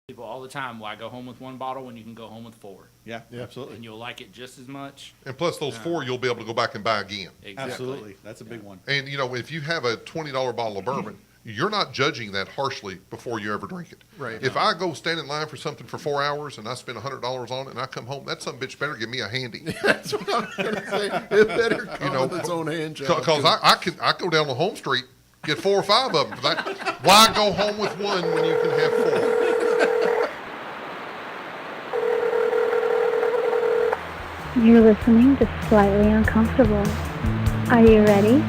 people all the time, why go home with one bottle when you can go home with 4? Yeah, absolutely. And you'll like it just as much. And plus those 4, you'll be able to go back and buy again. Exactly. Absolutely. That's a big one. And, if you have a $20 bottle of bourbon, you're not judging that harshly before you ever drink it. Right. If I go stand in line for something for 4 hours and I spend $100 on it and I come home, that some bitch better give me a handy. That's what I was going to say. It better come with its own hand job. Because I go down the home street, get 4 or 5 of them for that. Why go home with one when you can have 4? You're listening to Slightly Uncomfortable. Are you ready?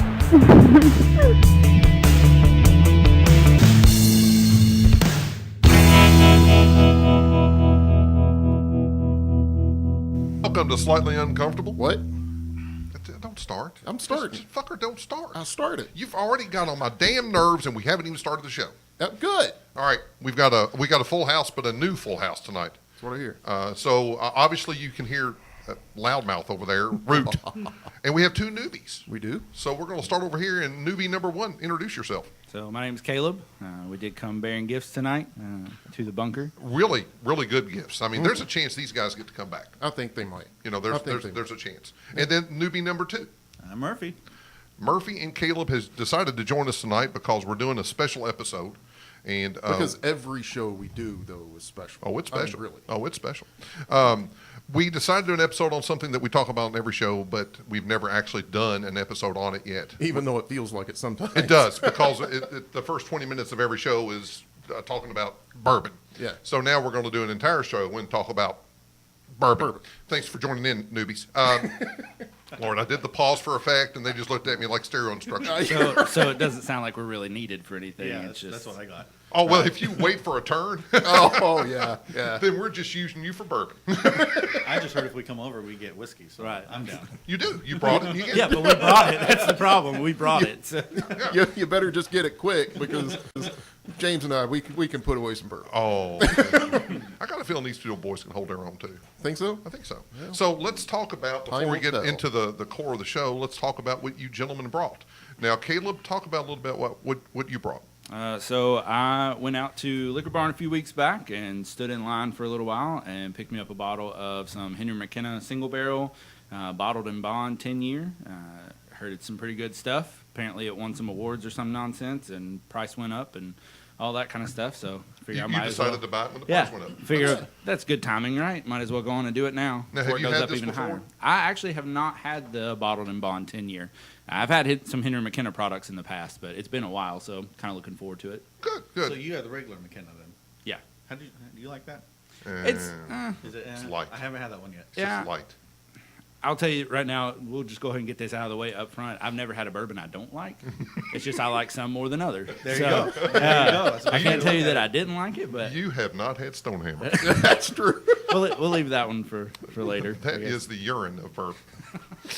Welcome to Slightly Uncomfortable. What? Don't start. I'm starting. Just fucker, don't start. I started. You've already got on my damn nerves, and we haven't even started the show. Good. All right, we got a full house, but a new full house tonight. That's what I hear. So obviously you can hear loudmouth over there, Root, and we have 2 newbies. We do? So we're going to start over here, and newbie number 1, introduce yourself. So my name's Caleb. We did come bearing gifts tonight to the bunker. Really, really good gifts. I mean, there's a chance these guys get to come back. I think they might. There's a chance. And then newbie number 2. Murphy. Murphy and Caleb has decided to join us tonight because we're doing a special episode. And Because every show we do, though, is special. Oh, it's special. I mean, really. Oh, it's special. We decided to do an episode on something that we talk about in every show, but we've never actually done an episode on it yet. Even though it feels like it sometimes. It does, because the first 20 minutes of every show is talking about bourbon. Yeah. So now we're going to do an entire show and talk about bourbon. Thanks for joining in, newbies. Lord, I did the pause for effect, and they just looked at me like stereo instructions. So it doesn't sound like we're really needed for anything. Yeah, it's just that's what I got. Oh, well, if you wait for a turn, Oh, yeah. then we're just using you for bourbon. I just heard if we come over, we get whiskey. So Right. I'm down. You do. You brought it. You get Yeah, it. but we brought it. That's the problem. We brought it. So. You better just get it quick because James and I, we can put away some bourbon. Oh, I got a feeling these 2 boys can hold their own, too. Think so? I think so. So let's talk about, before we won't get tell. into the core of the show, let's talk about what you gentlemen brought. Now, Caleb, talk about a little bit what you brought. So I went out to Liquor Barn a few weeks back and stood in line for a little while and picked me up a bottle of some Henry McKenna single barrel, bottled in bond 10-year. Heard it's some pretty good stuff. Apparently it won some awards or some nonsense, and price went up and all that kind of stuff. So I figure I You might decided as to well. buy it when the price went up. Figure that's good timing, right? Might as well go on and do it now Now, before have it you goes had up this even before? higher. I actually have not had the bottled and bond 10-year. I've had some Henry McKenna products in the past, but it's been a while, so kind of looking forward to it. Good, So good. you had the regular McKenna then? Yeah. Do you like that? It's Is it? It's light. I haven't had that one yet. It's yeah. just light. I'll tell you right now, we'll just go ahead and get this out of the way up front. I've never had a bourbon I don't like. It's just I like some more than others. There you go. There you go. That's what I can't tell you look that at I didn't like it, but You have not had Stonehammer. That's true. we'll leave that one for later. I That guess. is the urine of bourbon.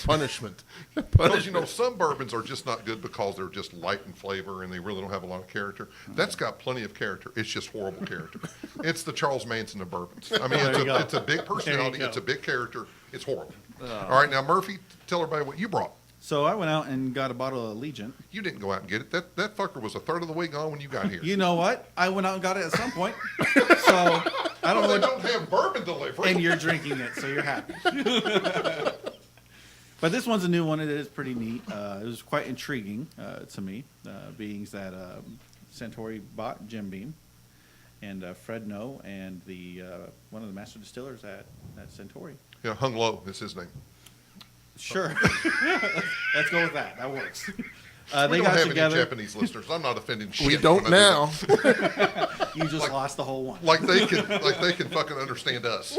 Punishment. Because, some bourbons are just not good because they're just light in flavor and they really don't have a lot of character. That's got plenty of character. It's just horrible character. It's the Charles Manson of bourbons. I mean, it's a big personality. go. It's a big character. It's horrible. All right, now, Murphy, tell everybody what you brought. So I went out and got a bottle of Allegiant. You didn't go out and get it. That fucker was a third of the way gone when you got here. You know what? I went out and got it at some point. So I don't Well, they know. don't have bourbon delivery. And you're drinking it, so you're happy. But this one's a new one. It is pretty neat. It was quite intriguing to me, being that Centauri bought Jim Beam, and Fred No, and the one of the master distillers at Centauri. Yeah, Hung Low is his name. Sure, let's go with that. That works. We They don't got have together. any Japanese listeners. I'm not offending shit. We don't when I do now. that. You just lost the whole one. Like they can fucking understand us.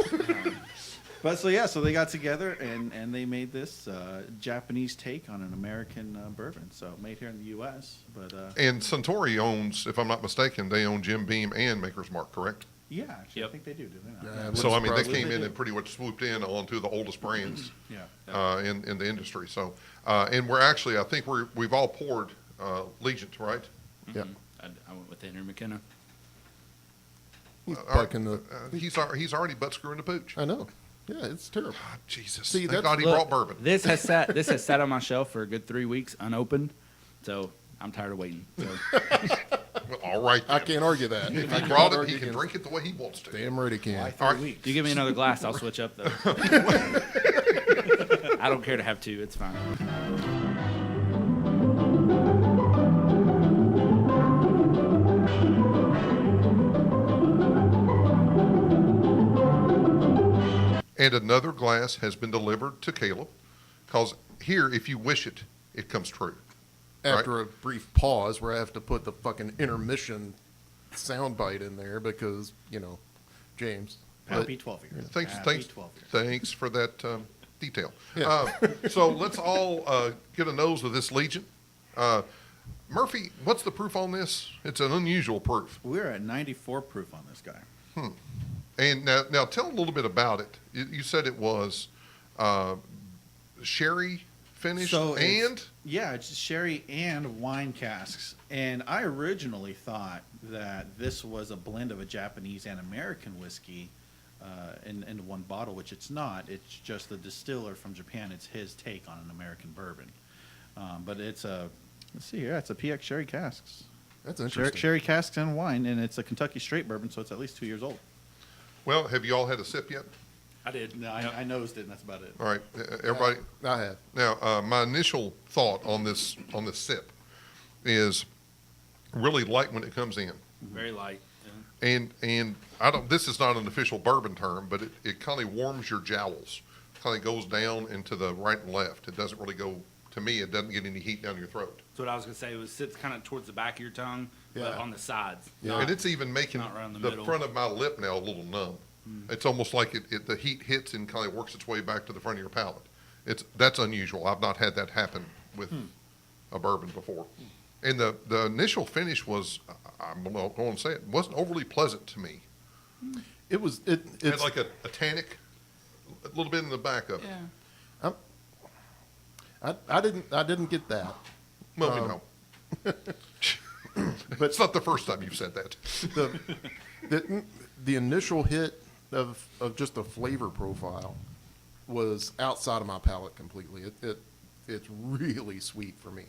But so they got together and they made this Japanese take on an American bourbon. So made here in the U.S. But And Centauri owns, if I'm not mistaken, they own Jim Beam and Maker's Mark, correct? yeah, actually, Yep. I think they do they not? Yeah, So I mean, they probably came in do. and pretty much swooped in onto the oldest brands Yeah. in the industry. So and we're actually, I think we've all poured Legion, right? Yeah. I went with Henry McKenna. He's All right. bucking the. He's already butt screwing the pooch. I know. Yeah, it's terrible. God, Jesus, See, thank that's- God he Look, brought bourbon. This has sat on my shelf for a good 3 weeks unopened, so I'm tired of waiting. So. Well, all right. I then. can't argue that. If I he brought can't it, argue he can against- drink it the way he wants to. Damn right he can. Why 3 All right. weeks? You give me another glass, I'll switch up though. I don't care to have two. It's fine. And another glass has been delivered to Caleb, because here, if you wish it, it comes true. After a brief pause where I have to put the fucking intermission soundbite in there because, James. Happy 12 years. Thanks, Happy thanks, 12 years. thanks for that detail. Yeah. So let's all get a nose of this Legion. Murphy, what's the proof on this? It's an unusual proof. We're at 94 proof on this guy. And now tell a little bit about it. You said it was sherry finished and yeah, it's sherry and wine casks. And I originally thought that this was a blend of a Japanese and American whiskey in one bottle, which it's not. It's just the distiller from Japan. It's his take on an American bourbon. But it's let's see here. It's a PX sherry casks. That's interesting. Sherry casks and wine, and it's a Kentucky straight bourbon, so it's at least 2 years old. well, have you all had a sip yet? I did. No, I nosed it, and that's about it. All right, everybody. I have. Now, my initial thought on this sip is really light when it comes in. Very light. Yeah. And I don't. This is not an official bourbon term, but it kind of warms your jowls. Kind of goes down into the right and left. It doesn't really go. To me, it doesn't get any heat down your throat. That's what I was gonna say. It sits kind of towards the back of your tongue, but Yeah. on the sides. Yeah. And it's even making not around the the middle. front of my lip now a little numb. It's almost like the heat hits and kind of works its way back to the front of your palate. That's unusual. I've not had that happen with a bourbon before. And the initial finish was, I'm going to say it, wasn't overly pleasant to me. It was. It had It's like a tannic, a little bit in the back of it. Yeah. I didn't get that. Well, you know. But it's not the first time you've said that. The initial hit of just the flavor profile was outside of my palate completely. It's really sweet for me.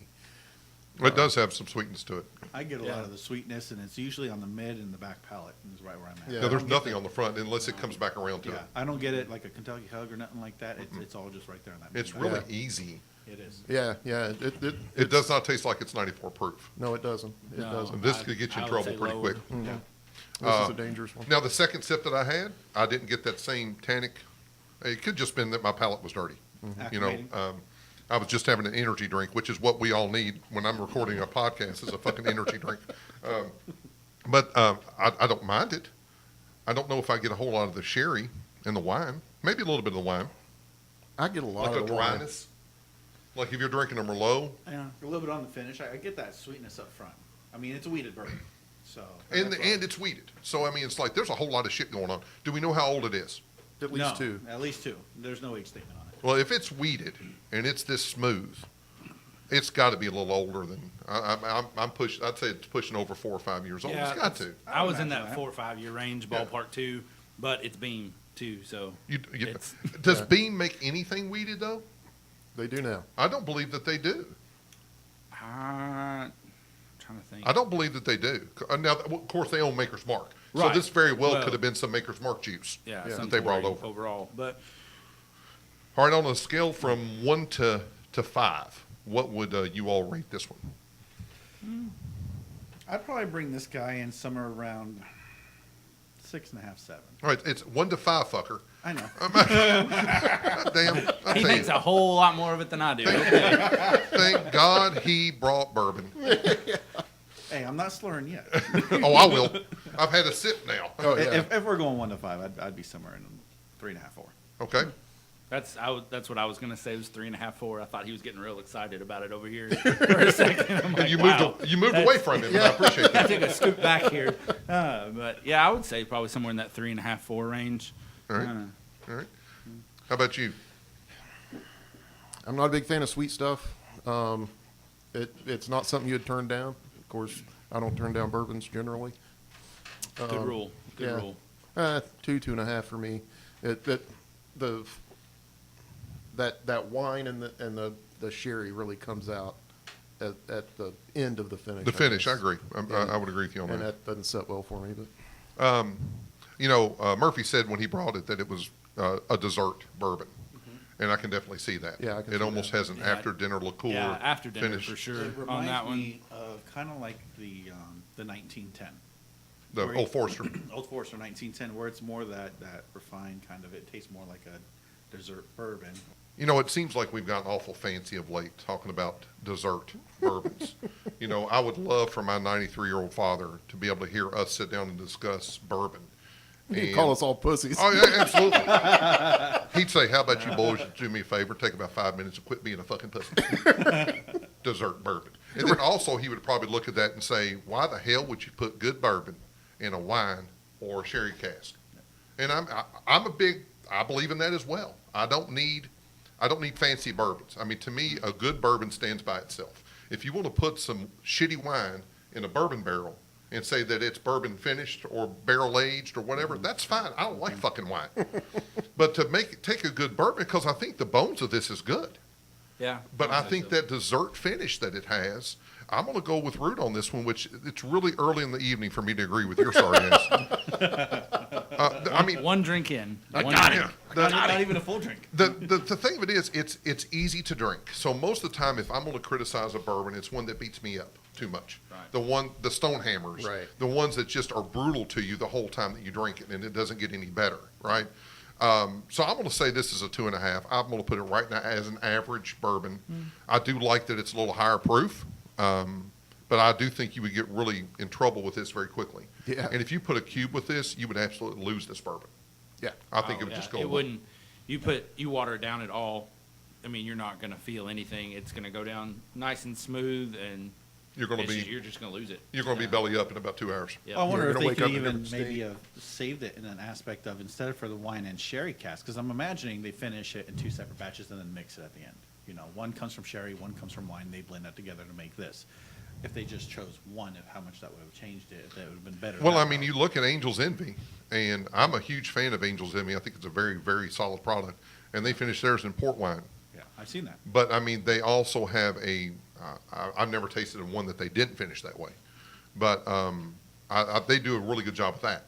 It does have some sweetness to it. I get a Yeah. lot of the sweetness, and it's usually on the mid and the back palate. Is right where I'm at. Yeah. Now, there's nothing on the front unless it comes back around to Yeah, it. I don't get it like a Kentucky Hug or nothing like that. It's all just right there in that. It's mid-back. really easy. It is. Yeah. It does not taste like it's 94 proof. No, it doesn't. It No. doesn't. This could get you in I would trouble say pretty lower. quick. Yeah. This is a dangerous one. Now, the second sip that I had, I didn't get that same tannic. It could just been that my palate was dirty. You know, Acclimating. I was just having an energy drink, which is what we all need when I'm recording a podcast, is a fucking energy drink. But I don't mind it. I don't know if I get a whole lot of the sherry and the wine. Maybe a little bit of the wine. I get a lot Like a of the wine. dryness. Like if you're drinking a Merlot. Yeah, a little bit on the finish. I get that sweetness up front. I mean, it's a weeded bourbon, so. And that's why- it's weeded. So, I mean, it's like there's a whole lot of shit going on. Do we know how old it is? At least No, two. At least two. There's no age statement on it. Well, if it's weeded and it's this smooth, it's got to be a little older than I'm push. I'd say it's pushing over 4 or 5 years old. Yeah, It's got to. I was in imagine that that. 4 or 5 year range, Yeah. ballpark too, but it's Beam too, so it's Does Yeah. Beam make anything weeded though? They do now. I don't believe that they do. I'm trying to think. I don't believe that they do. Now, of course, they own Maker's Mark, so Right. this very well, Well- could have been some Maker's Mark juice. Yeah, that some they brought pouring over. overall, but All right, on a scale from 1 to 5, what would you all rate this one? I'd probably bring this guy in somewhere around 6.5, 7. All right, it's 1 to 5, fucker. I know. Damn, I he tell thinks you, a whole lot more of it than I do. Okay. thank God he brought bourbon. Hey, I'm not slurring yet. Oh, I will. I've had a sip now. Oh yeah. If we're going 1 to 5, I'd be somewhere in 3.5, 4. Okay. That's what I was gonna say. It was 3.5, 4. I thought he was getting real excited about it over here for a second. I'm like, You wow. moved away from him, and I appreciate I that. took a scoop back here, but yeah, I would say probably somewhere in that 3.5, 4 range. All right. All right. How about you? I'm not a big fan of sweet stuff. It's not something you'd turn down. Of course, I don't turn down bourbons generally. Good rule. Good yeah. rule. 2.5 for me. That wine and the sherry really comes out at the end of the finish. The finish, I guess. agree. I would agree with you on And that. that doesn't set well for me. But Murphy said when he brought it that it was a dessert bourbon. And I can definitely see that. Yeah, I can It see almost that. has an after-dinner liqueur Yeah, after dinner finish. for sure It on that reminds one. me of kind of like the 1910. The Where Old Forester. Old Forester 1910, where it's more that refined kind of, it tastes more like a dessert bourbon. You know, it seems like we've gotten awful fancy of late talking about dessert bourbons. I would love for my 93-year-old father to be able to hear us sit down and discuss bourbon. you And- call us all pussies. Oh, yeah, absolutely. He'd say, how about you boys do me a favor, take about 5 minutes and quit being a fucking pussy. Dessert bourbon. And then also he would probably look at that and say, why the hell would you put good bourbon in a wine or a sherry cask? And I believe in that as well. I don't need fancy bourbons. I mean, to me, a good bourbon stands by itself. If you want to put some shitty wine in a bourbon barrel and say that it's bourbon finished or barrel aged or whatever, that's fine. I don't like fucking wine. But to take a good bourbon, because I think the bones of this is good. Yeah. But I think that dessert finish that it has, I'm going to go with Root on this one, which it's really early in the evening for me to agree with your sorry ass. I mean, one drink in. I got it. Not even a full drink. The thing of it is, it's easy to drink. So most of the time, if I'm going to criticize a bourbon, it's one that beats me up too much. Right. The Stonehammers, Right. the ones that just are brutal to you the whole time that you drink it, and it doesn't get any better, right? So I'm going to say this is a 2.5. I'm going to put it right now as an average bourbon. I do like that it's a little higher proof, but I do think you would get really in trouble with this very quickly. Yeah. And if you put a cube with this, you would absolutely lose this bourbon. Yeah. I think it would Yeah, just go It away. wouldn't. You water it down at all. I mean, you're not going to feel anything. It's going to go down nice and smooth, and You're going to you're just going to lose it. You're going to be belly up in about 2 hours. Yeah. I wonder You're if gonna they wake could up in a even different maybe have saved it in an aspect of, instead of for the wine and sherry cask, because I'm imagining they finish it in 2 separate batches and then mix it at the end. One comes from sherry, one comes from wine. They blend that together to make this. If they just chose one, how much that would have changed it, if that would have been better. Well, that I mean, route. you look at Angel's Envy, and I'm a huge fan of Angel's Envy. I think it's a very, very solid product. And they finish theirs in port wine. Yeah, I've seen that. But, I mean, they also have I've never tasted one that they didn't finish that way. But they do a really good job with that.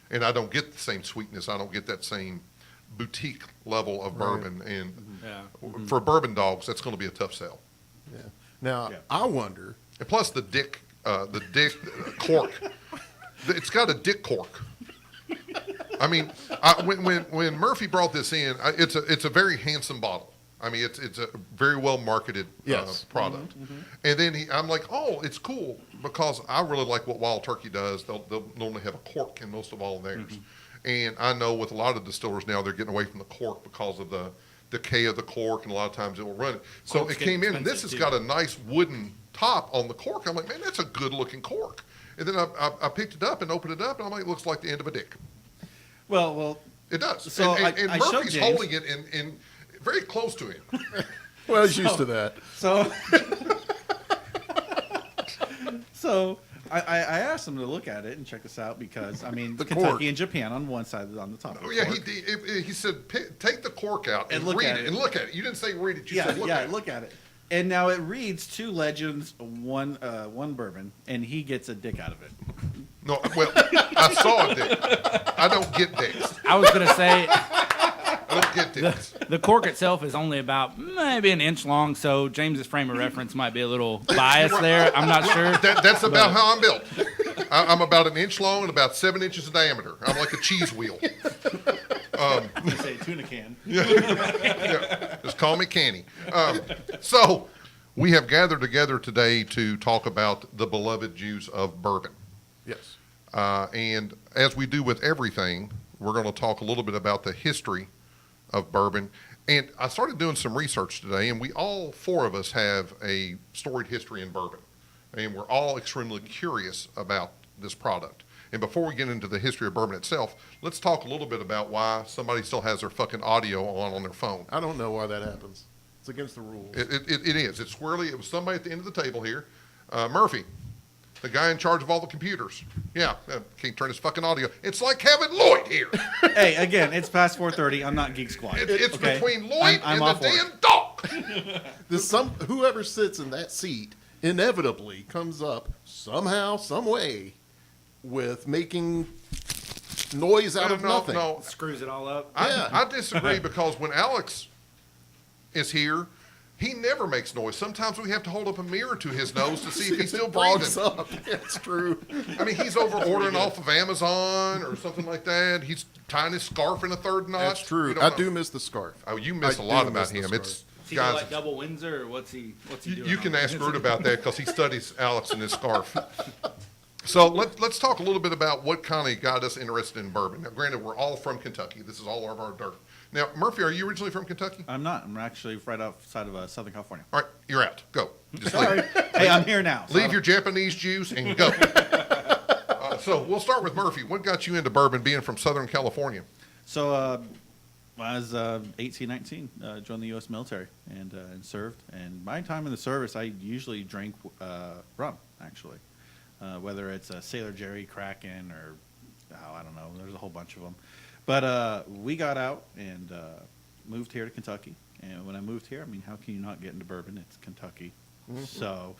And I don't get the same sweetness. I don't get that same boutique level of bourbon. And Yeah. for bourbon dogs, that's going to be a tough sell. Yeah. Now, Yeah. I wonder. And plus the dick cork. It's got a dick cork. I mean, when Murphy brought this in, it's a very handsome bottle. I mean, it's a very well marketed Yes. product. And then I'm like, oh, it's cool because I really like what Wild Turkey does. They'll normally have a cork in most of all of theirs. And I know with a lot of distillers now, they're getting away from the cork because of the decay of the cork, and a lot of times it will run it. So Corks it get came in, and this has expensive, got a nice wooden top on the cork. I'm like, man, that's a good looking cork. And then I picked it up and opened it up, and I'm like, it looks like the end of a dick. Well, It does. So and I showed Murphy's James. holding it in very close to him. Well, I was used to that. So I asked him to look at it and check this out because, I mean, The Kentucky cork. and Japan on one side, on the top. Of Oh, the yeah, cork. he said, take the cork out and, And look read at it. it. And look at it. You didn't say read it. You Yeah, said look yeah, at it. look at it. And now it reads 2 legends, one bourbon, and he gets a dick out of it. No, well, I saw a dick. I don't get dicks. I was going to say I don't get dicks. the cork itself is only about maybe an inch long, so James's frame of reference might be a little biased there. I'm not sure. That's about how I'm built. I'm about an inch long and about 7 inches in diameter. I'm like a cheese wheel. You say tuna can. Yeah, just call me Canny. So we have gathered together today to talk about the beloved juice of bourbon. Yes. And as we do with everything, we're going to talk a little bit about the history of bourbon. And I started doing some research today, and we all 4 of us have a storied history in bourbon. And we're all extremely curious about this product. And before we get into the history of bourbon itself, let's talk a little bit about why somebody still has their fucking audio on their phone. I don't know why that happens. It's against the rules. It is. It's squarely, it was somebody at the end of the table here. Murphy, the guy in charge of all the computers. Yeah, can't turn his fucking audio. It's like having Lloyd here. Hey, again, it's past 4:30. I'm not Geek Squad. It's okay? between Lloyd I'm and off the work. damn dog. Whoever sits in that seat inevitably comes up somehow, some way, with making noise out of nothing. No, Screws it all up. I disagree because when Alex is here, he never makes noise. Sometimes we have to hold up a mirror to his nose to see if he's still Fogs breathing. up. That's true. I mean, he's over ordering off of Amazon or something like that. He's tying his scarf in a third knot. That's true. We don't I know. do miss the scarf. Oh, you miss I a lot do about miss the him. scarf. It's Is he guys. like double Windsor, or what's he doing? You can on ask it? Groot about that because he studies Alex and his scarf. So let's talk a little bit about what kind of got us interested in bourbon. Now, granted, we're all from Kentucky. This is all of our dirt. Now, Murphy, are you originally from Kentucky? I'm not. I'm actually right outside of Southern California. All right, you're out. Go. Just Sorry. leave. Hey, I'm here now. so- Leave your Japanese juice and go. So we'll start with Murphy. What got you into bourbon being from Southern California? So when I was 18, 19, joined the U.S. military and served. And my time in the service, I usually drank rum, actually. Whether it's a Sailor Jerry, Kraken, or I don't know. There's a whole bunch of them. But we got out and moved here to Kentucky. And when I moved here, I mean, how can you not get into bourbon? It's Kentucky. Mm-hmm. So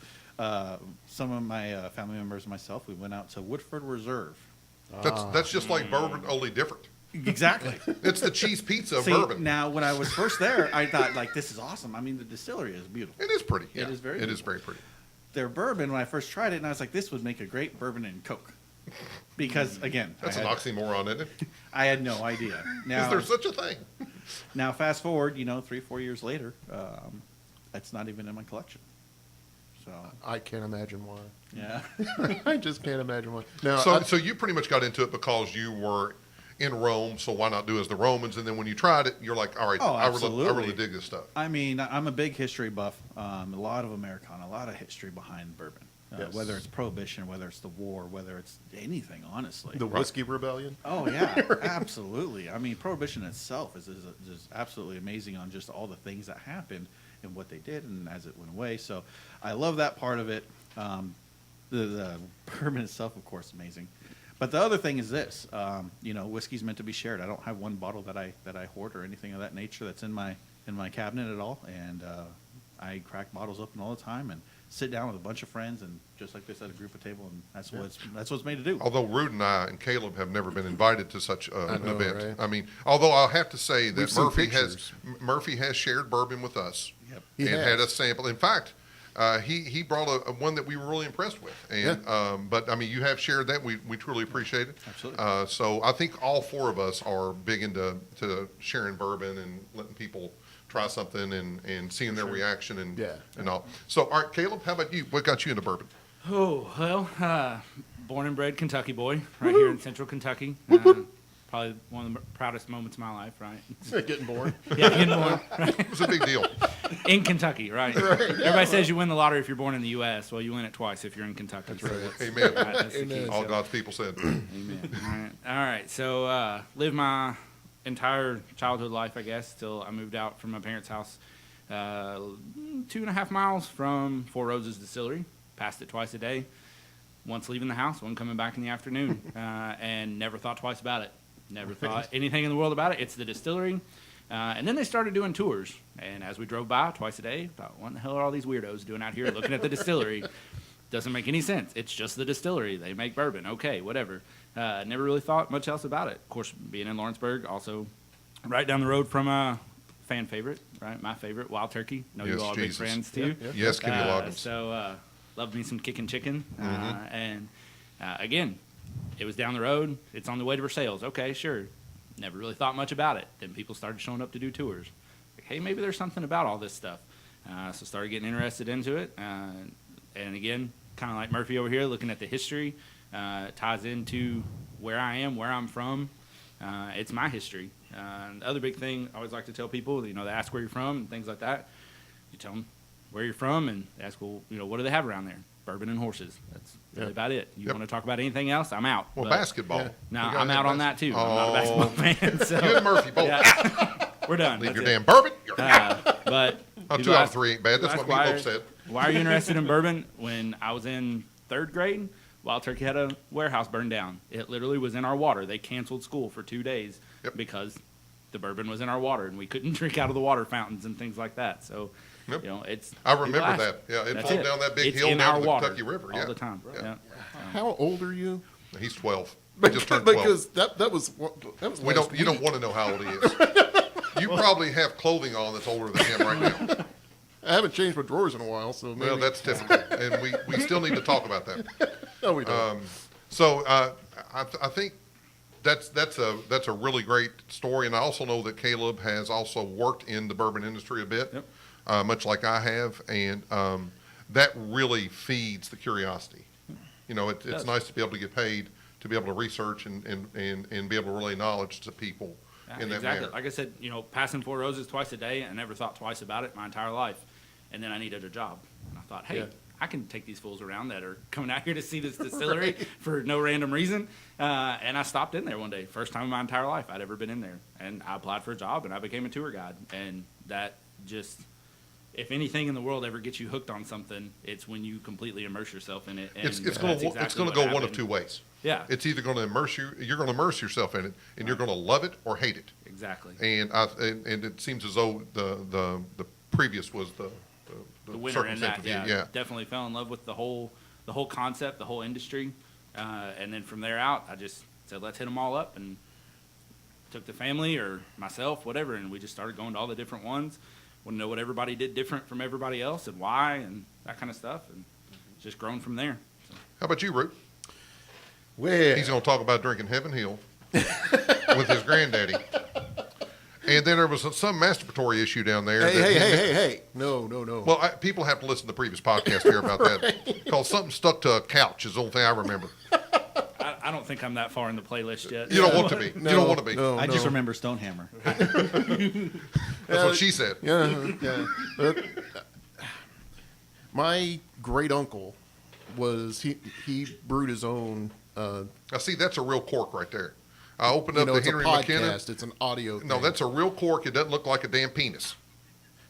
some of my family members and myself, we went out to Woodford Reserve. That's just like bourbon, only different. Exactly. It's the cheese pizza of See, bourbon. now, when I was first there, I thought, like, this is awesome. I mean, the distillery is beautiful. It is pretty. Yeah. It is very It is beautiful. very pretty. Their bourbon, when I first tried it, and I was like, this would make a great bourbon and Coke. Because, again, That's an oxymoron, isn't it? I had no idea. Is Now, there such a thing? now fast forward, 3-4 years later, it's not even in my collection. So, I can't imagine why. yeah. I just can't imagine why. Now, So you pretty much got into it because you were in Rome, so why not do as the Romans? And then when you tried it, you're like, all right, Oh, I really absolutely. dig this stuff. I mean, I'm a big history buff. A lot of Americana, a lot of history behind bourbon. Yes. Whether it's Prohibition, whether it's the war, whether it's anything, honestly. the Whiskey Rebellion. Oh yeah, absolutely. I mean, Prohibition itself is absolutely amazing on just all the things that happened and what they did, and as it went away. So, I love that part of it. The bourbon itself, of course, amazing. But the other thing is this: whiskey's meant to be shared. I don't have one bottle that I hoard or anything of that nature that's in my cabinet at all, and I crack bottles open all the time and sit down with a bunch of friends and just like this at a group of table, and that's what's made to do. Although Rude and I and Caleb have never been invited to such an know, event. right? I mean, although I'll have to say We've that seen Murphy has shared bourbon with us Yep. He and has. had us sample. In fact, he brought a one that we were really impressed with. And but I mean, you have shared that. We truly appreciate it. Absolutely. So I think all four of us are big into sharing bourbon and letting people try something and seeing their reaction and all. So, all right, Caleb, how about you? What got you into bourbon? Oh, well, born and bred Kentucky boy, right here in central Kentucky. Probably one of the proudest moments of my life, right? Getting bored. Yeah, getting born It was a big deal. in Kentucky, right? Everybody says you win the lottery if you're born in the U.S. Well, you win it twice if you're in Kentucky. That's Amen. That's the key. All So- God's people said. Amen. All right. So, lived my entire childhood life, I guess, till I moved out from my parents' house, 2.5 miles from Four Roses Distillery. Passed it twice a day. Once leaving the house, one coming back in the afternoon, and never thought twice about it. Never thought anything in the world about it. It's the distillery. And then they started doing tours. And as we drove by twice a day, thought, what the hell are all these weirdos doing out here looking at the distillery? Doesn't make any sense. It's just the distillery. They make bourbon. Okay, whatever. Never really thought much else about it. Of course, being in Lawrenceburg, also right down the road from a fan favorite, right? My favorite, Wild Turkey. Know Yes, you all are Jesus. big friends too. Yes, Kenny Loggins. So, loved me some kicking chicken. And again, it was down the road. It's on the way to Versailles. Okay, sure. Never really thought much about it. Then people started showing up to do tours. Like, hey, maybe there's something about all this stuff. So started getting interested into it. And again, kind of like Murphy over here, looking at the history, ties into where I am, where I'm from. It's my history. The other big thing I always like to tell people, they ask where you're from and things like that. You tell them where you're from and they ask, well, what do they have around there? Bourbon and horses. That's really about it. You Yep. want to talk about anything else? I'm out. Well, But basketball. Yeah. No, You gotta I'm have out on that too. I'm not a Oh. basketball fan. So You and Murphy both. yeah. We're done. Leave That's your it. damn bourbon. You're out. But Oh, people 2 out of ask- 3 ain't bad. That's people what ask Meatloaf said. Why are you interested in bourbon? When I was in 3rd grade, Wild Turkey had a warehouse burned down. It literally was in our water. They canceled school for 2 days Yep. because the bourbon was in our water, and we couldn't drink out of the water fountains and things like that. So, Yep. it's. I remember it lasts. that. Yeah, it That's flowed down that big It's hill in down our to the water Kentucky River. all Yeah. the time. Yeah. Yeah. How old are you? He's 12. He just turned 12. Because that was You don't want to know how old he is. You probably have clothing on that's older than him right now. I haven't changed my drawers in a while, so maybe. Well, that's typical, and we still need to talk about that. No, we don't. So I think that's a really great story, and I also know that Caleb has also worked in the bourbon industry a bit, much like I have, and that really feeds the curiosity. It's nice to be able to get paid to be able to research and be able to relay knowledge to people in that Exactly. manner. Like I said, passing Four Roses twice a day, I never thought twice about it my entire life. And then I needed a job. And I thought, hey, Yeah. I can take these fools around that are coming out here to see this distillery for no random reason. And I stopped in there one day. First time in my entire life I'd ever been in there. And I applied for a job, and I became a tour guide. And that just, if anything in the world ever gets you hooked on something, it's when you completely immerse yourself in it. And It's going that's to exactly what go one of happened. two ways. Yeah, It's either going to immerse you. You're going to immerse yourself in it, and you're going to love it or hate it. exactly. And it seems as though the previous was the winner in that. circumstance. Yeah, definitely fell in love with the whole concept, the whole industry, and then from there out, I just said, let's hit them all up, and took the family or myself, whatever, and we just started going to all the different ones. Want to know what everybody did different from everybody else and why and that kind of stuff, and it's just grown from there. How about you, Root? Well, He's going to talk about drinking Heaven Hill with his granddaddy. And then there was some masturbatory issue down there. hey. No. Well, people have to listen to the previous podcast here about that. Because something stuck to a couch is the only thing I remember. I don't think I'm that far in the playlist yet. You don't want to be. You don't want to be. No, I just no. remember Stonehammer. That's what she said. Yeah. My great uncle he brewed his own. Now, see, that's a real cork right there. I opened You up know, the it's a Henry podcast. McKenna. It's an audio. No, thing. that's a real cork. It doesn't look like a damn penis.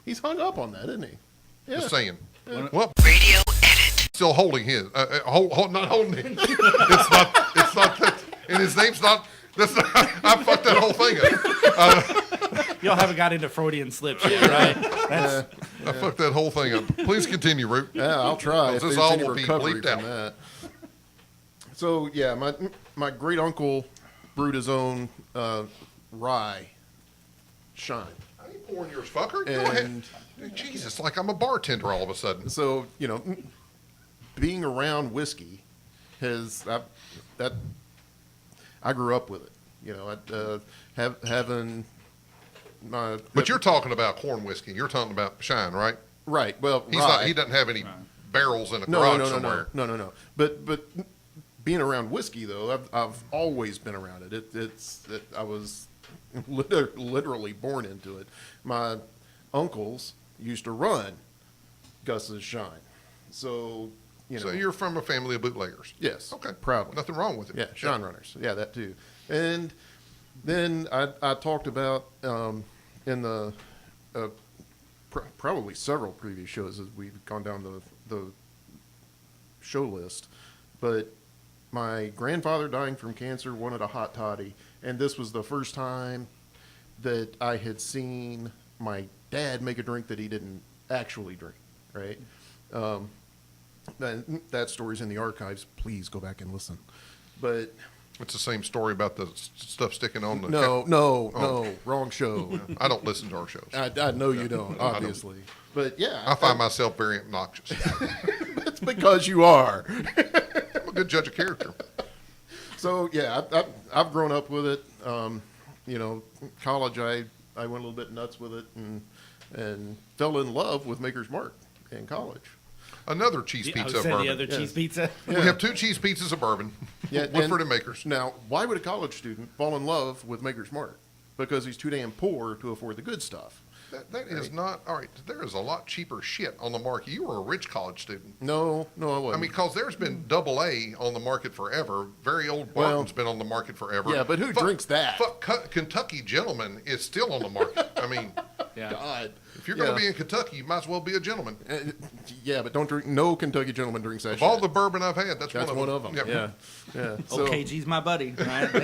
He's hung up on that, isn't he? Yeah. Just saying. Well, radio edit. Still holding his. Not holding it. It's not that. And his name's not. That's not. I fucked that whole thing up. Y'all haven't got into Freudian slips yet, right? I fucked that whole thing up. Please continue, Root. Yeah, I'll try. This If there's all any will be recovery bleeped from out. that. So yeah, my great uncle brewed his own rye shine. I ain't pouring yours, fucker. Go ahead. And Jesus, like I'm a bartender all of a sudden. so being around whiskey I grew up with it. Having my. But you're talking about corn whiskey. You're talking about shine, right? right. Well, He's rye. not. He doesn't have any barrels in a No, garage no, somewhere. no. But being around whiskey though, I've always been around it. I was literally born into it. My uncles used to run Gus's Shine, so So you're from a family of bootleggers. yes, Okay. proudly. Nothing wrong with it. Yeah, shine runners. Yeah, that too. And then I talked about in the probably several previous shows as we've gone down the show list, but my grandfather dying from cancer wanted a hot toddy, and this was the first time that I had seen my dad make a drink that he didn't actually drink, right? That story's in the archives. Please go back and listen. But It's the same story about the stuff sticking on the. no, wrong show. I don't listen to our shows. I know you don't, obviously. But yeah, I find myself very obnoxious. it's because you are. I'm a good judge of character. So yeah, I've grown up with it. College I went a little bit nuts with it and fell in love with Maker's Mark in college. Another cheese I pizza was of saying bourbon. the other cheese pizza. We have 2 cheese pizzas of bourbon. Yeah, Woodford and Makers. Now, why would a college student fall in love with Maker's Mark? Because he's too damn poor to afford the good stuff. That is not all right. There is a lot cheaper shit on the market. You were a rich college student. No, I I wasn't. mean, because there's been AA on the market forever. Very old Well, Bourbon's been on the market forever. yeah, but who drinks that? Kentucky Gentleman is still on the market. I mean, Yeah. God. if you're going to be in Kentucky, you might as well be a gentleman. Yeah, but don't drink. No Kentucky gentleman drinks that Of shit. all the bourbon I've had, that's That's one of them. Yep. Yeah. Oh, KG's my buddy, right?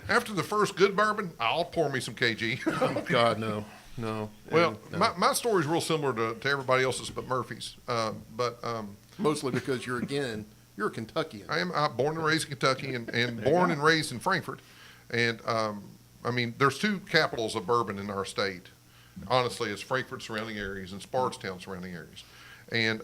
After the first good bourbon, I'll pour me some KG. Oh, God, no. Well, No. my story's real similar to everybody else's but Murphy's. Mostly because you're a Kentuckian. I'm born and raised in Kentucky and born and raised in Frankfort. And, I mean, there's two capitals of bourbon in our state. Honestly, it's Frankfort surrounding areas and Sparkstown surrounding areas. And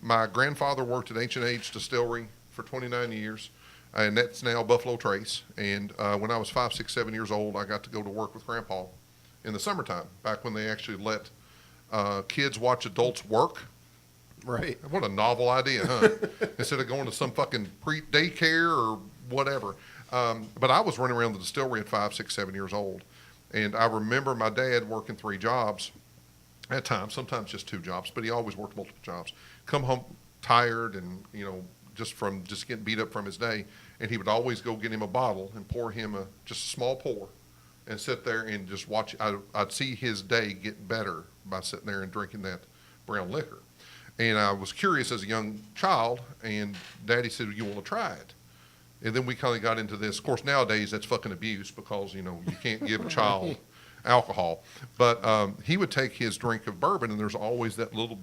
my grandfather worked at H&H Distillery for 29 years, and that's now Buffalo Trace. And when I was 5, 6, 7 years old, I got to go to work with Grandpa in the summertime, back when they actually let kids watch adults work. Right. What a novel idea, huh? Instead of going to some fucking daycare or whatever. But I was running around the distillery at 5, 6, 7 years old. And I remember my dad working 3 jobs at times, sometimes just 2 jobs, but he always worked multiple jobs. Come home tired and, just getting beat up from his day. And he would always go get him a bottle and pour him just a small pour and sit there and just watch. I'd see his day get better by sitting there and drinking that brown liquor. And I was curious as a young child, and Daddy said, "You want to try it?" And then we kind of got into this. Of course, nowadays that's fucking abuse because, you can't give a child alcohol. But he would take his drink of bourbon, and there's always that little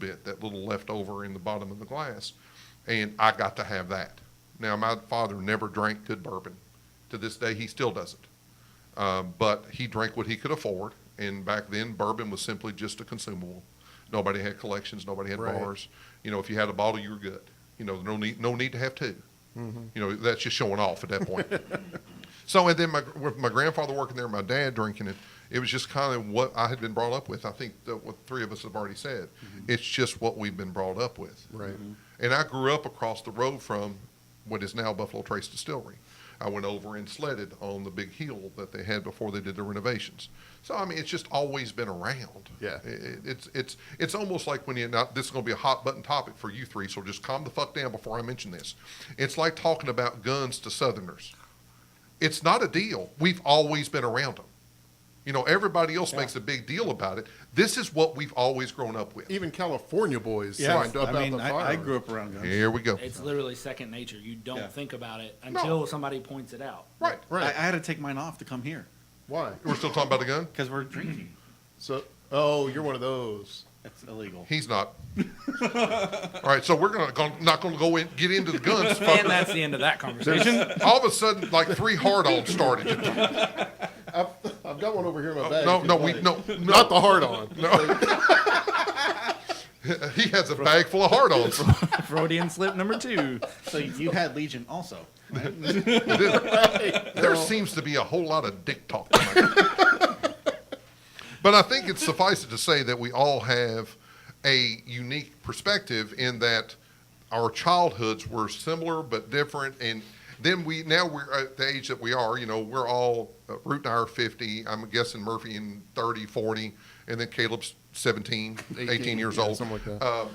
left over in the bottom of the glass. And I got to have that. Now, my father never drank good bourbon. To this day, he still doesn't. But he drank what he could afford. And back then, bourbon was simply just a consumable. Nobody had collections. Nobody had Right. bars. If you had a bottle, you were good. No need to have 2. That's just showing off at that point. So, and then with my grandfather working there, my dad drinking it, it was just kind of what I had been brought up with. I think that what 3 of us have already said. It's just what we've been brought up with. Right. And I grew up across the road from what is now Buffalo Trace Distillery. I went over and sledded on the big hill that they had before they did the renovations. So, I mean, it's just always been around. Yeah. It's almost like when this is going to be a hot button topic for you 3, so just calm the fuck down before I mention this. It's like talking about guns to Southerners. It's not a deal. We've always been around them. Everybody else makes a big deal about it. This is what we've always grown up with. Even California boys Yeah, signed up about the fire. I grew up around guns. Here we go. It's literally second nature. You don't Yeah. think about it until somebody points it out. Right. I had to take mine off to come here Why? We're still talking about the gun? because we're drinking. So, you're one of those. That's illegal. He's not. All right, so we're not going to get into the guns. And that's the end of that conversation. All of a sudden, like 3 hard-ons started. I've got one over here in my bag. No, if you'd no, like. no. Not the hard on. He has a bag full of hard-ons. Freudian slip number 2. So you had Legion also. There seems to be a whole lot of dick talk tonight. But I think it's suffice it to say that we all have a unique perspective in that our childhoods were similar but different. And then we're at the age that we are, we're all, Root and I are 50. I'm guessing Murphy in 30, 40, and then Caleb's 17, 18 years old. Something like that.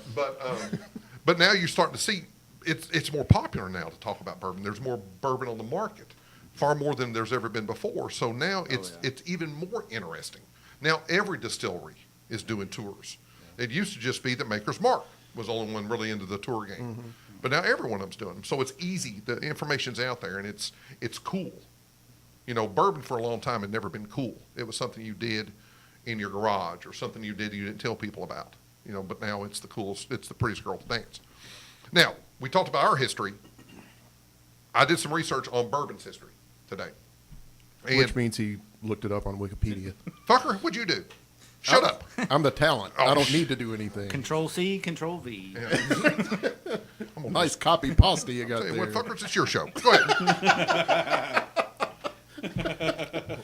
But now you're starting to see it's more popular now to talk about bourbon. There's more bourbon on the market, far more than there's ever been before. So now it's even more interesting. Now every distillery is doing tours. It used to just be that Maker's Mark was the only one really into the tour game. Mm-hmm. But now every one of them's doing them. So it's easy. The information's out there, and it's cool. Bourbon for a long time had never been cool. It was something you did in your garage or something you didn't tell people about. But now it's the coolest, it's the prettiest girl to dance. Now, we talked about our history. I did some research on bourbon's history today. And Which means he looked it up on Wikipedia. fucker, what'd you do? Shut up. I'm the talent. Oh, I don't need to do anything. Control C, Control V. Nice copy pasta you got Tell you there. what, fuckers, it's your show. Go ahead.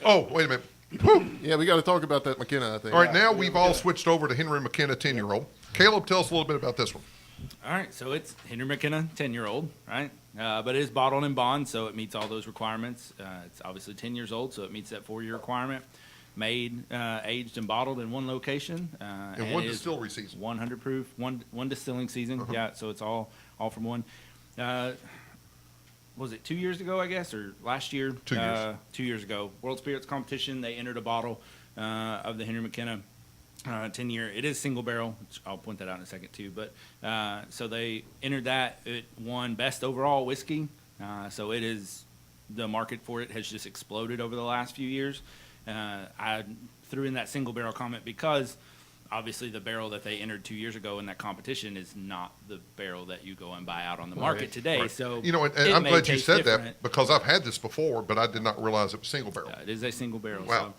Oh, wait a minute. Whew. Yeah, we got to talk about that McKenna, I think. All right, now we've all switched over to Henry McKenna, 10-year-old. Caleb, tell us a little bit about this one. All right, so it's Henry McKenna, 10-year-old, right? But it is bottled in bond, so it meets all those requirements. It's obviously 10 years old, so it meets that 4-year requirement. made, aged, and bottled in one location. And one it is distillery season. 100 proof, one distilling season. Yeah, so it's all from one. Was it 2 years ago, I guess, or last year? 2 years. 2 years ago. World Spirits Competition, they entered a bottle of the Henry McKenna 10-year. It is single barrel, which I'll point that out in a second, too. But so they entered that. It won Best Overall Whiskey. So it is, the market for it has just exploded over the last few years. I threw in that single barrel comment because obviously the barrel that they entered 2 years ago in that competition is not the barrel that you go and buy out on the market today. Right. So You know, and it I'm may glad you taste said different. that because I've had this before, but I did not realize it was single barrel. It is a single barrel. Wow.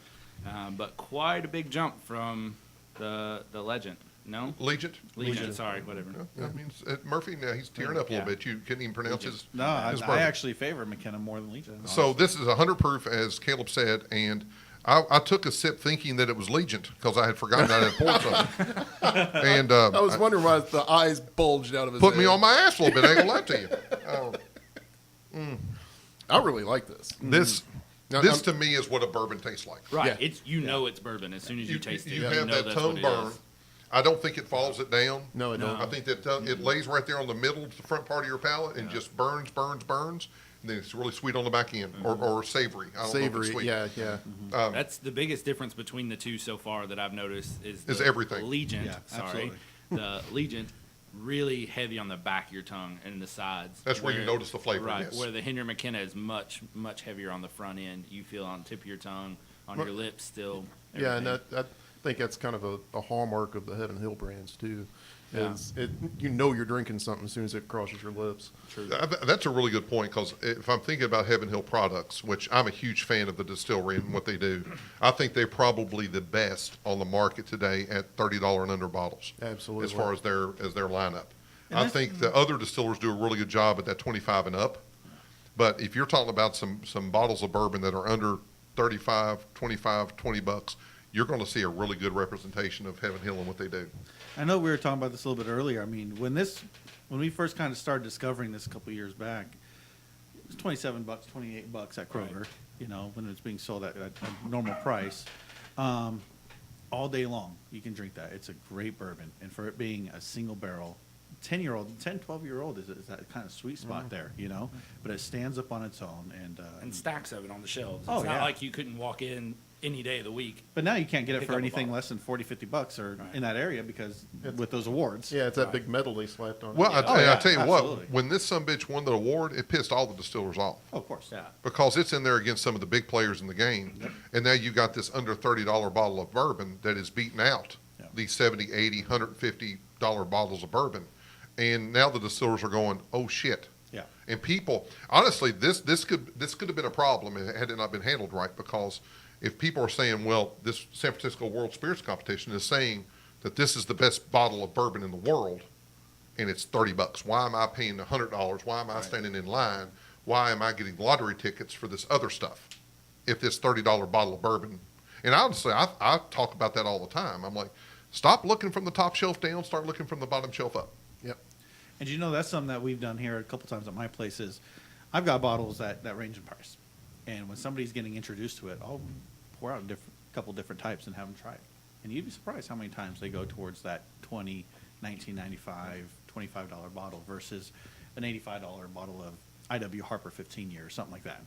So, but quite a big jump from the Legend. No? Legion? Legion, sorry, whatever. Yeah, that means Murphy, now he's tearing up a little Yeah. bit. You couldn't even pronounce his No, I bourbon. actually favor McKenna more than Legion. So honestly. this is 100 proof, as Caleb said, and I took a sip thinking that it was Legion because I had forgotten I had poured something. And I was wondering why the eyes bulged out of his put head. me on my ass a little bit. I ain't gonna lie to you. I really like this. This Now, this to me is what a bourbon tastes like. Right. Yeah. It's know it's bourbon as soon as you taste it. You You have know that that's tongue what it burn. is. I don't think it falls it down. No, it No. don't. I think that it lays right there on the middle, the front part of your palate, and just burns, and then it's really sweet on the back end, or savory. I don't know if it's Savory, sweet. yeah. That's the biggest difference between the two so far that I've noticed is the everything. Legion. Yeah, Sorry, absolutely. the Legion really heavy on the back of your tongue and the sides. That's where you notice the flavor, Right, yes. where the Henry McKenna is much heavier on the front end. You feel on the tip of your tongue, on your lips still. Yeah, and everything. I think that's kind of a hallmark of the Heaven Hill brands too. Yeah. Is you know you're drinking something as soon as it crosses your lips. That's a really good point because if I'm thinking about Heaven Hill products, which I'm a huge fan of the distillery and what they do, I think they're probably the best on the market today at $30 and under bottles. Absolutely. As far as their lineup, And I that's- think the other distillers do a really good job at that 25 and up. But if you're talking about some bottles of bourbon that are under 35, 25, $20, you're going to see a really good representation of Heaven Hill and what they do. I know we were talking about this a little bit earlier. I mean, when we first kind of started discovering this a couple years back, it was $27, $28 at Kroger. You know, when it's being sold at a normal price, all day long you can drink that. It's a great bourbon, and for it being a single barrel, 12-year-old is that kind of sweet spot there, you know. But it stands up on its own, and stacks of it on the shelves. It's Oh, not yeah. like you couldn't walk in any day of the week. But now you can't get it Pick for up a anything bottle. less than $40-$50 or Right. in that area because with those awards. Yeah, it's that big medal they slapped on. Well, it. I yeah, tell you absolutely. what, when this sumbitch won the award, it pissed all the distillers off. Oh, of course. Yeah. Because it's in there against some of the big players in the game. And now you got this under $30 bottle of bourbon that is beating out Yep. these $70, $80, $150 bottles of bourbon. And now the distillers are going, oh shit. Yeah. And people, honestly, this could have been a problem had it not been handled right, because if people are saying, well, this San Francisco World Spirits Competition is saying that this is the best bottle of bourbon in the world, and it's $30. Why am I paying $100? Why am I standing in line? Why am I getting lottery tickets for this other stuff? If this $30 bottle of bourbon, and honestly, I talk about that all the time. I'm like, stop looking from the top shelf down, start looking from the bottom shelf up. Yep. And you know, that's something that we've done here a couple times at my place is I've got bottles that range in price. And when somebody's getting introduced to it, I'll pour out a couple different types and have them try it. And you'd be surprised how many times they go towards that $20, $19.95, $25 bottle versus an $85 bottle of IW Harper 15 year or something like that.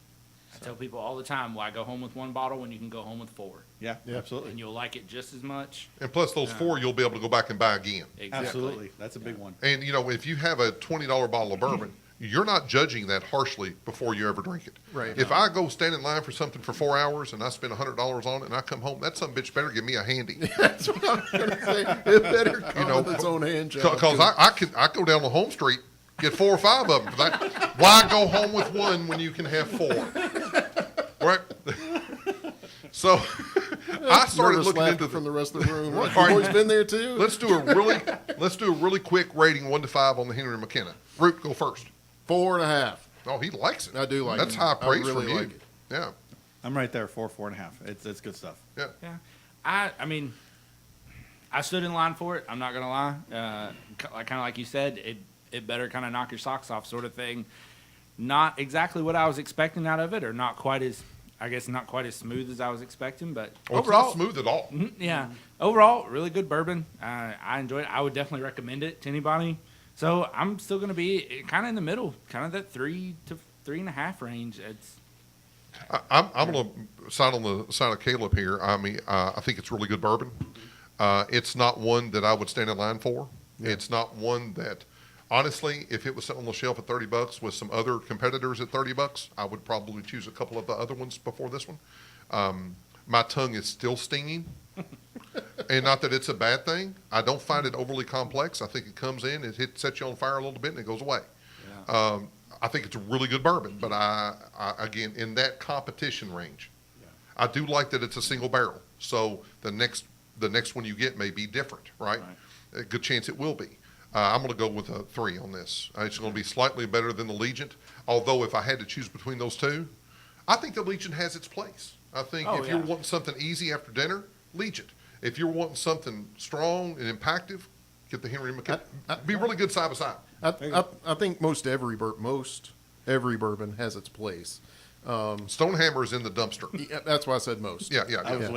I tell people all the time, why go home with one bottle when you can go home with four? Yeah, Yeah. absolutely. And you'll like it just as much. And plus those four, you'll be able to go back and buy again. Exactly. Absolutely. That's a big one. And, you know, if you have a $20 bottle of bourbon, you're not judging that harshly before you ever drink it. Right. If I go stand in line for something for 4 hours and I spend $100 on it and I come home, that some bitch better give me a handy. That's what I was going to say. It better come know, with its own hand job. Because I go down the home street, get 4 or 5 of them. For that. Why go home with one when you can have 4? Right? So I started Nervous looking laughter into from the rest of the room. What, All you right. boys been there too? Let's do a really quick rating 1 to 5 on the Henry McKenna. Root, go first. 4.5. Oh, he likes it. I do like That's it. high I praise really from you. like it. Yeah, I'm right there, 4.5. It's good stuff. yeah. Yeah. I mean, I stood in line for it. I'm not going to lie. Kind of like you said, it better kind of knock your socks off sort of thing. Not exactly what I was expecting out of it, or not quite as I guess not quite as smooth as I was expecting, but Well, it's overall, not smooth at all. yeah, overall, really good bourbon. I enjoyed it. I would definitely recommend it to anybody. So I'm still going to be kind of in the middle, kind of that 3 to 3.5 range. It's I'm going to side on the side of Caleb here. I mean, I think it's really good bourbon. It's not one that I would stand in line for. It's not one that, honestly, if it was sitting on the shelf at $30 with some other competitors at $30, I would probably choose a couple of the other ones before this one. My tongue is still stinging. And not that it's a bad thing. I don't find it overly complex. I think it comes in, sets you on fire a little bit, and it goes away. yeah. I think it's a really good bourbon, but I again, in that competition range, I do like that it's a single barrel. So the next one you get may be different, right? A good chance it will be. I'm going to go with a 3 on this. It's going to be slightly better than the Legion, although if I had to choose between those two, I think the Legion has its place. I think if you're wanting something easy after dinner, Legion. If you're wanting something strong and impactful, get the Henry McKenna. Be really good side by side. I think most every bourbon has its place. Stonehammer is in the dumpster. Yeah, that's why I said most. Yeah.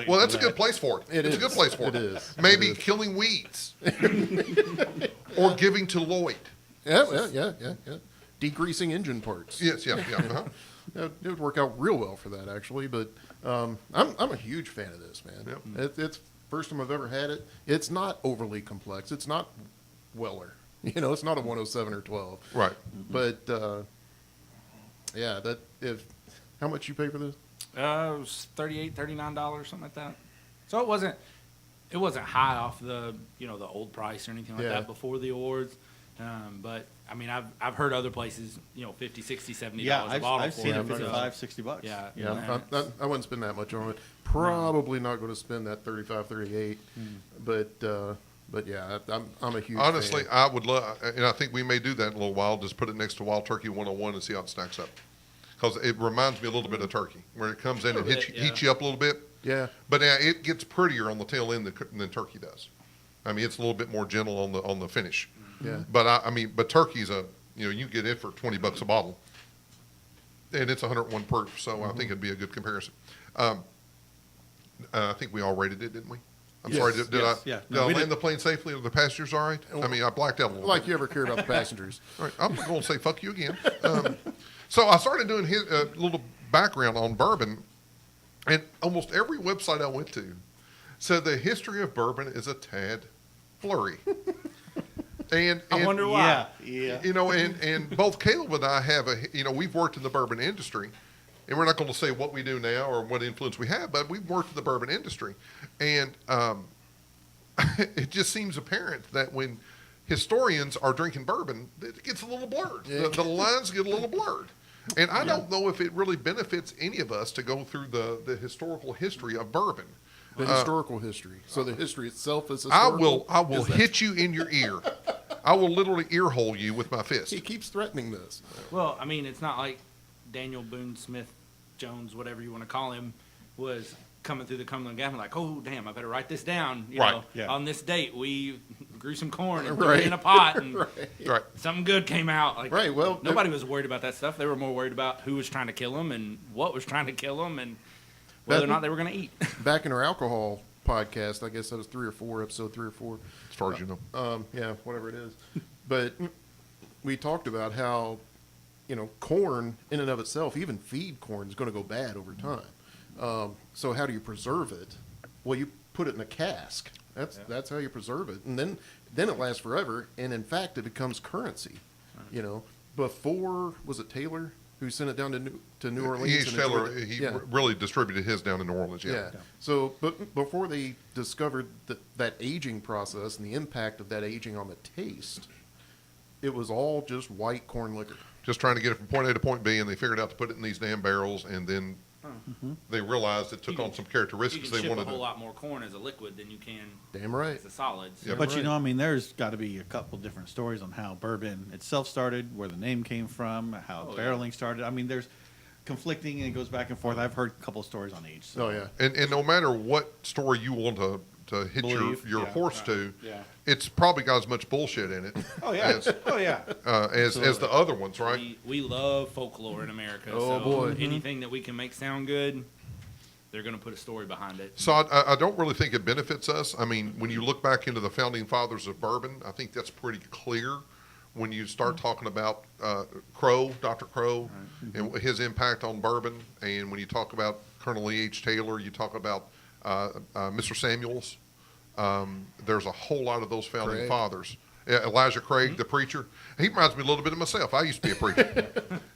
Well, that's a good place for it. It's a good place for it. It is. Maybe killing weeds or giving to Lloyd. Yeah. Degreasing engine parts. Yes, yeah. Uh-huh. It would work out real well for that, actually. But I'm a huge fan of this, man. Yep. It's first time I've ever had it. It's not overly complex. It's not Weller. It's not a 107 or 12. Right. But how much you pay for this? It was $38, $39, something like that. So it wasn't high off the the old price or anything like that before the awards. But I mean, I've heard other places, $50, $60, $70 a bottle. I've seen it for $55, $60. Yeah. I wouldn't spend that much on it. Probably not going to spend that 35, 38. But yeah, I'm a huge Honestly, fan. I would love, and I think we may do that in a little while, just put it next to Wild Turkey 101 and see how it stacks up. Because it reminds me a little bit of turkey, where it comes in and heats you up a little bit. Yeah. But it gets prettier on the tail end than turkey does. I mean, it's a little bit more gentle on the finish. Yeah. But but turkey's you get it for $20 a bottle, and it's 101 proof. So I think it'd be a good comparison. I think we all rated it, didn't we? I'm Yes. sorry. Did I? Yeah. Did I land the plane safely? Are the passengers all right? I mean, I blacked out a little. Like bit. you ever care about the passengers. All right, I'm going to say fuck you again. So I started doing a little background on bourbon, and almost every website I went to said the history of bourbon is a tad blurry. And I wonder why. Yeah. And both Caleb and I have we've worked in the bourbon industry, and we're not going to say what we do now or what influence we have, but we've worked in the bourbon industry, and it just seems apparent that when historians are drinking bourbon, it gets a little blurred. Yeah. The lines get a little blurred. And I don't know if it really benefits any of us to go through the historical history of bourbon. The historical history. So the history itself is I historical? will hit you in your ear. I will literally ear hole you with my fist. He keeps threatening this. Well, I mean, it's not like Daniel Boone Smith Jones, whatever you want to call him, was coming through the Cumberland Gap and like, oh, damn, I better write this down. Right. Yeah. On this date, we grew some corn and threw it in a pot, and Right. something good came out. Like, Right, well, nobody was worried about that stuff. They were more worried about who was trying to kill them and what was trying to kill them and whether or not they were going to eat. Back in our alcohol podcast, I guess that was episode 3 or 4. As far as you know. Yeah, whatever it is. But we talked about how, corn in and of itself, even feed corn, is going to go bad over time. So how do you preserve it? Well, you put it in a cask. That's how you preserve it, and then it lasts forever. And in fact, it becomes currency. Before, was it Taylor who sent it down to New Orleans? E.H. and Taylor, enjoyed it? he Yeah. really distributed his down in New Orleans. Yeah. So, but before they discovered that aging process and the impact of that aging on the taste, it was all just white corn liquor. Just trying to get it from point A to point B, and they figured out to put it in these damn barrels, and then they realized it took on some You characteristics can they ship a wanted whole to. lot more corn as a liquid than you can Damn right. as a solid. So Yeah. But Right. there's got to be a couple different stories on how bourbon itself started, where the name came from, how barreling started. I mean, there's conflicting and it goes back and forth. I've heard a couple of stories on each. So. Oh yeah. And no matter what story you want to hit Believe, your yeah, horse right, to, yeah. it's probably got as much bullshit in it Oh yeah. as the other ones, right? We love folklore in America. Oh, so boy. anything that we can make sound good, they're going to put a story behind it. So I don't really think it benefits us. I mean, when you look back into the founding fathers of bourbon, I think that's pretty clear. When you start talking about Crow, Dr. Crow, and his impact on bourbon, and when you talk about Colonel E. H. Taylor, you talk about Mr. Samuels. There's a whole lot of those founding Craig. fathers. Yeah, Elijah Craig, the preacher. He reminds me a little bit of myself. I used to be a preacher,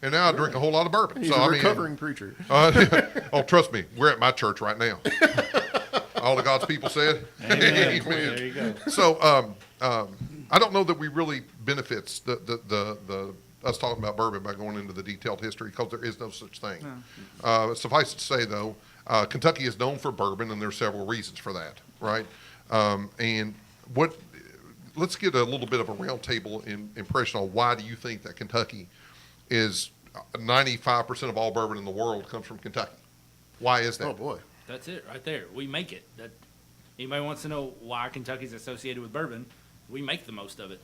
and now I drink a whole lot of bourbon. He's so a I mean, recovering preacher. oh, trust me, we're at my church right now. All of God's people said, Amen. There you go. So I don't know that we really benefits the us talking about bourbon by going into the detailed history, because there is no such thing. Suffice it to say, though, Kentucky is known for bourbon, and there are several reasons for that, right? And let's get a little bit of a roundtable impression on why do you think that Kentucky is 95% of all bourbon in the world comes from Kentucky? Why is that? Oh boy. That's it right there. We make it. That anybody wants to know why Kentucky's associated with bourbon, we make the most of it.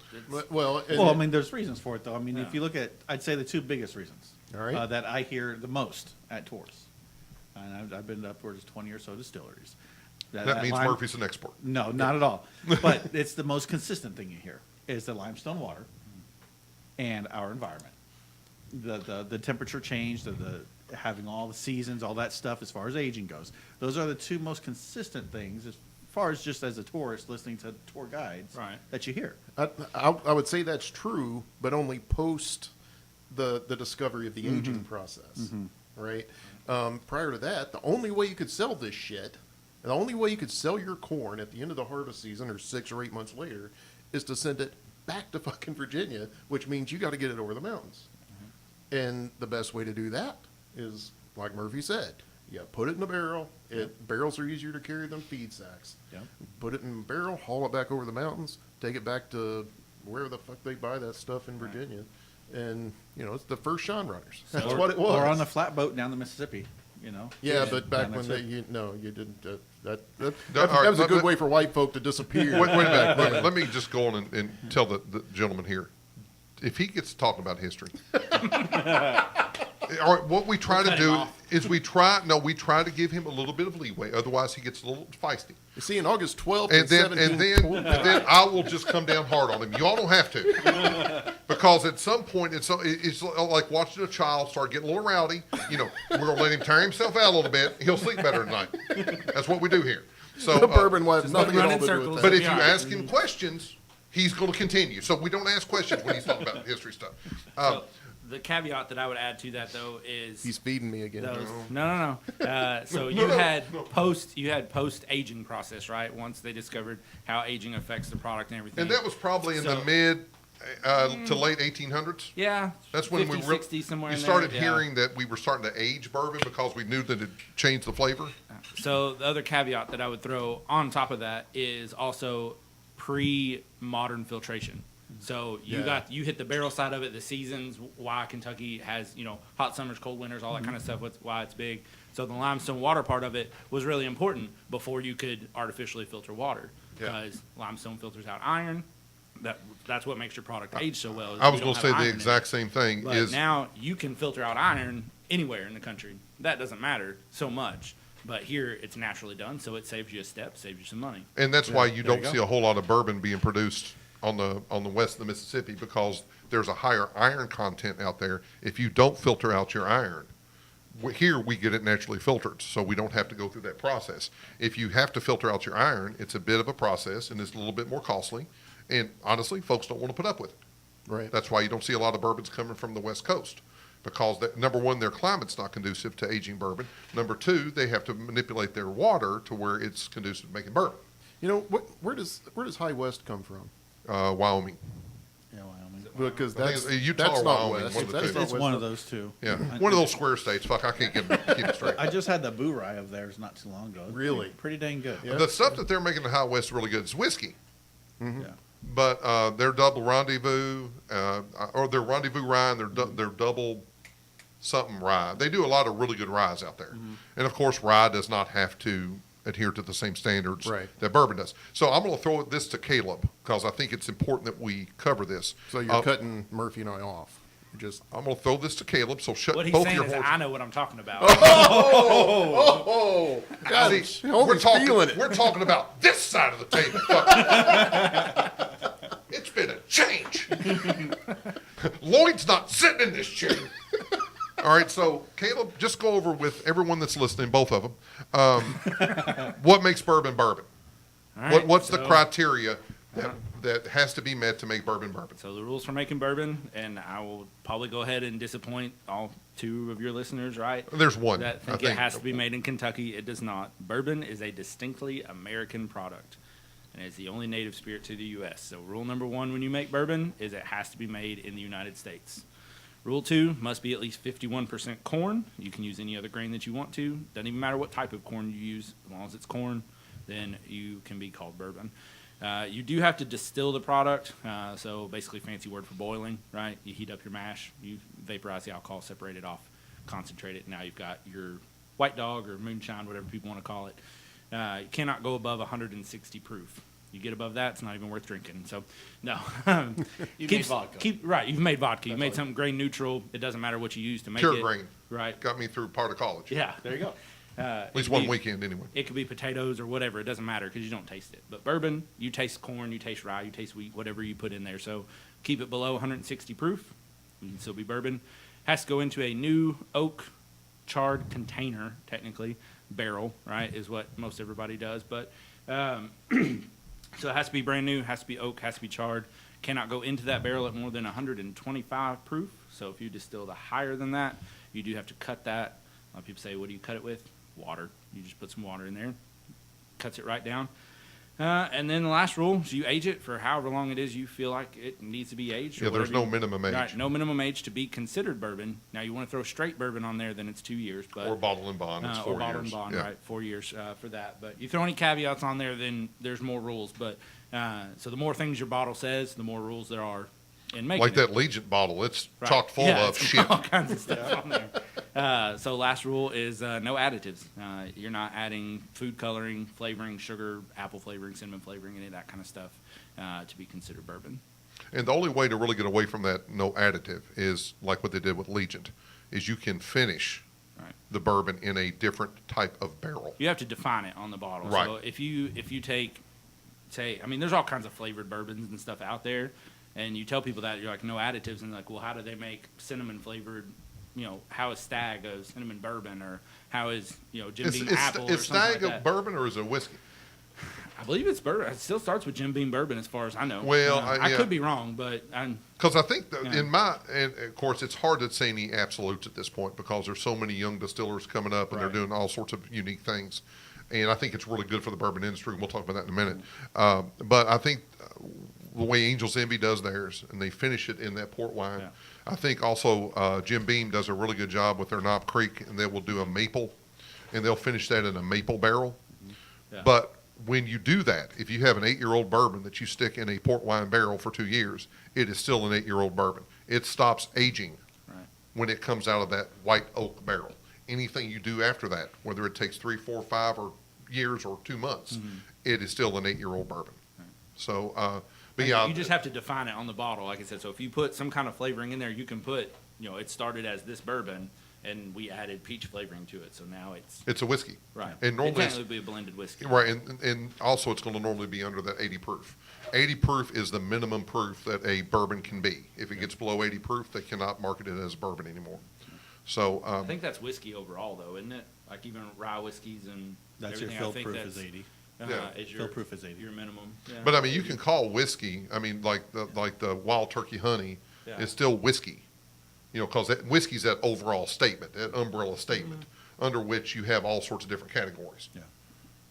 Well, and Well, I mean, there's reasons for it, though. I mean, Yeah. if you look at, I'd say the two biggest reasons All right. that I hear the most at tours, and I've been to upwards of 20 or so distilleries. That means lime- Murphy's an export. No, not at all. But it's the most consistent thing you hear is the limestone water and our environment. The temperature change, the having all the seasons, all that stuff as far as aging goes. Those are the two most consistent things as far as just as a tourist listening to tour guides Right. that you hear. I would say that's true, but only post the discovery of the aging process, right? Prior to that, the only way you could sell this shit, and the only way you could sell your corn at the end of the harvest season or 6 or 8 months later, is to send it back to fucking Virginia, which means you got to get it over the mountains. And the best way to do that is, like Murphy said, you put it in a barrel. Barrels are easier to carry than feed sacks. Yep. Put it in a barrel, haul it back over the mountains, take it back to where the fuck they buy that stuff in Virginia. And, it's the first Sean Runners. That's what it was. Or on the flatboat down the Mississippi, Yeah, but back And when that's they, you didn't. That all right, was a good let- way for white folk to disappear. Wait a minute. Let me just go on and tell the gentleman here. If he gets talking about history, all right, what we try to cut do him off. is we try to give him a little bit of leeway. Otherwise, he gets a little feisty. You see, in August 12th And then I will just come down hard on him. You all don't have to, because at some point it's like watching a child start getting a little rowdy. We're gonna let him tire himself out a little bit. He'll sleep better tonight. That's what we do here. So the bourbon will have Just nothing at run all in to do circles. with But that. if you Yeah. ask him questions, he's going to continue. So we don't ask questions when he's talking about history stuff. So the caveat that I would add to that though is He's feeding me again. those, no. So No, you had post aging process, right? Once they discovered how aging affects the product and everything. And that was probably in the So- mid to late 1800s. yeah. That's when 50, we 60 somewhere you in started there. hearing that we were starting to age bourbon because we knew that it changed the flavor. So the other caveat that I would throw on top of that is also pre-modern filtration. So you hit the barrel side of it, the seasons, why Kentucky has, hot summers, cold winters, all that kind of stuff, why it's big. So the limestone water part of it was really important before you could artificially filter water, Yeah. because limestone filters out iron. That's what makes your product age so well. is I you was don't going to have say iron the in it. exact same thing. But Is now you can filter out iron anywhere in the country. That doesn't matter so much. But here it's naturally done, so it saves you a step, saves you some money. and that's why you there don't you go. see a whole lot of bourbon being produced on the west of the Mississippi, because there's a higher iron content out there. If you don't filter out your iron, here we get it naturally filtered, so we don't have to go through that process. If you have to filter out your iron, it's a bit of a process and it's a little bit more costly. And honestly, folks don't want to put up with it. Right. That's why you don't see a lot of bourbons coming from the West Coast, because number one, their climate's not conducive to aging bourbon. Number two, they have to manipulate their water to where it's conducive to making bourbon. Where does High West come from? Wyoming. Yeah, Wyoming. Because I think that's it's Utah that's or not Wyoming, West. one of the That's two. not It's West. one of those two. Yeah, one of those square states. Fuck, I can't keep it straight. I just had the Boo Rye of theirs not too long ago. Really? Pretty dang good. Yeah. The stuff that they're making in the High West is really good. It's whiskey, Yeah. but their double rendezvous, or their rendezvous rye, and their double something rye. They do a lot of really good ryes out there, and of course, rye does not have to adhere to the same standards Right. that bourbon does. So I'm going to throw this to Caleb because I think it's important that we cover this. So you're cutting Murphy and I off. Just I'm going to throw this to Caleb. So shut What he's both saying your is, horses. I know what I'm talking about. oh, God, See, Homer's feeling it. we're talking about this side of the table. Fuck. It's been a change. Lloyd's not sitting in this chair. All right, so Caleb, just go over with everyone that's listening, both of them, what makes bourbon bourbon? All right, What's the so- criteria that has to be met to make bourbon bourbon? So the rules for making bourbon, and I will probably go ahead and disappoint all 2 of your listeners, right? There's one. That think it has to be made in Kentucky. It does not. Bourbon is a distinctly American product, and it's the only native spirit to the U.S. So rule number 1 when you make bourbon is it has to be made in the United States. Rule 2 must be at least 51% corn. You can use any other grain that you want to. Doesn't even matter what type of corn you use. As long as it's corn, then you can be called bourbon. You do have to distill the product, so basically fancy word for boiling, right? You heat up your mash, you vaporize the alcohol, separate it off, concentrate it. Now you've got your white dog or moonshine, whatever people want to call it. You cannot go above 160 proof. You get above that, it's not even worth drinking. So, no. You've made vodka. You've made vodka. You made something grain neutral. It doesn't matter what you use to make Pure it. grain. Right. Got me through part of college. Yeah, there you go. At least one weekend, anyway. It could be potatoes or whatever. It doesn't matter because you don't taste it. But bourbon, you taste corn, you taste rye, you taste wheat, whatever you put in there. So keep it below 160 proof. You can still be bourbon. Has to go into a new oak charred container, technically. Barrel, right, is what most everybody does. But so it has to be brand new, has to be oak, has to be charred. Cannot go into that barrel at more than 125 proof. So if you distill the higher than that, you do have to cut that. A lot of people say, what do you cut it with? Water. You just put some water in there, cuts it right down. And then the last rule is you age it for however long it is you feel like it needs to be aged. Yeah, there's no minimum age. Right, no minimum age to be considered bourbon. Now, you want to throw straight bourbon on there, then it's 2 years. But, Or bottle and bond, it's 4 or bottle years. and bond, Yeah. right, 4 years for that. But you throw any caveats on there, then there's more rules. But so the more things your bottle says, the more rules there are in making Like it. that Legion bottle, it's Right. chock full Yeah, of it's shit. all kinds of stuff on there. So last rule is no additives. You're not adding food coloring, flavoring, sugar, apple flavoring, cinnamon flavoring, any of that kind of stuff to be considered bourbon. And the only way to really get away from that no additive is like what they did with Legion, is you can finish Right. the bourbon in a different type of barrel. You have to define it on the bottle. Right. So if you take, say, I mean, there's all kinds of flavored bourbons and stuff out there, and you tell people that, you're like, no additives, and they're like, well, how do they make cinnamon flavored? How is Stag a cinnamon bourbon, or how is Jim Beam apple? Is or something Stag like a that. bourbon or is it a whiskey? I believe it's bourbon. It still starts with Jim Beam bourbon, as far as I know. Well, I yeah. could be wrong, but Because I think that Yeah. and of course, it's hard to say any absolutes at this point because there's so many young distillers coming up and Right. they're doing all sorts of unique things. And I think it's really good for the bourbon industry. And we'll talk about that in a minute. But I think the way Angel's Envy does theirs, and they finish it in that port wine. Yeah. I think also Jim Beam does a really good job with their Knob Creek, and they will do a maple, and they'll finish that in a maple barrel. Yeah. But when you do that, if you have an 8-year-old bourbon that you stick in a port wine barrel for 2 years, it is still an 8-year-old bourbon. It stops aging Right. when it comes out of that white oak barrel. Anything you do after that, whether it takes 3, 4, 5 or years or 2 months, it is still an 8-year-old bourbon. So, but yeah, you just have to define it on the bottle, like I said. So if you put some kind of flavoring in there, you can put, it started as this bourbon, and we added peach flavoring to it. So now it's a whiskey. right. And normally it it's- technically be a blended whiskey. Right, and also it's going to normally be under that 80 proof. 80 proof is the minimum proof that a bourbon can be. If it gets below 80 proof, they cannot market it as bourbon anymore. So, I think that's whiskey overall, though, isn't it? Like even rye whiskeys and That's your everything. fill I think proof that's, is 80. Yeah. Is Fill proof is 80. Your minimum. Yeah. but I mean, you can call whiskey. I mean, like the Wild Turkey Honey, Yeah. it's still whiskey. Because whiskey's that overall statement, that umbrella statement, under which you have all sorts of different categories. Yeah.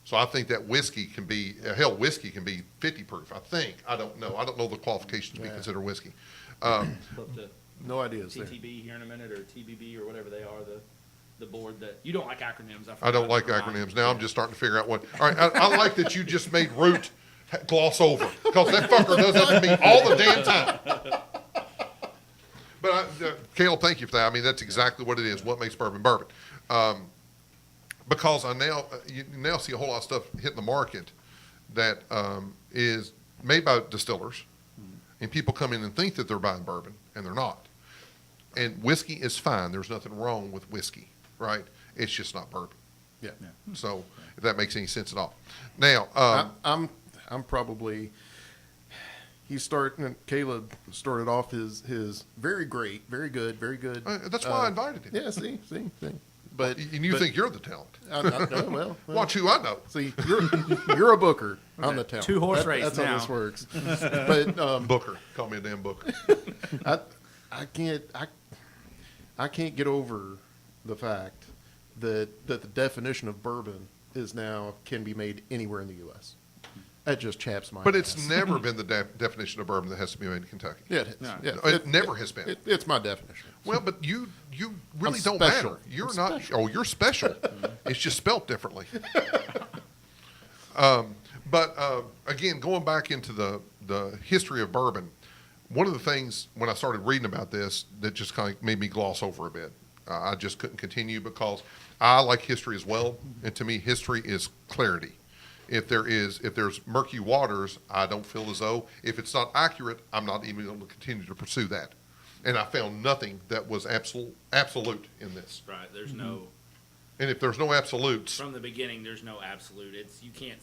So I think that whiskey can be, whiskey can be 50 proof. I think. I don't know. I don't know the qualifications to be Yeah. considered whiskey. Up to no ideas there. TTB here in a minute, or TBB, or whatever they are, the board that you don't like acronyms. I don't like acronyms. Now I'm just starting to figure out what. All right, I like that you just made Root gloss over because that fucker does that to me all the damn time. But Caleb, thank you for that. I mean, that's exactly what it is. What makes bourbon bourbon? because you now see a whole lot of stuff hitting the market that is made by distillers, and people come in and think that they're buying bourbon, and they're not. And whiskey is fine. There's nothing wrong with whiskey, right? It's just not bourbon. Yeah. So if that makes any sense at all. Now, I'm probably. Caleb started off his very great, very good. that's why I invited him. Yeah, see. But And you think you're the talent. well, Watch who I know. see, you're a booker. I'm the talent. Two-horse race That's now. how this works. But Booker. Call me a damn booker. I can't get over the fact that the definition of bourbon can be made anywhere in the U.S. That just chaps my But ass. it's never been the definition of bourbon that has to be made in Kentucky. Yeah, it is. No. Yeah, It never has been. It's my definition. Well, but you really I'm don't special. matter. You're I'm not. special. Oh, you're special. It's just spelt differently. But again, going back into the history of bourbon, one of the things when I started reading about this that just kind of made me gloss over a bit. I just couldn't continue because I like history as well, and to me, history is clarity. If there's murky waters, I don't feel as though if it's not accurate, I'm not even able to continue to pursue that. And I found nothing that was absolute in this. Right. There's no, And if there's no absolutes, from the beginning, there's no absolute. You can't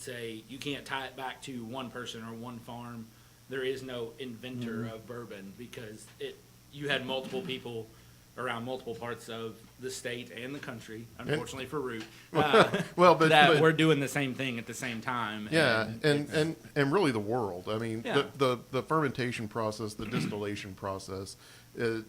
tie it back to one person or one farm. There is no inventor of bourbon because you had multiple people around multiple parts of the state and the country, unfortunately for Root, Well, but we're doing the same thing at the same time. yeah, and really the world. I mean, Yeah. the fermentation process, the distillation process, it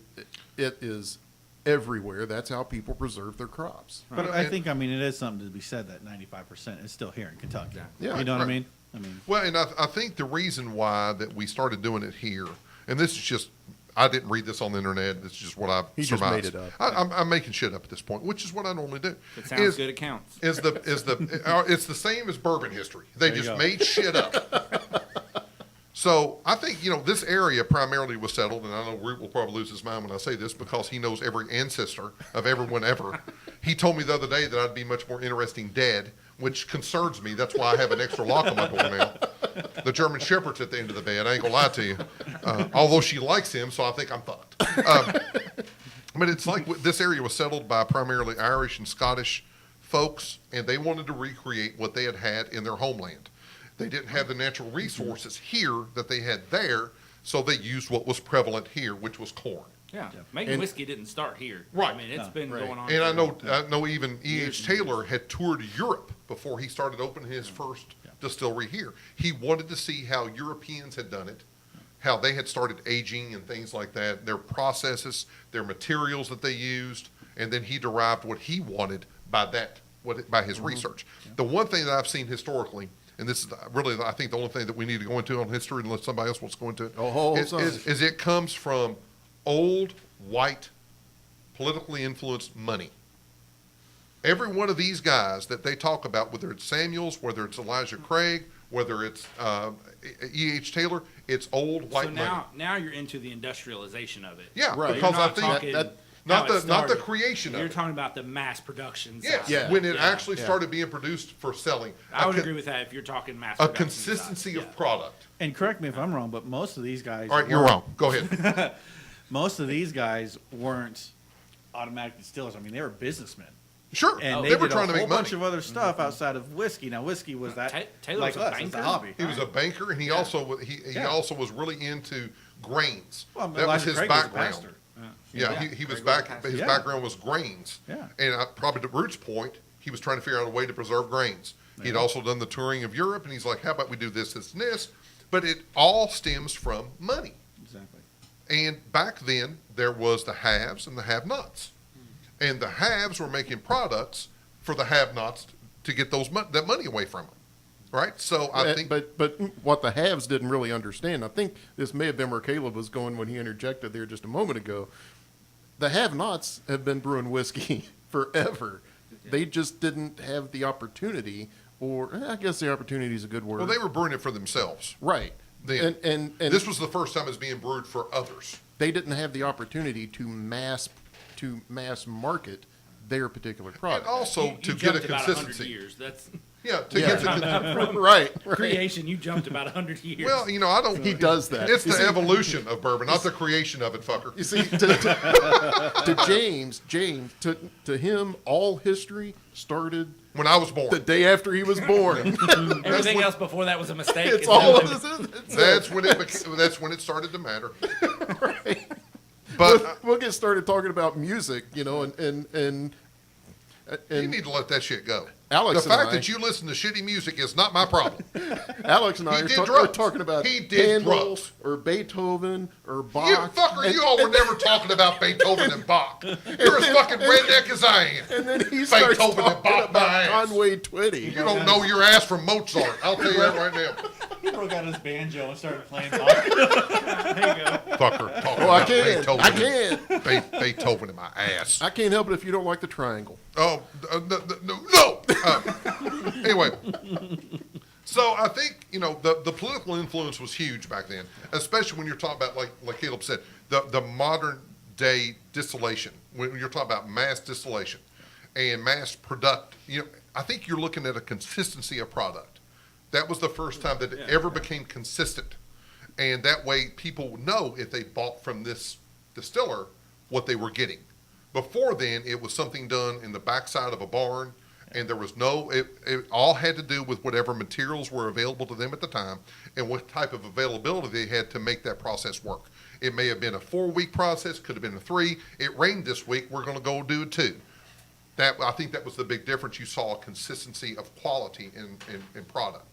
is everywhere. That's how people preserve their crops. But I think, it is something to be said that 95% is still here in Kentucky. Yeah. You know what I Right. mean? well, and I think the reason why that we started doing it here, and this is just, I didn't read this on the internet. This is just what I've He just surmised. made it up. I'm making shit up at this point, which is what I normally do. If it sounds good, it counts. It's the same as bourbon history. They There you just go. made shit up. So I think this area primarily was settled, and I know Root will probably lose his mind when I say this because he knows every ancestor of everyone ever. He told me the other day that I'd be much more interesting dead, which concerns me. That's why I have an extra lock on my door now. The German Shepherd's at the end of the bed. I ain't gonna lie to you. Although she likes him, so I think I'm fucked. But it's like this area was settled by primarily Irish and Scottish folks, and they wanted to recreate what they had in their homeland. They didn't have the natural resources here that they had there, so they used what was prevalent here, which was corn. Yeah. Making whiskey didn't start here. Right. I mean, it's been Right. going on. And for I a long time. know even E.H. Taylor had toured Europe before he started opening his first distillery here. He wanted to see how Europeans had done it, how they had started aging and things like that, their processes, their materials that they used, and then he derived what he wanted by his research. The one thing that I've seen historically, and this is really, I think, the only thing that we need to go into on history, unless somebody else wants to go into it, is it comes from old, white, politically influenced money. Every one of these guys that they talk about, whether it's Samuels, whether it's Elijah Craig, whether it's E.H. Taylor, it's old white So money. now you're into the industrialization of it. Yeah, Right. because You're I not think talking not how it the started. creation You're of it. talking about the mass production side. Yes, Yeah. when it Yeah. actually Yeah. started being produced for selling. I would A agree with that if you're talking mass a production consistency side. of product. And correct me if I'm wrong, but most of these guys All right, you're weren't- wrong. Go ahead. Most of these guys weren't automatic distillers. They were businessmen. Sure, And they they were did trying a to whole make money. bunch of other stuff outside of whiskey. Now, whiskey was that Taylor like was a us, it's a banker? hobby. He was a banker, and he also also was really into grains. Well, that was Elijah his Craig was a background. pastor. Yeah, Yeah. he was Craig was a back. pastor. His Yeah. background was grains. Yeah. And probably to Root's point, he was trying to figure out a way to preserve grains. He'd also done the touring of Europe, and he's like, "How about we do this, this, and this?" But it all stems from money. Exactly. And back then, there was the haves and the have-nots. And the haves were making products for the have-nots to get that money away from them, right? So I think, but what the haves didn't really understand, I think this may have been where Caleb was going when he interjected there just a moment ago. The have-nots have been brewing whiskey forever. They just didn't have the opportunity, or I guess the opportunity is a good word. well, they were brewing it for themselves. right. Then. And This was the first time it's being brewed for others. they didn't have the opportunity to mass market their particular And product. also You to get a jumped about 100 consistency. years. That's Yeah, to Yeah. get the right. creation. You jumped about 100 years. well, I don't. He does that. It's You the see- evolution of bourbon, not the creation of it, fucker. You see, to James, to him, all history started When I was born, the day after he was born. Everything else before that was a mistake. It's Is all. that what- that's when that's when it started to matter. Right. But We'll get started talking about music, and you need to let that shit go. Alex the and fact I- that you listen to shitty music is not my problem. Alex and I He are did we're drugs. talking about He did Handel drugs. or Beethoven or Bach. You fucker, you all were never talking about Beethoven and Bach. You're as fucking redneck as I am. And then he starts Beethoven and talking Bach my about ass. Conway Twitty. You don't know your ass from Mozart. I'll tell you that right now. He broke out his banjo and started playing Bach. Fucker, talking Oh, I about can. Beethoven. I can. Beethoven in my ass. I can't help it if you don't like the triangle. Oh, no. Anyway, so I think, the political influence was huge back then, especially when you're talking about, like Caleb said, the modern day distillation, when you're talking about mass distillation and mass product. I think you're looking at a consistency of product. That was the first time that it ever became consistent. And that way people know if they bought from this distiller what they were getting. Before then, it was something done in the backside of a barn, and there was it all had to do with whatever materials were available to them at the time and what type of availability they had to make that process work. It may have been a 4-week process, could have been a 3. It rained this week, we're going to go do it 2. I think that was the big difference. You saw a consistency of quality in product.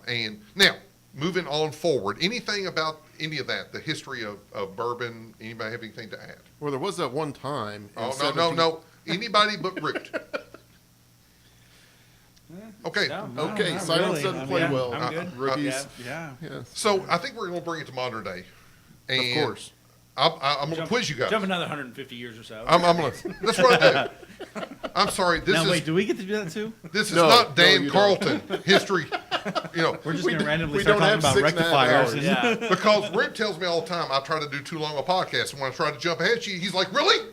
And now, moving on forward, anything about any of that, the history of bourbon, anybody have anything to add? Well, there was that one time. in Oh, 17 no. Anybody but Root. Okay. No. Okay, not Simon really. doesn't I play mean, well. I'm good. Rookies. Yeah. Yes. So I think we're going to bring it to modern day. And Of course. I'm going to quiz you guys. Jump another 150 years or so. I'm going to. That's what I do. I'm sorry. Now, wait, do we get to do that too? This is No, not no, Dan you Carlton history. We're just going to randomly we start don't talking have about 6.5 rectifiers. hours. And Yeah. Because Rick tells me all the time I try to do too long a podcast, and when I try to jump ahead, he's like, "Really?"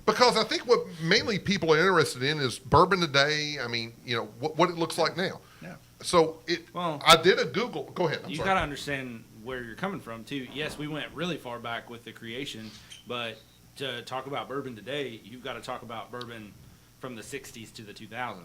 Because I think what mainly people are interested in is bourbon today. I mean, what it looks like now. Yeah. So I did a Google. Go ahead. I'm You sorry. got to understand where you're coming from too. Yes, we went really far back with the creation, but to talk about bourbon today, you've got to talk about bourbon from the 60s to the 2000s.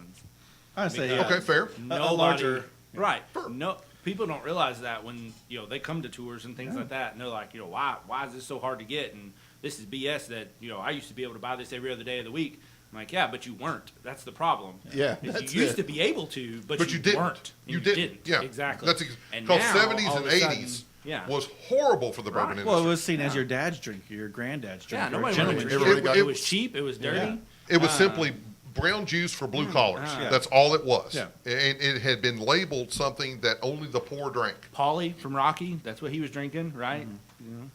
I'd say, Because- Okay, fair. Nobody, larger- right? No, people don't realize that when they come to tours and things like that, and they're like, why is this so hard to get? And this is BS. That I used to be able to buy this every other day of the week. I'm like, yeah, but you weren't. That's the problem. Yeah, Is that's you used it. to be able to, but But you didn't. weren't. You And didn't. Yeah, exactly. That's And because now, 70s all and of a sudden, 80s yeah. was horrible for the bourbon industry. well, it was seen as your dad's drink, your granddad's drink, Yeah, or a nobody wanted gentleman's to drink. drink Everybody it. got- It was cheap. It was dirty. Yeah. It was simply brown juice for blue collars. Yeah. That's all it was. Yeah. And it had been labeled something that only the poor drank. Paulie from Rocky, that's what he was drinking, right?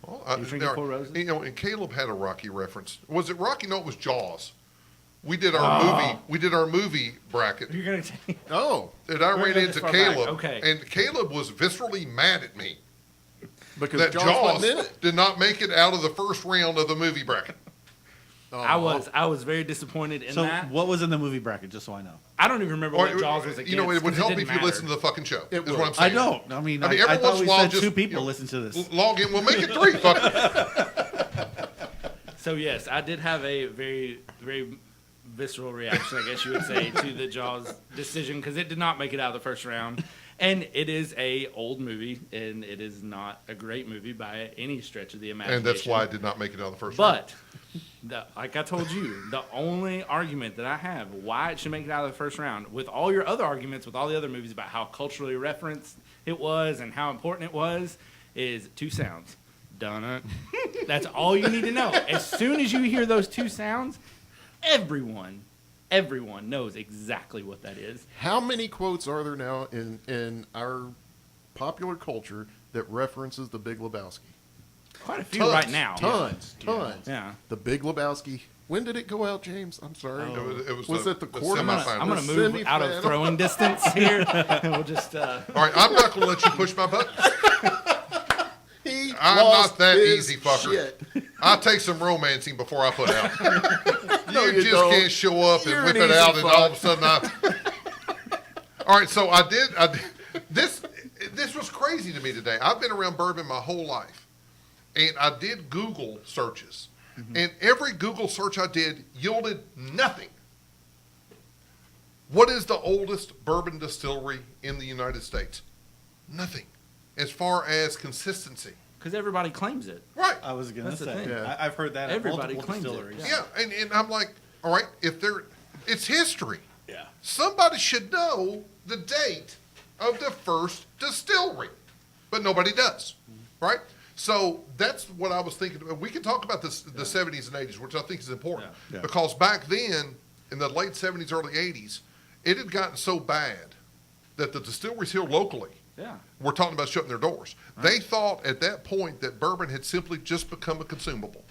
Well, You drinking Four Roses? And Caleb had a Rocky reference. Was it Rocky? No, it was Jaws. We did our movie. We did our movie bracket, You're gonna take. Oh, and I We're ran gonna go into this far back. Caleb. Okay. And Caleb was viscerally mad at me because that Jaws Jaws wasn't in it. did not make it out of the first round of the movie bracket. Oh, I was very disappointed in So, that. what was in the movie bracket, just so I know? I don't even remember what Jaws was against. it would 'cause help didn't if you matter. listen to the fucking show. It is would. what I'm I saying. don't. I mean, I mean, I every thought once we in a while, said just 2 people listen to this. Log in. We'll make it 3. Fuck it. So yes, I did have a very, very visceral reaction, I guess you would say, to the Jaws decision because it did not make it out of the first round, and it is a old movie, and it is not a great movie by any stretch of the imagination. And that's why I did not make it out of the first round. But like I told you, the only argument that I have why it should make it out of the first round, with all your other arguments, with all the other movies about how culturally referenced it was and how important it was, is 2 sounds. Done. That's all you need to know. As soon as you hear those 2 sounds, everyone knows exactly what that is. How many quotes are there now in our popular culture that references the Big Lebowski? Quite a few Tons. right now. Tons. Yeah. The Big Lebowski. When did it go out, James? I'm sorry. It Was it the quarter? semifinals. I'm going to The move out of semifinal. throwing distance here. And we'll just. All right, I'm not going to let you push my button. He I'm lost not that his easy, fucker. Shit. I take some romancing before I put out. No, you you just don't. can't show up You're and whip an it easy out, and all of a fuck. sudden All right, so I did. This was crazy to me today. I've been around bourbon my whole life, and I did Google searches, and every Google search I did yielded nothing. What is the oldest bourbon distillery in the United States? Nothing, as far as consistency. Because everybody claims it. Right. I was gonna That's the say. thing. Yeah. I've heard that. Everybody at multiple claims it, distilleries. Yeah, and I'm like, all right, it's history. Yeah. Somebody should know the date of the first distillery, but nobody does, right? So that's what I was thinking. We can talk about this, the 70s and 80s, which I think is important, Yeah. Yeah. because back then, in the late 70s, early 80s, it had gotten so bad that the distilleries here locally Yeah. were talking about shutting their doors. They thought at that point that bourbon had simply just become a consumable.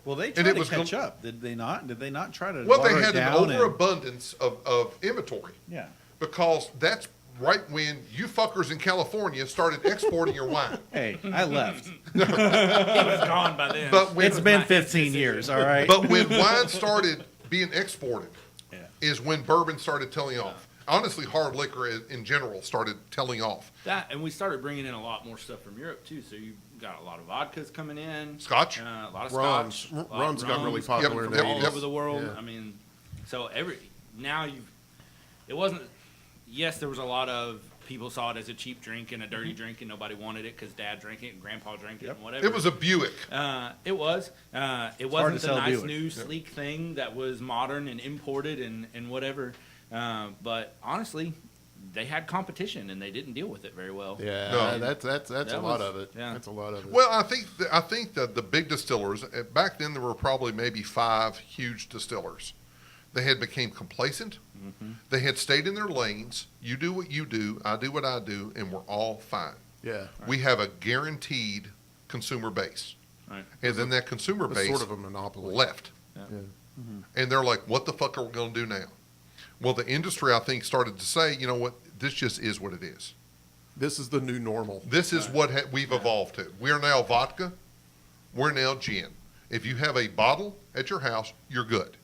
Well, they And tried it to was catch gon- up. Did they not? Did they not try to? Well, they water it had an down and- overabundance of inventory. Yeah. Because that's right when you fuckers in California started exporting your wine. Hey, I left. He was gone by then. But when, It's been 15 years. All right. but when wine started being exported, Yeah. is when bourbon started telling off. Honestly, hard liquor in general started telling off. That, and we started bringing in a lot more stuff from Europe too. So you got a lot of vodkas coming in, Scotch? a lot of Rums. scotch, a lot of Rums got really rums popular Yep, in the yep, all 80s. over the world. Yeah. I mean, so now it wasn't. Yes, there was a lot of people saw it as a cheap drink and a dirty drink, and nobody wanted it because Dad drank it and Grandpa drank it and whatever. It was a Buick. It was. It hard to wasn't the sell nice, Buick. new, sleek thing that was modern and imported and whatever. But honestly, they had competition and they didn't deal with it very well. Yeah, No. that's a That lot was- of it. yeah. That's a lot of it. Well, I think that the big distillers, back then there were probably maybe 5 huge distillers. They had became complacent. They had stayed in their lanes. You do what you do, I do what I do, and we're all fine. yeah, We have a guaranteed consumer base. Right. And then that consumer it's base sort of a monopoly. left. Yeah. Yeah. And they're like, what the fuck are we going to do now? Well, the industry, I think, started to say, you know what, this just is what it is. This is the new normal. This is what we've evolved to. We are now vodka. We're now gin. If you have a bottle at your house, you're good.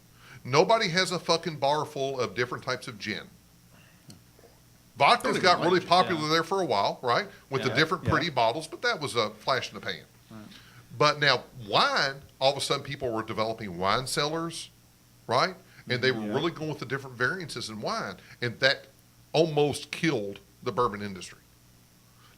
Nobody has a fucking bar full of different types of gin. Vodka's even got like really gin. popular there for a while, right? With the Yeah. different Yeah. pretty bottles, but that was a flash in the pan. But now wine, all of a sudden people were developing wine cellars, right? And they were Yeah. really going with the different variances in wine. And that almost killed the bourbon industry.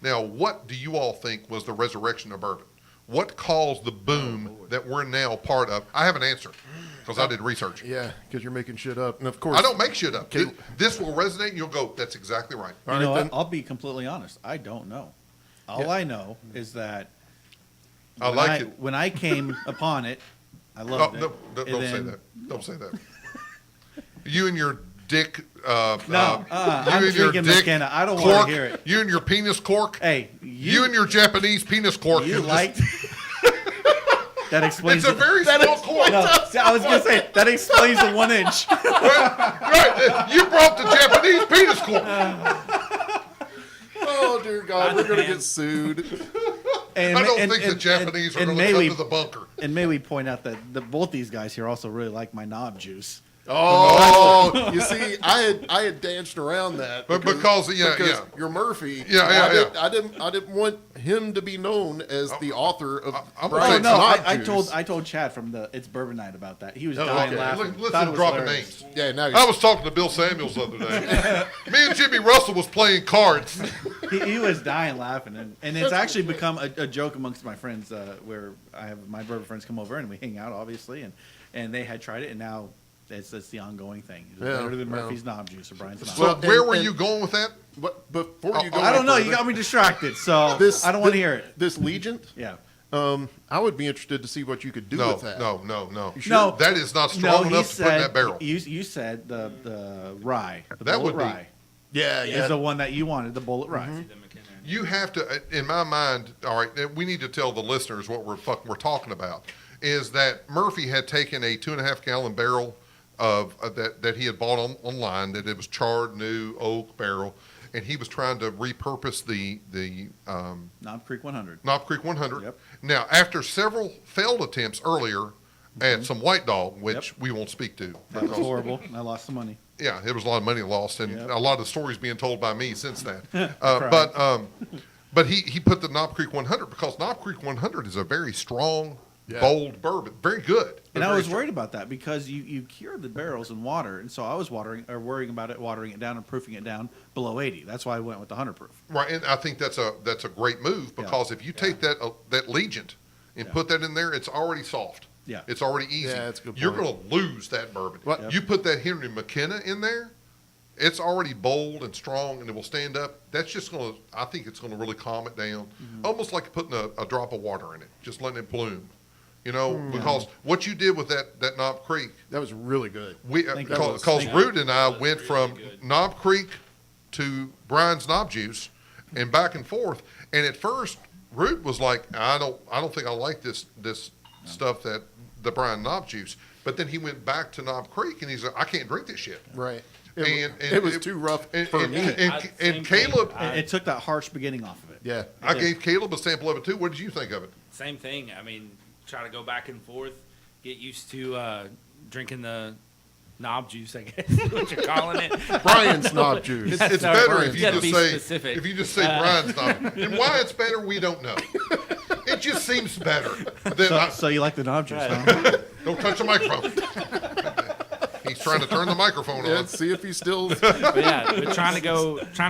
Now, what do you all think was the resurrection of bourbon? What caused the boom that we're now part of? I have an answer because I did research. Yeah, because you're making shit up, and of course I don't make shit up. Okay. This will resonate and you'll go, that's exactly right. All You right, know then. what? I'll be completely honest. I don't know. All I know is that I when like it. when I came upon it, I No, loved it. no, And don't say then- that. Don't say that. You and your dick. No, you I'm and your drinking dick McKenna. I don't cork, want to hear it. You and your penis cork. Hey, You and your Japanese penis cork. you just- liked. That explains. It's a very small cork. No, see, I was gonna say that explains the 1 inch. Right. You brought the Japanese penis cork. Oh dear God, we're gonna get sued. And, I don't and- think the and- Japanese are and going may to come we- to the bunker. And may we point out that both these guys here also really like my knob juice. Oh, you see, I had danced around that, But because you're Murphy. Yeah, I didn't want him to be known as the author of I'm Brian's gonna Oh no, Knob I Juice. told Chad from the It's Bourbon Night about that. He was Oh, dying okay. laughing. Listen Thought it to was dropping hilarious. names. Yeah, now I was talking to Bill Samuels the other day. Me and Jimmy Russell was playing cards. He was dying laughing, and it's actually become a joke amongst my friends where I have my bourbon friends come over and we hang out, obviously, and they had tried it, and now it's the ongoing thing. It's Yeah, better than well. Murphy's knob juice or Brian's knob. So Well, where were and- you going with that? But before you go, I don't know. any You further, got me distracted, so this I don't want to hear it. This Legent, Yeah. I would be interested to see what you could do No, with that. no. You sure? No. That is not strong he enough to put in that barrel. You said the rye, the That bullet would be- rye, Yeah, is the one that you wanted, the bullet rye. The McKenna. You have to, in my mind, all right, and we need to tell the listeners what we're talking about, is that Murphy had taken a 2.5 gallon barrel of that he had bought online, that it was charred, new oak barrel, and he was trying to repurpose the Knob Creek 100. Knob Creek 100. Yep. Now, after several failed attempts earlier at some White Dog, which Yep. we won't speak to. That was because- horrible. I lost some money. Yeah, it was a lot of money lost, and Yep. a lot of the stories being told by me since then. Right. But he put the Knob Creek 100 because Knob Creek 100 is a very strong, bold bourbon, very good. but And I very was strong. worried about that because you cure the barrels in water, and so I was worrying about watering it down and proofing it down below 80. That's why I went with the 100 proof. Right, and I think that's a great move because if you take that Legent and put that in there, it's already soft. Yeah. It's already easy. Yeah, that's a good You're point. going to lose that bourbon. What- Yep. You put that Henry McKenna in there, it's already bold and strong, and it will stand up. That's just going to, I think it's going to really calm it down. Almost like putting a drop of water in it, just letting it bloom. You know, because what you did with that Knob Creek, That was really good. Thank you. because Thank Root and I That was went really from good. Knob Creek to Brian's Knob Juice and back and forth. And at first, Root was like, I don't think I like this stuff that the Brian Knob Juice. But then he went back to Knob Creek and he's like, I can't drink this shit. Right. And It was too rough for me. Same And Caleb, thing. It took that harsh beginning off of it. Yeah. I gave Caleb a sample of it too. What did you think of it? Same thing. I mean, try to go back and forth, get used to drinking the knob juice, I guess, is what you're calling it. Brian's Knob Juice. It's not better Brian's. if You you gotta just be say specific. if you just say Brian's Knob. And why it's better, we don't know. It just seems better. So you like the knob juice, huh? Don't touch the microphone. He's trying to turn the microphone Yeah, on. see if he still. But yeah, but trying to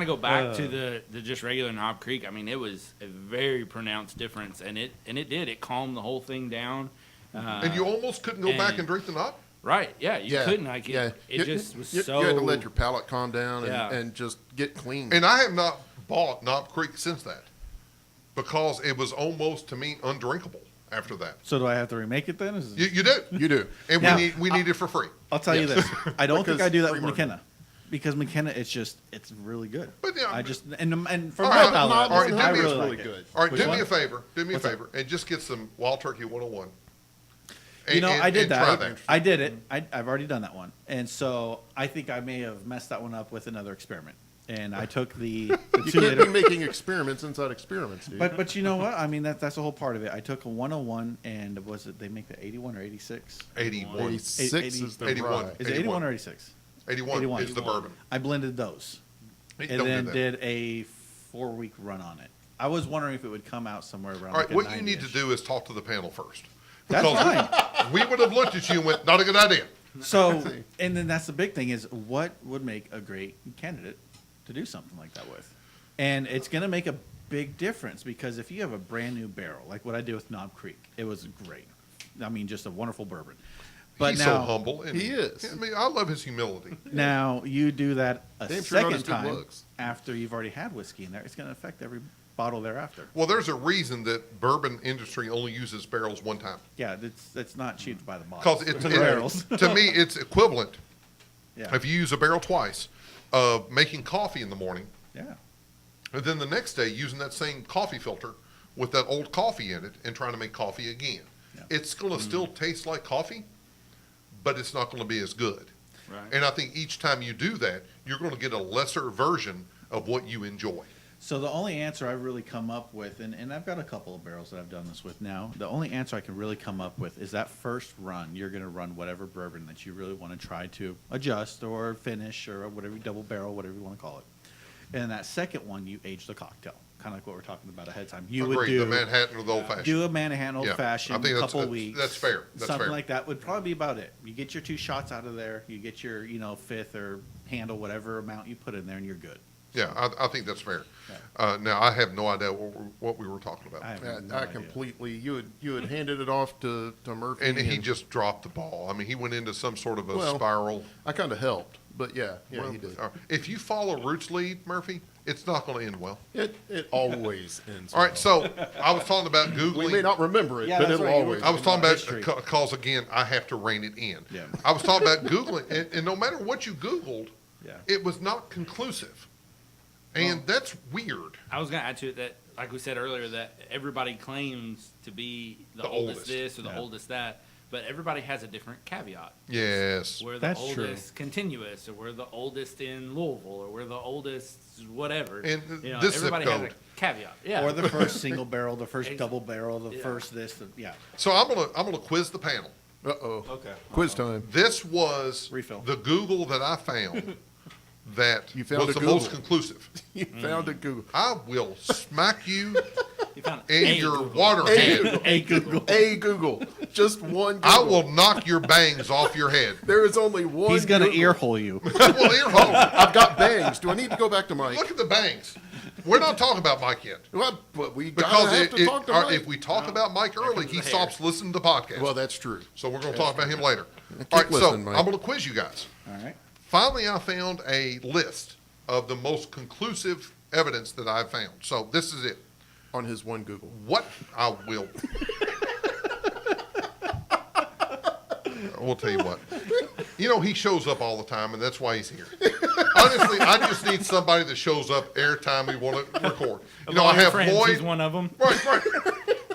go back to the just regular Knob Creek. I mean, it was a very pronounced difference, and it calmed the whole thing down. And you almost couldn't go back and drink the knob? Right? Yeah, you couldn't. Like it, Yeah. it just was you, so. You had to let your palate calm down and, Yeah. and just get clean. And I have not bought Knob Creek since that because it was almost, to me, undrinkable after that. So do I have to remake it then? You do. You do. And Now, we need it for free. I'll tell you this. I don't think Because I do that free with market. McKenna. Because McKenna, it's really good. But, yeah, I just and from All my right, palate, all right, I do me- really it's like really it. good. All right, Which do me one? a favor. Do me a What's that? favor. And just get some Wild Turkey 101. You know, I did and try that. I did it. I've already done that one, and so I think I may have messed that one up with another experiment. And I took the You 2 can't liter. be making experiments inside experiments, dude. But you know what? I mean that's the whole part of it. I took a 101, and was it they make the 81 or 86? 81. 86 is the 81. rye. Is it 81 or 86? 81 81. is the bourbon. I blended those, Don't and do then that. did a 4-week run on it. I was wondering if it would come out somewhere around. All right, like a what you need to 90-ish. do is talk to the panel first. That's Because fine. we would have looked at you and went, not a good idea. So, and then that's the big thing is what would make a great candidate to do something like that with? And it's going to make a big difference because if you have a brand new barrel, like what I did with Knob Creek, it was great. I mean, just a wonderful bourbon. But He's now, so humble. And He is. I mean, I love his humility. now you do that a Damn sure second noticed good time looks. after you've already had whiskey in there. It's going to affect every bottle thereafter. Well, there's a reason that bourbon industry only uses barrels one time. Yeah, it's not cheap by the bottle. Because the barrels. to me, it's equivalent, Yeah. if you use a barrel twice, of making coffee in the morning, Yeah. and then the next day using that same coffee filter with that old coffee in it and trying to make coffee again. Yeah. It's going to still taste like coffee, but it's not going to be as good. Right. And I think each time you do that, you're going to get a lesser version of what you enjoy. So the only answer I've really come up with, and I've got a couple of barrels that I've done this with now, the only answer I can really come up with is that first run, you're going to run whatever bourbon that you really want to try to adjust or finish or whatever, double barrel, whatever you want to call it. And that second one, you age the cocktail, kind of like what we're talking about ahead of time. You would Agreed, do the Manhattan or the old fashioned. do a Manhattan Old Yeah, I Fashioned, think a that's- couple that's- weeks. that's fair. That's something fair. like that would probably be about it. You get your 2 shots out of there, you get your fifth or handle, whatever amount you put in there, and you're good. Yeah, I think that's fair. Now, I have no idea what we were talking about. I have I, no I idea. completely. You had handed it off to Murphy, And he just dropped the ball. I mean, he went into some sort of a Well, spiral. I kind of helped, but yeah, Well, he did. If you follow Root's lead, Murphy, it's not going to end well. It always ends. All right, well. so I was talking about we Googling. may not remember it, Yeah, but that's it'll right, you were always. I was talking about, History. because again, I have to rein it in. Yeah. I was talking about Googling, and no matter what you Googled, Yeah. it was not conclusive. And that's weird. I was going to add to it that, like we said earlier, that everybody claims to be the The oldest oldest. this or the Yeah. oldest that. but everybody has a different caveat. Yes. We're the That's true. oldest continuous, or we're the oldest in Louisville, or we're the oldest whatever. And You know, this zip everybody has code. a caveat. Yeah. Or the first single barrel, the first Ex- double barrel, the Yeah. first this, yeah. So I'm gonna quiz the panel. Uh-oh. Okay. Quiz time. This was Refill. the Google that I found that You found was a the most Google. conclusive. You found it, Google. I will smack you You found in a your Google. water head. Hey, Google. A Google. Just one Google. I will knock your bangs off your head. There is only one He's going to Google. ear hole you. Well, ear hole. I've got bangs. Do I need to go back to Mike? Look at the bangs. We're not talking about Mike yet. Well, but we Because gotta have to talk to Mike. if we talk about Mike early, comes he the hair. stops listening to the podcast. Well, that's true. So we're going to talk about him later. Keep All right, so listening, Mike. I'm going to quiz you guys. All right. Finally, I found a list of the most conclusive evidence that I've found. So this is it. On his one Google. What I will. We'll tell you what. You know, he shows up all the time, and that's why he's here. Honestly, I just need somebody that shows up every time we want to record. You know, I have friends, Lloyd. He's one of them. Right, right.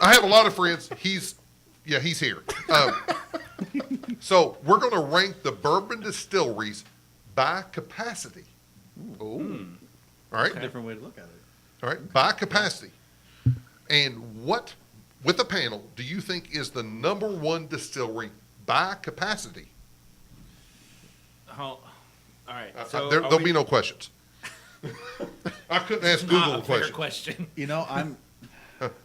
I have a lot of friends. He's here. So we're going to rank the bourbon distilleries by capacity. Oh. All right, Different way to look at it. all right, by capacity. And what, with the panel, do you think is the number one distillery by capacity? Oh, all right. So There'll be no questions. I couldn't ask Google a not a fair question. question. You know,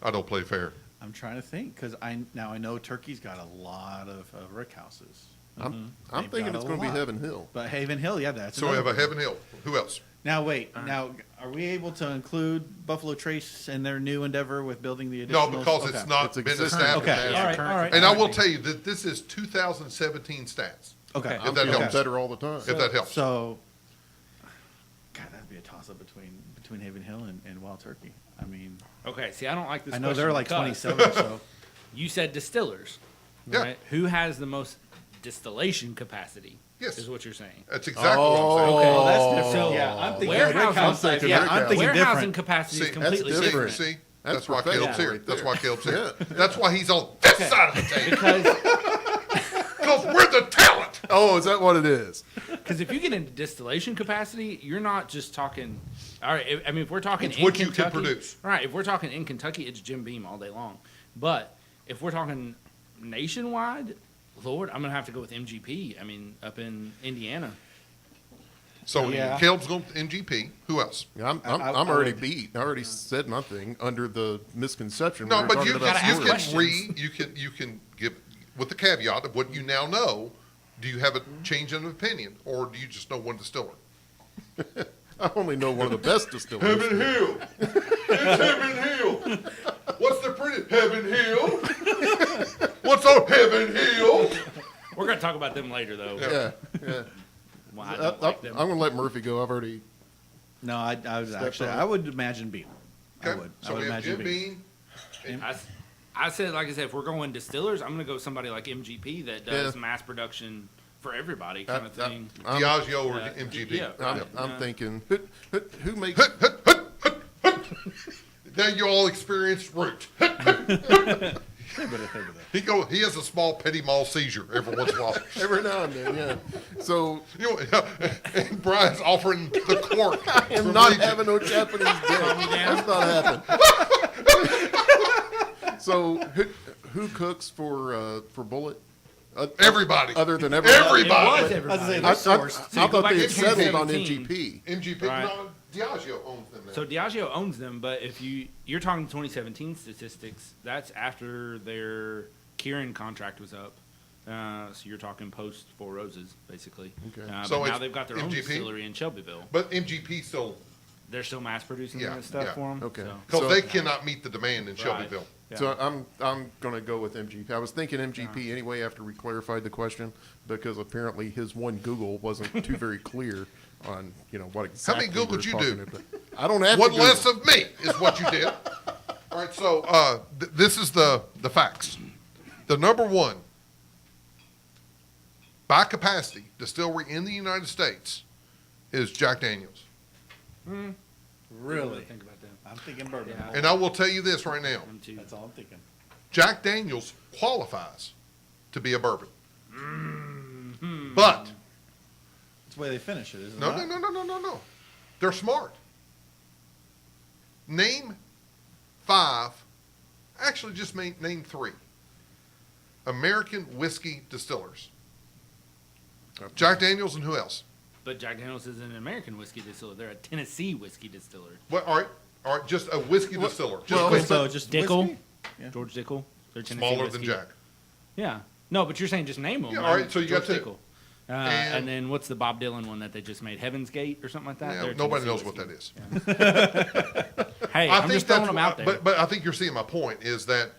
I don't play fair. I'm trying to think because I know Turkey's got a lot of rick houses, I'm They've thinking got it's a going to be lot. Heaven Hill. but Haven Hill, yeah, that's So we have another a one. Heaven Hill. Who else? Now wait, now are we able to include Buffalo Trace in their new endeavor with building the additional? No, because it's not It's been existing. established. Okay, as- all right. And I will tell you that this is 2017 stats, Okay, If I'm that feeling helps. better all the time. if that helps. So, God, that'd be a toss up between Haven Hill and Wild Turkey. I mean, Okay. See, I don't like this. I know question they're like because 27, so You said distillers, Yeah. right? Who has the most distillation capacity? Yes. Is what you're saying. That's exactly what I'm saying. Okay. oh, that's different. So, yeah, I'm thinking warehousing- rick house. I'm thinking Yeah, rick I'm house. thinking Warehousing different. capacity See, is completely that's different. See, That's that's why professional Caleb's here. right That's there. why Caleb's here. Yeah. That's why he's on this side of the table. Because Because we're the talent. Oh, is that what it is? if you get into distillation capacity, you're not just talking. All right. If we're talking It's in what you can Kentucky, produce. Right. If we're talking in Kentucky, it's Jim Beam all day long. But if we're talking nationwide, Lord, I'm gonna have to go with MGP. I mean, up in Indiana. So Yeah. Caleb's going to MGP. Who else? I'm I already would- beat. I already said my thing under the misconception. No, we were but talking you, about gotta you ask can stores. questions. you can give with the caveat of what you now know. Do you have a change in opinion, or do you just know one distiller? I only know one of the best distillers. Heaven Hill. It's Heaven Hill. What's the pretty Heaven Hill? What's on Heaven Hill? We're gonna talk about them later, though. Yeah, yeah. Well, I don't like them. I'm going to let Murphy go. I've already. No, I was Step actually on. I would imagine Beam. I Okay, would. so I would we have imagine Jim Beam. Beam. I said, like I said, if we're going distillers, I'm gonna go somebody like MGP that does Yeah. mass production for everybody, kind of I- thing. Diageo or Yeah. MGP. Yeah. I'm thinking, who makes. Now you all experienced root. He has a small petit mal seizure every once in a while. Every now and then, yeah. So, You know, and Brian's offering the cork. I'm from not Legion. having no Japanese dinner. That's not happening. So, who cooks for Bullet? Everybody. Other than everybody. It was Everybody. everybody. I was gonna say, I you go thought back they to had settled on 2017. MGP. MGP. Right. No, Diageo owns them now. So Diageo owns them, but if you're talking 2017 statistics, that's after their Kieran contract was up. So you're talking post Four Roses, basically. Okay. So But now it's they've got their own MGP? distillery in Shelbyville. But MGP still, They're still mass producing Yeah, that stuff yeah. for them. Okay. because So- they cannot meet the demand in Shelbyville. So I'm going to go with MGP. I was thinking MGP anyway after we clarified the question because apparently his one Google wasn't too very clear on what exactly. many Googles you do? about. I don't have One to Google. less of me is what you did. All right, so this is the facts. The number one by capacity distillery in the United States is Jack Daniels. Really? Think about them. I'm thinking bourbon. And I will tell you this right now. Them too. That's all I'm thinking. Jack Daniels qualifies to be a bourbon. But That's the way they finish it, isn't no, it? no. They're smart. Name 5. Actually, just name 3. American whiskey distillers. Jack Daniels and who else? But Jack Daniels isn't an American whiskey distiller. They're a Tennessee whiskey distiller. Well, all right, just a whiskey distiller. Just Well, whiskey. so just Dickel. whiskey? Yeah. George Dickel. They're Tennessee Smaller whiskey. than Jack. Yeah. No, but you're saying just name them. Yeah, all right, so you got George 2. Dickel. And- And then what's the Bob Dylan one that they just made? Heaven's Gate or something like that? Yeah, They're nobody Tennessee knows what whiskey. that is. Hey, I'm just throwing them out there. But I think you're seeing my point is that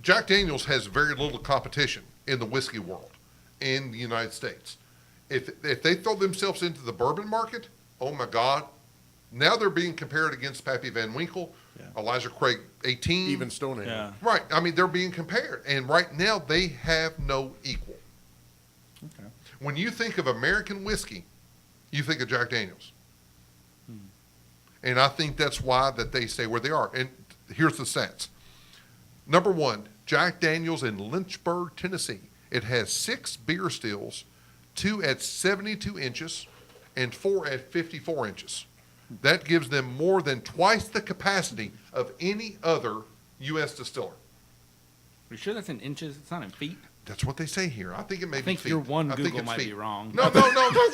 Jack Daniels has very little competition in the whiskey world in the United States. If they throw themselves into the bourbon market, oh my God, now they're being compared against Pappy Van Winkle, Elijah Craig 18. Even Stone Ale. Yeah. Right. I mean, they're being compared. And right now, they have no equal. Okay. When you think of American whiskey, you think of Jack Daniels. And I think that's why that they stay where they are. And here's the stats. Number 1, Jack Daniels in Lynchburg, Tennessee. It has 6 beer stills, 2 at 72 inches and 4 at 54 inches. That gives them more than twice the capacity of any other U.S. distiller. Are you sure that's in inches? It's not in feet. That's what they say here. I think it may I be think feet. your one I think Google it's might feet. be wrong. No.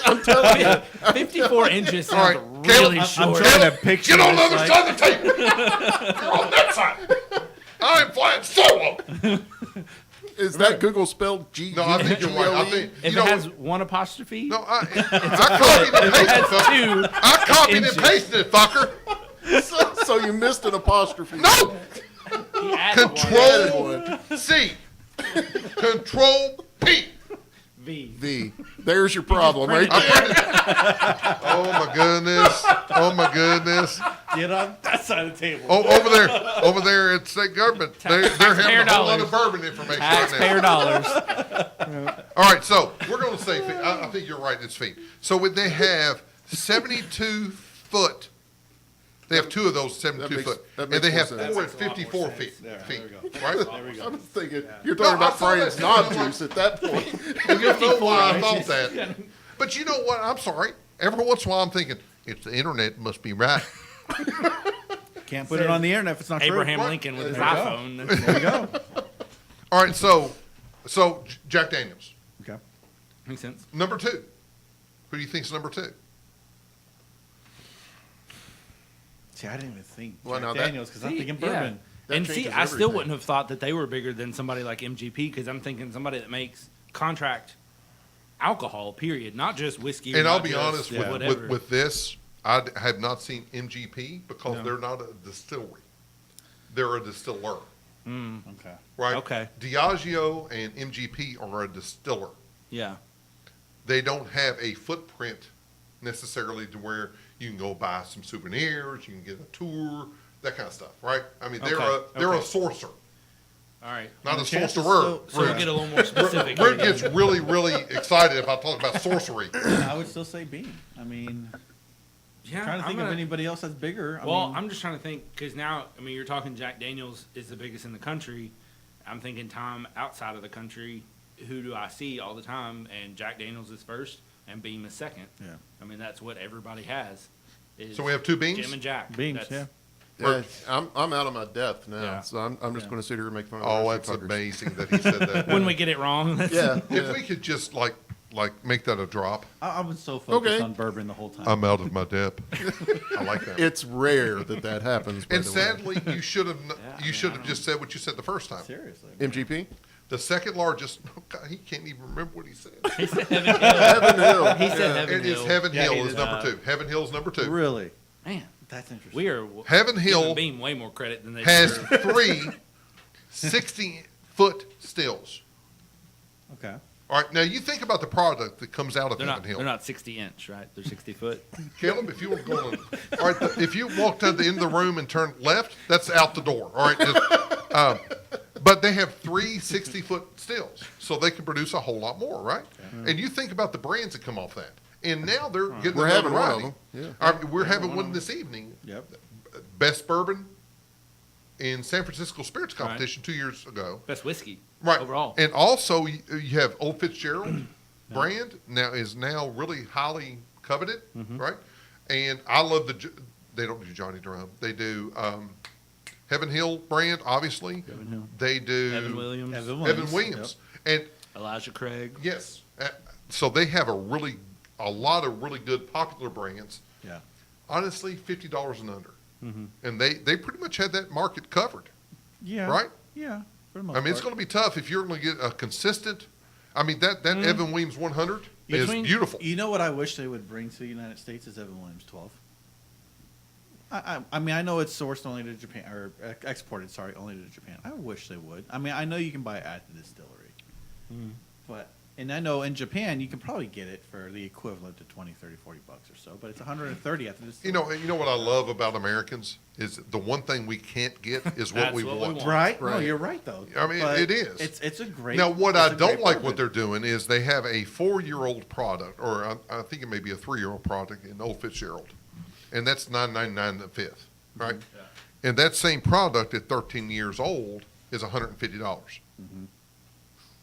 I'm telling you. 54 inches All sounds right, really Caleb, short. I'm trying to picture Get on the this, other like- side of the table. You're on that side. I'm flying solo. Is that Google spelled G? No, I think you're right. I think If you know. it has one apostrophe, No, I copied and pasted it. that's fucker. 2. I copied inches. and pasted it, fucker. So you missed an apostrophe. No, He added one. Control C, Control P. V. V. There's your problem right there. Oh my goodness! Oh my goodness! Get on that side of the table. Oh, over there at state government, they're having a whole lot of dollars. bourbon information Taxpayer right now. dollars. All right, so we're going to say feet. I think you're right. It's feet. So they have 72 foot. They have 2 of those 72 makes- foot, that and makes they more have sense. 4 at 54 feet. There feet, we go. right? There we I go. was thinking, you're talking No, I about saw that Fran's too. knob I'm like- juice at that point. I don't know why I thought that. But you know what? I'm sorry. Every once in a while, I'm thinking it's the internet must be right. Can't put it on the internet if it's not Abraham Right. Lincoln with his There you go. iPhone. true. There you go. All right, so Jack Daniels, Okay. Makes sense. number 2. Who do you think's number 2? See, I didn't even think Well, Jack now that- Daniels because I'm See, thinking yeah. bourbon. That And see, changes I still everything. wouldn't have thought that they were bigger than somebody like MGP because I'm thinking somebody that makes contract alcohol, period, not just whiskey. or And I'll not be just honest whatever. with this, I have not seen MGP because No. they're not a distillery. They're a distiller, Okay. right? Okay. Diageo and MGP are a distiller. Yeah. They don't have a footprint necessarily to where you can go buy some souvenirs, you can get a tour, that kind of stuff, right? I mean, they're Okay, a okay. sorcerer, All right. not The a chances sorcerer. So we'll get a little more specific. Rick gets really, really excited if I talk about sorcery. I would still say bean. I mean, Yeah, trying to I'm think gonna- of anybody else that's bigger. I'm just trying to think because now, I mean, you're talking Jack Daniels is the biggest in the country. I'm thinking time outside of the country. Who do I see all the time? And Jack Daniels is first, and Beam is second. Yeah. I mean, that's what everybody has. Is So we have 2 beans? Jim and Jack. Beams, That's- Yeah, I'm out of my depth now, Yeah. so I'm just going to sit here and make fun of Oh, the that's rest of you fuckers. amazing that he said that. When we get it wrong, that's Yeah, If yeah. we could just like make that a drop. I was so focused Okay. on bourbon the whole time. I'm out of my depth. I like that. It's rare that happens. By And the way. sadly, you should have I mean, I just said what you said the first time. Seriously. MGP, The second largest. Oh God, he can't even remember what he said. he said Heaven Hill. Heaven Hill. He said Heaven It is Hill. Heaven Yeah, Hill he is did. number 2. Heaven Hill is number 2. Really? Man, That's interesting. we are Heaven giving Hill Beam way more credit than they has deserve. 3 60-foot stills. Okay. All right, now you think about the product that comes out of They're Heaven not. Hill. They're not 60 inch, right? They're 60 foot. Caleb, if you were going to, all right, if you walked to the end of the room and turned left, that's out the door. All right, but they have 3 60-foot stills, so they can produce a whole lot more, right? And you think about the brands that come off that, and now they're getting We're the having one of notoriety. them. Yeah. All right, we're having one this evening. Yep. Best bourbon in San Francisco Spirits Competition 2 years ago. Best whiskey. Right. Overall. And also, you have Old Fitzgerald brand is now really highly coveted, right? And I love they don't do Johnny Drum. They do Heaven Hill brand, obviously. Heaven Hill. They do Evan Williams. Evan Williams. And Elijah Craig. yes, so they have a lot of really good popular brands. Yeah. Honestly, $50 and under. And they pretty much had that market covered. Yeah. Right? Yeah. For the most I mean, it's part. going to be tough if you're going to get a consistent. I mean, that Evan Williams 100 is beautiful. You know what I wish they would bring to the United States is Evan Williams 12. I mean, I know it's sourced only to Japan, or exported, sorry, only to Japan. I wish they would. I mean, I know you can buy it at the distillery. But, and I know in Japan you can probably get it for the equivalent to 20, 30, 40 bucks or so, but it's 130 at the distillery. You know what I love about Americans is the one thing we can't get is what That's we what we want. want. Right? No, Right. you're right, though. I mean, But it is. It's a great. Now, what it's I a don't great like bourbon. what they're doing is they have a 4-year-old product, or I think it may be a 3-year-old product in Old Fitzgerald, and that's $9.99 the fifth, right? And that same product at 13 years old is $150.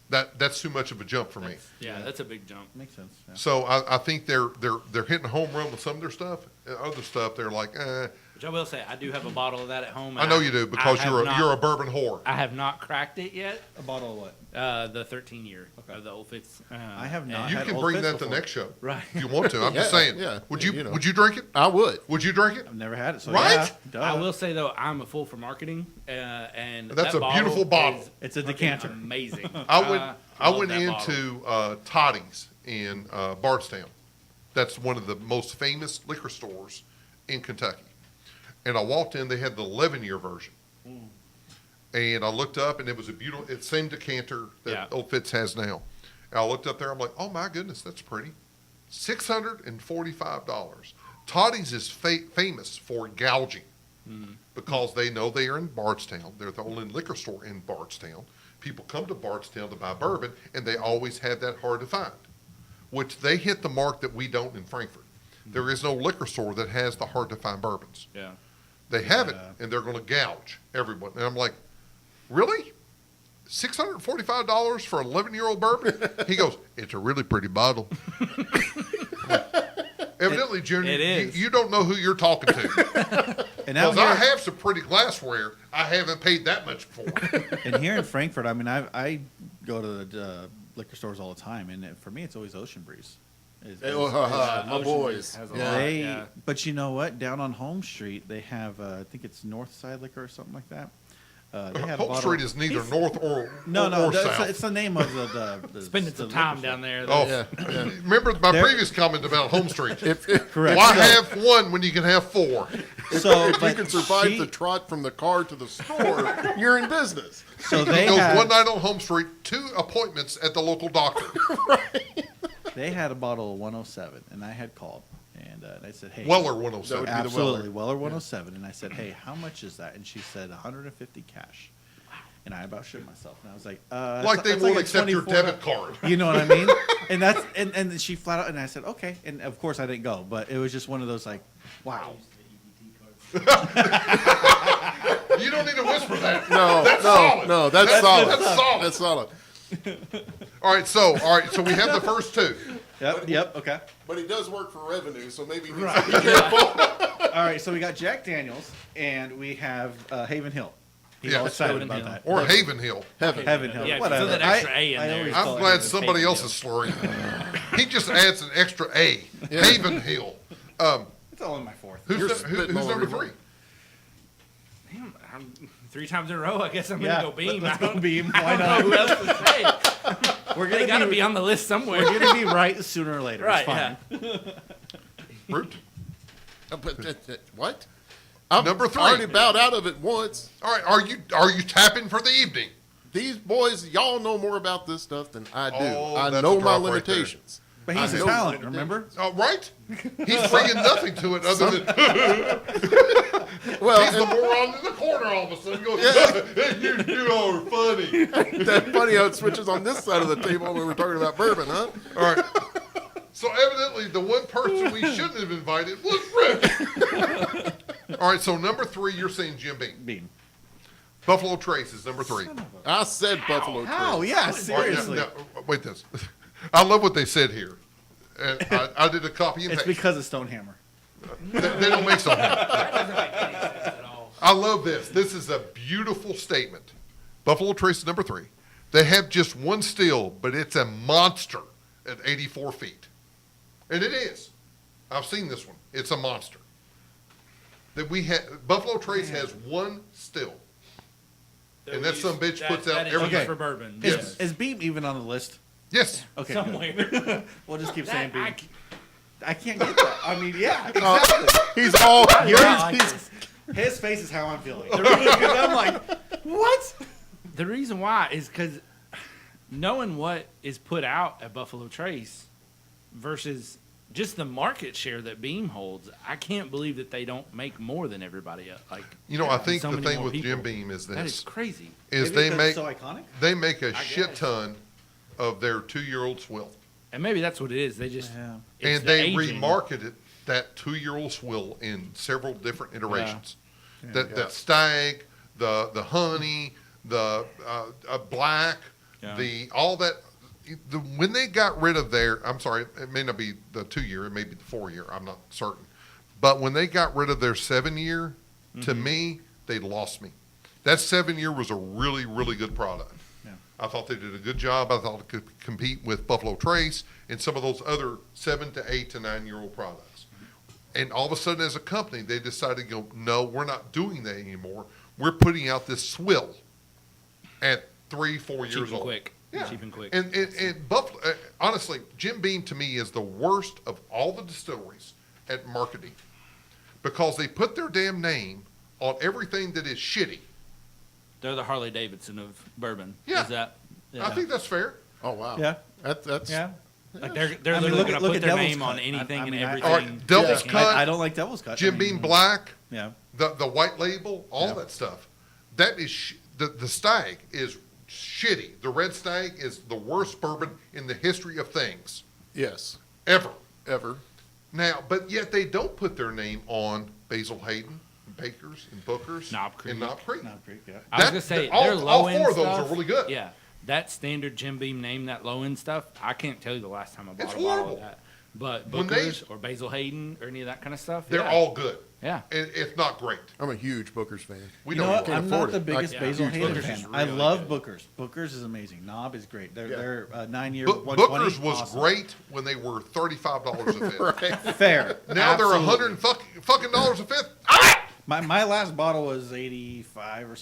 That's too much of a jump for me. Yeah, that's a big jump. Makes sense. Yeah. So I think they're hitting a home run with some of their stuff. Other stuff they're like, Which I will say, I do have a bottle of that at home. I and know you do because have you're a bourbon whore. I have not cracked it yet. A bottle of what? The 13 year of the Old Fitz. I have not. You had can Old bring Fitz that the before. next show, Right. if you want to. I'm just Yeah, saying. yeah. Would Yeah, you you know. Would you drink it? I would. Would you drink it? I've never had it, so Right? yeah. Duh. I will say though, I'm a fool for marketing, and That's that a beautiful bottle. is It's a freaking decanter. Amazing. I went love that into Toddy's in Bardstown. That's one of the most famous liquor stores in Kentucky. And I walked in, they had the 11-year version. And I looked up, and it was a beautiful, it's the same decanter that Yeah. Old Fitz has now. And I looked up there, I'm like, oh my goodness, that's pretty. $645. Toddy's is famous for gouging because they know they are in Bardstown. They're the only liquor store in Bardstown. People come to Bardstown to buy bourbon, and they always have that hard to find, which they hit the mark that we don't in Frankfurt. There is no liquor store that has the hard to find bourbons. Yeah. They have it, Yeah. and they're going to gouge everyone. And I'm like, really? $645 for an 11-year-old bourbon? He goes, it's a really pretty bottle. Evidently, Junior, it is. you don't know who you're talking to. And now Because I here, have some pretty glassware I haven't paid that much for. and here in Frankfurt, I mean, I go to the liquor stores all the time, and for me, it's always Ocean Breeze. My boys. Has a Yeah. lot, They, yeah. but you know what? Down on Home Street, they have, I think it's Northside Liquor or something like that. They have a Hope bottle- Street is neither north or it's, south. it's the name of the Spending some time liquor down there. Oh, Yeah, yeah. remember my There- previous comment about Home Street? Correct. Why have one when you can have four? So, If you but can survive she- the trot from the car to the store, you're in business. so He they goes had, one night on Home Street, 2 appointments at the local doctor. they had a bottle of 107, and I had called, and I said, hey. Weller 107. That would be the Absolutely, Weller 107. And I said, hey, how much is that? And she said, 150 cash. And I about shit myself. And I was like, Like they it's won't a accept your 24 debit card. You know what I mean? And that's and she flat out, and I said, okay. And of course I didn't go, but it was just one of those like, wow. You don't need to whisper that. No, That's no, solid. no, that's solid. That's solid. That's solid. All right, so we have the first two. Yep, okay. But he does work for revenue, so maybe All right, so we got Jack Daniels, and we have Haven Hill. He's Yeah. all excited Haven about Hill. that. Or Haven Hill. Heaven Hill. Yeah, if you whatever. throw that extra A in I there. always I'm call it glad Haven somebody Hill. else is slurring. He just adds an extra A. Haven Hill. It's all in my fourth. You're Who's spitting all number over 3? Damn, I'm 3 times in a row. I guess I'm Yeah, gonna go Beam. let's I don't, go Beam. I Why don't not? know who else to say. We're They gonna gotta be on the list somewhere. We're gonna be right sooner or later. Right, It's fine. Root. What? I'm Number 3. already bowed out of it once. All right, are you tapping for the evening? These boys, y'all know more about this stuff than I do. Oh, I that's know a my drop right there. limitations. But he's I a know talent, my remember? Right? He's bringing nothing to it other than Well, he's the and moron in the corner all of a sudden going, you are funny. that funny how it switches on this side of the table when we're talking about bourbon, huh? All right. So evidently the one person we shouldn't have invited was Rick. All right, so number 3, you're saying Jim Beam. Beam. Buffalo Trace is number 3. I said Buffalo How? Trace. Yeah, All right, seriously. now, wait this. I love what they said here. And I did a copy and It's paste. because of Stonehammer. They don't make something. That doesn't make any sense at all. I love this. This is a beautiful statement. Buffalo Trace is number 3. They have just one still, but it's a monster at 84 feet. And it is. I've seen this one. It's a monster. Buffalo Trace has one still. And that some bitch puts out that is every used Okay. for bourbon. Yes. Is Beam even on the list? Yes. Okay. Somewhere. good. We'll just keep saying That- Beam. I can't get that. I mean, yeah, exactly. He's all. His face is how I'm feeling. Because I'm like, what? The reason why is because knowing what is put out at Buffalo Trace versus just the market share that Beam holds, I can't believe that they don't make more than everybody else. Like, I think so the many thing more with people. Jim Beam is that is this: crazy. is Maybe they because make it's so iconic. they make a I shit guess. ton of their 2-year-old swill, And maybe that's what it is. They just Yeah. it's and the they aging. remarketed that 2-year-old swill in several different iterations. Yeah. That stag, the honey, the black, Yeah. all that. When they got rid of their, I'm sorry, it may not be the 2-year, it may be the 4-year, I'm not certain. But when they got rid of their 7-year, to me, they lost me. That 7-year was a really, really good product. Yeah. I thought they did a good job. I thought it could compete with Buffalo Trace and some of those other 7 to 8 to 9-year-old products. And all of a sudden, as a company, they decided to go, no, we're not doing that anymore. We're putting out this swill at 3-4 cheap years and old. quick. Yeah. Cheap and quick. And Buffalo, honestly, Jim Beam to me is the worst of all the distilleries at marketing because they put their damn name on everything that is shitty. They're the Harley Davidson of bourbon. Yeah. Is that? I think that's fair. Oh wow. Yeah. That's Yeah. Like they're I mean, literally look going at- to look put at their Devil's name on Cut. anything I and mean, I- everything. All right, Devil's they can. Cut. I don't like Devil's Cut. Jim I mean, Beam Black, Yeah. the white label, all Yeah. that stuff. That is the Stag is shitty. The Red Stag is the worst bourbon in the history of things yes. ever. Ever. Now, but yet they don't put their name on Basil Hayden, and Baker's, and Booker's, Knob Creek. and Knob Creek. Not great. Yeah. I was That- going to say, all- their all low end four of those stuff, are really good. Yeah. That standard Jim Beam name, that low end stuff, I can't tell you the last time I bought It's a bottle horrible. of that. But When Booker's or Basil Hayden or any of that kind of stuff, They're yeah. all good. Yeah. And if not great. I'm a huge Booker's fan. We You know know what? you are. I'm afford not the it. biggest Yeah. Basil Huge Hayden Booker's fan. is I really love good. Booker's. Booker's is amazing. Knob is great. They're Yeah. they're 9-year. Booker's 120, was awesome. great when they were $35 a fifth. Right. Fair. Now they're Absolutely. $100 dollars a fifth. My last bottle was $85 or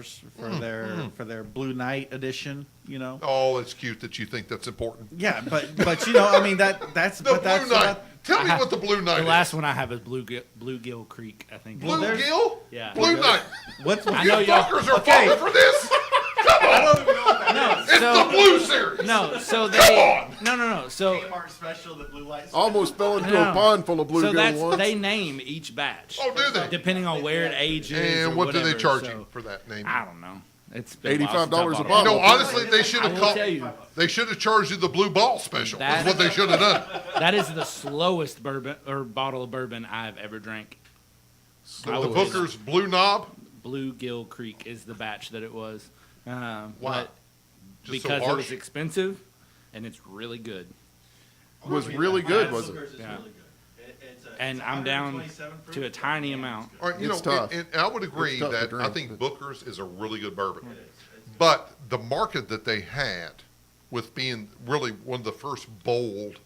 so for their Blue Night edition. You know. Oh, it's cute that you think that's important. Yeah, but you know, I mean that's The but Blue that's Night. Tell me what the Blue Night The is. last one I have is Bluegill Creek, I think. Blue there's- Gill? Yeah. Blue Night. what's I You know y'all- fuckers are Okay. falling for this? Come on. No, It's the Blue Series. no, so Come they on. no. So special, the Blue Light. Almost fell into No. a pond full of so bluegill that's once. they name each batch. Oh, do they? Depending on where it ages. or And what do they whatever, charge so- you for that name? I don't know. It's been a while since I $85 a bought You bottle. know, honestly, they should I have will tell you, They should have charged you the Blue Ball special. That- That's what they should have done. that is the slowest bourbon or bottle of bourbon I've ever drank. The I was- Booker's Blue Knob. Bluegill Creek is the batch that it was. Wow. But Just so because it was harsh. expensive, and it's really good. was really good, wasn't it? Yeah. And I'm down to a tiny amount. All right, you It's know, tough. and I would agree It's tough to that I drink, think but- Booker's is a really good bourbon. But the market that they had with being really one of the first bold,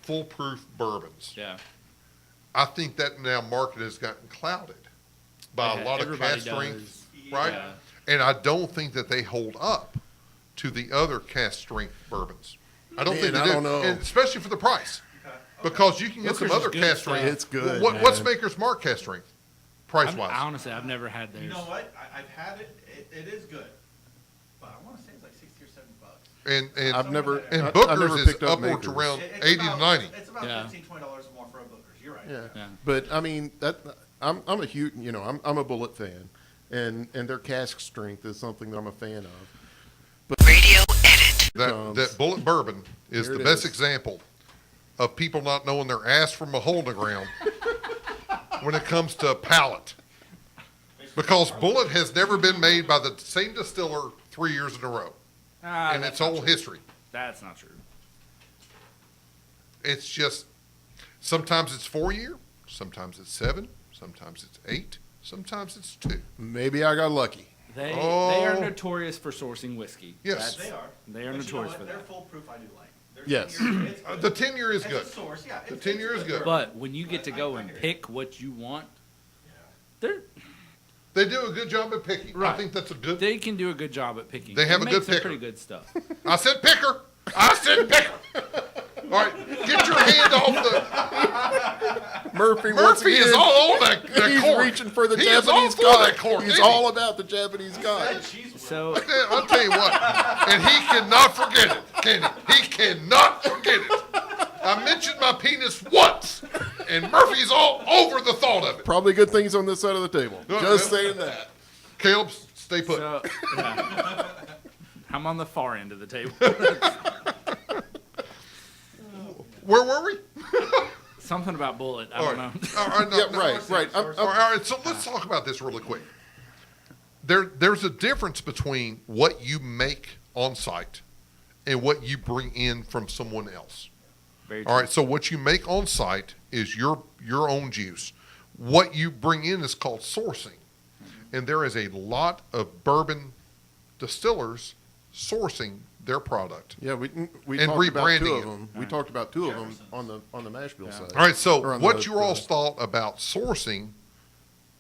foolproof bourbons, Yeah. I think that now market has gotten clouded by Yeah, a lot of everybody cast strength, does. right? Yeah. And I don't think that they hold up to the other cast strength bourbons. I don't Man, think they I do, don't know. and especially for the price. Because you can get Booker's some is other good cast stuff. strength. It's good, What's man. Maker's Mark cast strength, price wise? Honestly, I've never had theirs. You know what? I've had it. It is good, but I want to say it's like $60 or $70. And I've never. and I Booker's never is picked up upwards Makers. around It's 80 about- to 90. It's about Yeah. $15-20 more for a Booker's. You're right. Yeah. Yeah. But I mean that I'm a huge I'm a Bullet fan, and their cask strength is something that I'm a fan of. Radio edit. That Bullet Bourbon is Here the it best is. example of people not knowing their ass from a hole in the ground when it comes to a palate. Because Bullet has never been made by the same distiller 3 years in a row in its whole history. That's not true. It's just, sometimes it's 4 year, sometimes it's 7, sometimes it's 8, sometimes it's 2. Maybe I got lucky. They Oh. are notorious for sourcing whiskey. Yes. They are. They are But you know notorious what? for They're that. foolproof. I do like. Their Yes. 10 year, it's good. The 10 year is As good. a source, yeah. The it's 10 year is good. But when you get to go I and hear you. pick what you want, Yeah. they They do a good job at picking. I Right. think that's a good. they can do a good job at picking. They have a They good make some picker. pretty good stuff. I said picker. I said picker. All right, get your hand off the. Murphy, once Murphy is again, all on that he's cork. reaching for the He is all Japanese for that God. cork, He's isn't he? all about the Japanese God. So I'll tell you what, and he cannot forget it, can he? He cannot forget it. I mentioned my penis once, and Murphy's all over the thought of it. Probably good things on this side of the table. Yeah, Just yeah. saying that. Caleb, stay put. So, yeah. I'm on the far end of the table. Where were we? Something about Bullet. I All don't right. know. All right, no, Yeah, no, right. All right, so let's talk about this really quick. There's a difference between what you make on site and what you bring in from someone else. Very All right, so what you make on site is your own juice. What you bring in is called sourcing. And there is a lot of bourbon distillers sourcing their product. Yeah, we And talked about rebranding two of it. them. We talked about two of them on the mash bill side. All right, so Or on what the- you all thought about sourcing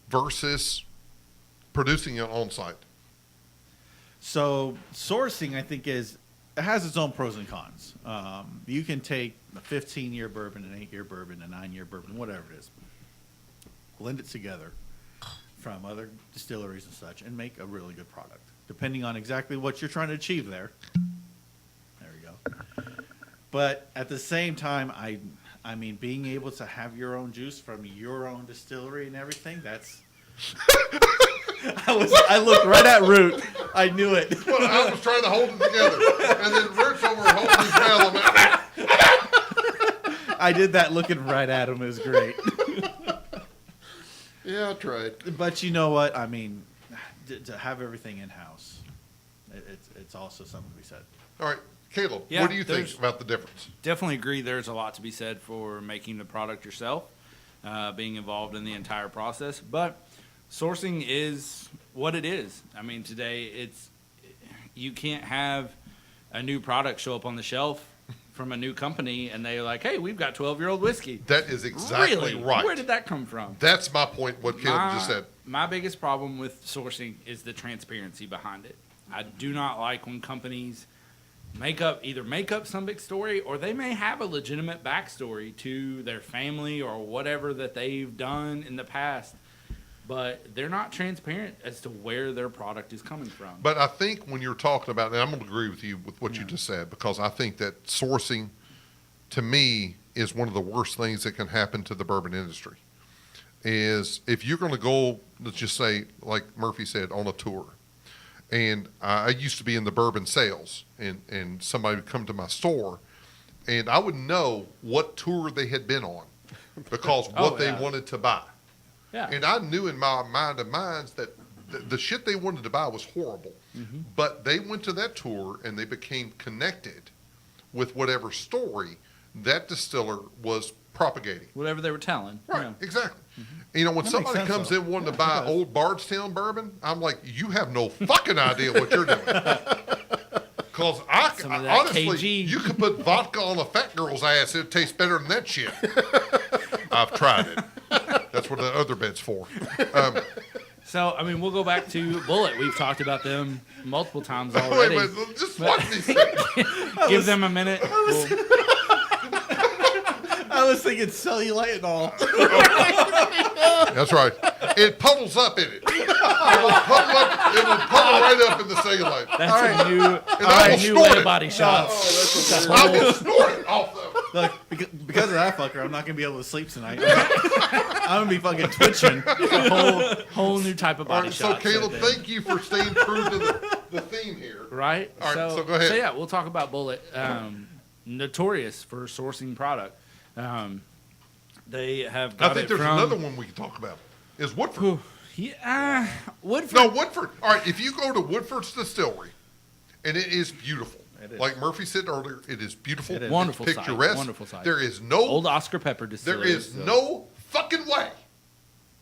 versus producing it on site? So sourcing, I think, it has its own pros and cons. You can take a 15-year bourbon, an 8-year bourbon, a 9-year bourbon, whatever it is, blend it together from other distilleries and such, and make a really good product, depending on exactly what you're trying to achieve there. There we go. But at the same time, I mean, being able to have your own juice from your own distillery and everything, that's... I looked right at Root. I knew it. Well, I was trying to hold it together, and then Root's over holding his mouth. I'm like, I did that looking right at him. It was great. Yeah, I tried. But you know what? I mean, to have everything in-house, it's also something to be said. all right, Caleb, Yeah, what do you think there's- about the difference? Definitely agree. There's a lot to be said for making the product yourself, being involved in the entire process. But sourcing is what it is. I mean, today you can't have a new product show up on the shelf from a new company and they're like, "Hey, we've got 12-year-old whiskey." That is exactly Really? right. Where did that come from? That's my point, what Caleb just said. My biggest problem with sourcing is the transparency behind it. I do not like when companies either make up some big story, or they may have a legitimate backstory to their family or whatever that they've done in the past, but they're not transparent as to where their product is coming from. But I think when you're talking about, and I'm going to agree with you with what you just said, because I think that sourcing, to me, is one of the worst things that can happen to the bourbon industry. Is if you're going to go, let's just say, like Murphy said, on a tour, and I used to be in the bourbon sales, and somebody would come to my store, and I would know what tour they had been on because what they wanted to buy. Yeah. And I knew in my mind of minds that the shit they wanted to buy was horrible. Mm-hmm. But they went to that tour and they became connected with whatever story that distiller was propagating. Whatever they were telling. Right, Yeah. exactly. You know, when That makes somebody sense, comes though. in wanting to buy old Bardstown bourbon, I'm like, you have no fucking idea what you're doing. Because Some of that honestly, KG. you could put vodka on a fat girl's ass, it tastes better than that shit. I've tried it. That's what the other bed's for. So, I mean, we'll go back to Bullet. We've talked about them multiple times already. Wait, just watch these things. Give them a minute. I was thinking cellulite and all. That's right. It puddles up in it. It will puddle right up in the cellulite. That's a new, I will new snort way to it. body shots. I will snort it off them. Look, because of that fucker, I'm not gonna be able to sleep tonight. I'm gonna be fucking twitching. Whole new type of All body right, so shots. Caleb, right there. thank you for staying true to the theme here. Right? All right, so go ahead. So yeah, we'll talk about Bullet. Notorious for sourcing product. They have got I think it there's from, another one we can talk about. Is Woodford. Yeah, Woodford. No, Woodford. All right, if you go to Woodford's distillery, and it is beautiful. It is. Like Murphy said earlier, it is beautiful. It is. Wonderful It's site, picturesque. wonderful site. There is no Old Oscar Pepper Distillery. There is no fucking way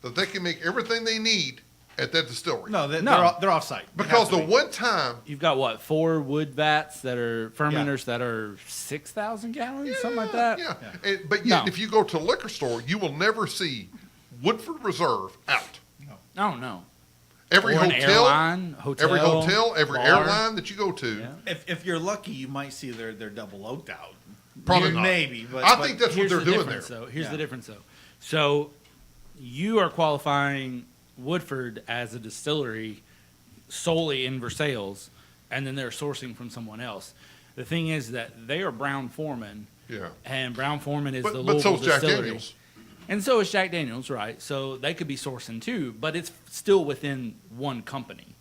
that they can make everything they need at that distillery. No, No. they're off-site. They Because have to the be. one time, You've got what, 4 wood vats that are fermenters that are 6,000 gallons, something like that. yeah. But yet, No. if you go to a liquor store, you will never see Woodford Reserve out. Oh no. Every Or an hotel, hotel, every bar. airline that you go to, Yeah. If you're lucky, you might see their double oaked out. probably not. Maybe, but I think that's what Here's they're the doing there. difference, though. Here's Yeah. the difference, though. So you are qualifying Woodford as a distillery solely in Versailles, and then they're sourcing from someone else. The thing is that they are Brown Forman, Yeah. and Brown Forman is the But Louisville so's Jack distillery. Daniels. And so is Jack Daniels, right? So they could be sourcing too, but it's still within one company.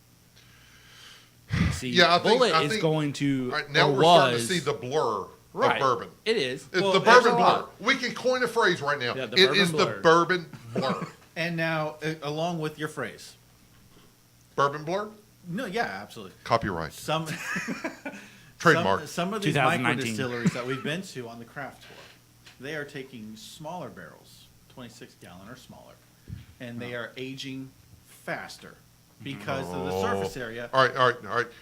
See, Yeah, I Bullet think- is going to, All right, now or we're starting to was- see the blur right. of bourbon. It is. It's Well, the there's bourbon a blur. lot. We can coin a phrase right now. Yeah, the It bourbon is blur. the bourbon blur. And now, along with your phrase, Bourbon blur? no, yeah, absolutely. Copyright. Some Trademark. Some of these micro 2019. distilleries that we've been to on the craft tour, they are taking smaller barrels, 26 gallon or smaller, and they are aging faster because of the surface area. All right.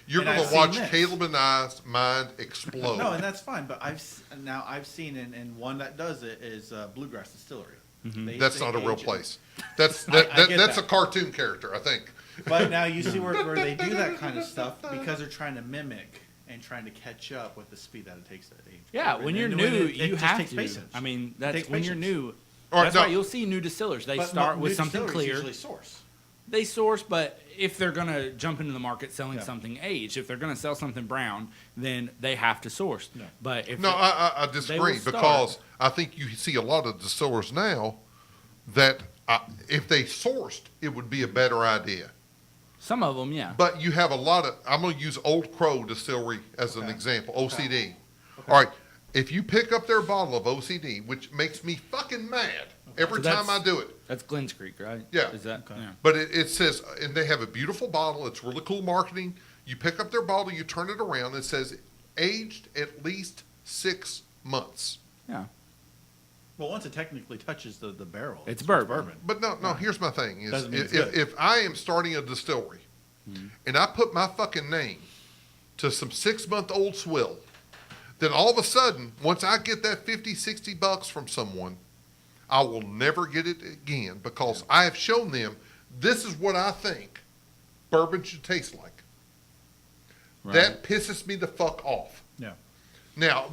You're And going I've to seen watch this. Caleb and I's mind explode. No, and that's fine. But I've seen, and one that does it is Bluegrass Distillery. That's They not a real age it. place. That's I get that's that. a cartoon character, I think. But now you see where they do that kind of stuff because they're trying to mimic and trying to catch up with the speed that it takes to age. Yeah, bourbon. when you're And new, it you just have takes to. patience. I mean, takes that's when you're patience. new. All right, That's no. why you'll see new distillers. They But start new with something distilleries clear. Usually source. They source, but if they're going to jump into the market selling Yeah. something aged, if they're going to sell something brown, then they have to source. Yeah. But if No, I disagree start. because I think you see a lot of distillers now that if they sourced, it would be a better idea. some of them, yeah. But you have a lot of, I'm going to use Old Crow Distillery as an Okay. example, OCD. All right, if you pick up their bottle of OCD, which makes me fucking mad every So time I do it, That's Glens Creek, right? Yeah. Is that? Okay. Yeah. but it says, and they have a beautiful bottle, it's really cool marketing. You pick up their bottle, you turn it around, it says aged at least 6 months. Yeah. Well, once it technically touches the barrel, It's bourbon. But no, here's my thing: is Doesn't mean it's if, good. if I am starting a distillery and I put my fucking name to some 6-month-old swill, then all of a sudden, once I get that $50-$60 from someone, I will never get it again because I have shown them this is what I think bourbon should taste like. That pisses me the fuck off. Yeah. Now,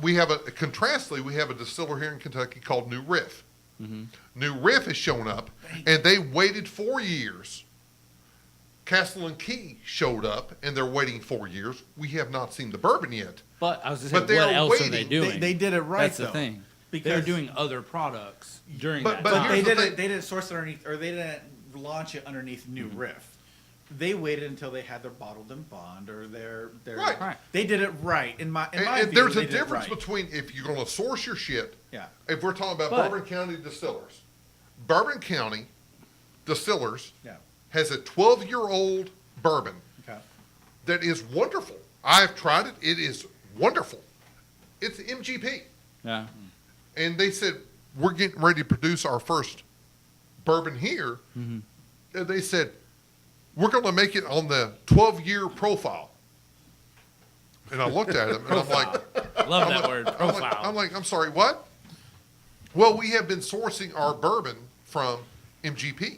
contrastly, we have a distiller here in Kentucky called New Riff. Mm-hmm. New Riff has shown up, and they waited 4 years. Castle and Key showed up, and they're waiting 4 years. We have not seen the bourbon yet. But I was just But saying, they what are else are they waiting. doing? They did it right. That's the though, thing. They're because doing other products during But- that but time. But here's the thing. they didn't source it underneath, or they didn't launch it underneath New Riff. They waited until they had their bottled in bond or their. Right. Right. They did it right in my And view. there's they a did it difference right. between if you're going to source your shit. Yeah. If we're talking about But- Bourbon County distillers, Bourbon County distillers Yeah. has a 12-year-old bourbon Okay. that is wonderful. I've tried it. It is wonderful. It's MGP. Yeah. And they said, we're getting ready to produce our first bourbon here. Mm-hmm. And they said, we're going to make it on the 12-year profile. And I looked at him, and I'm like, Love that word, profile. I'm sorry, what? Well, we have been sourcing our bourbon from MGP.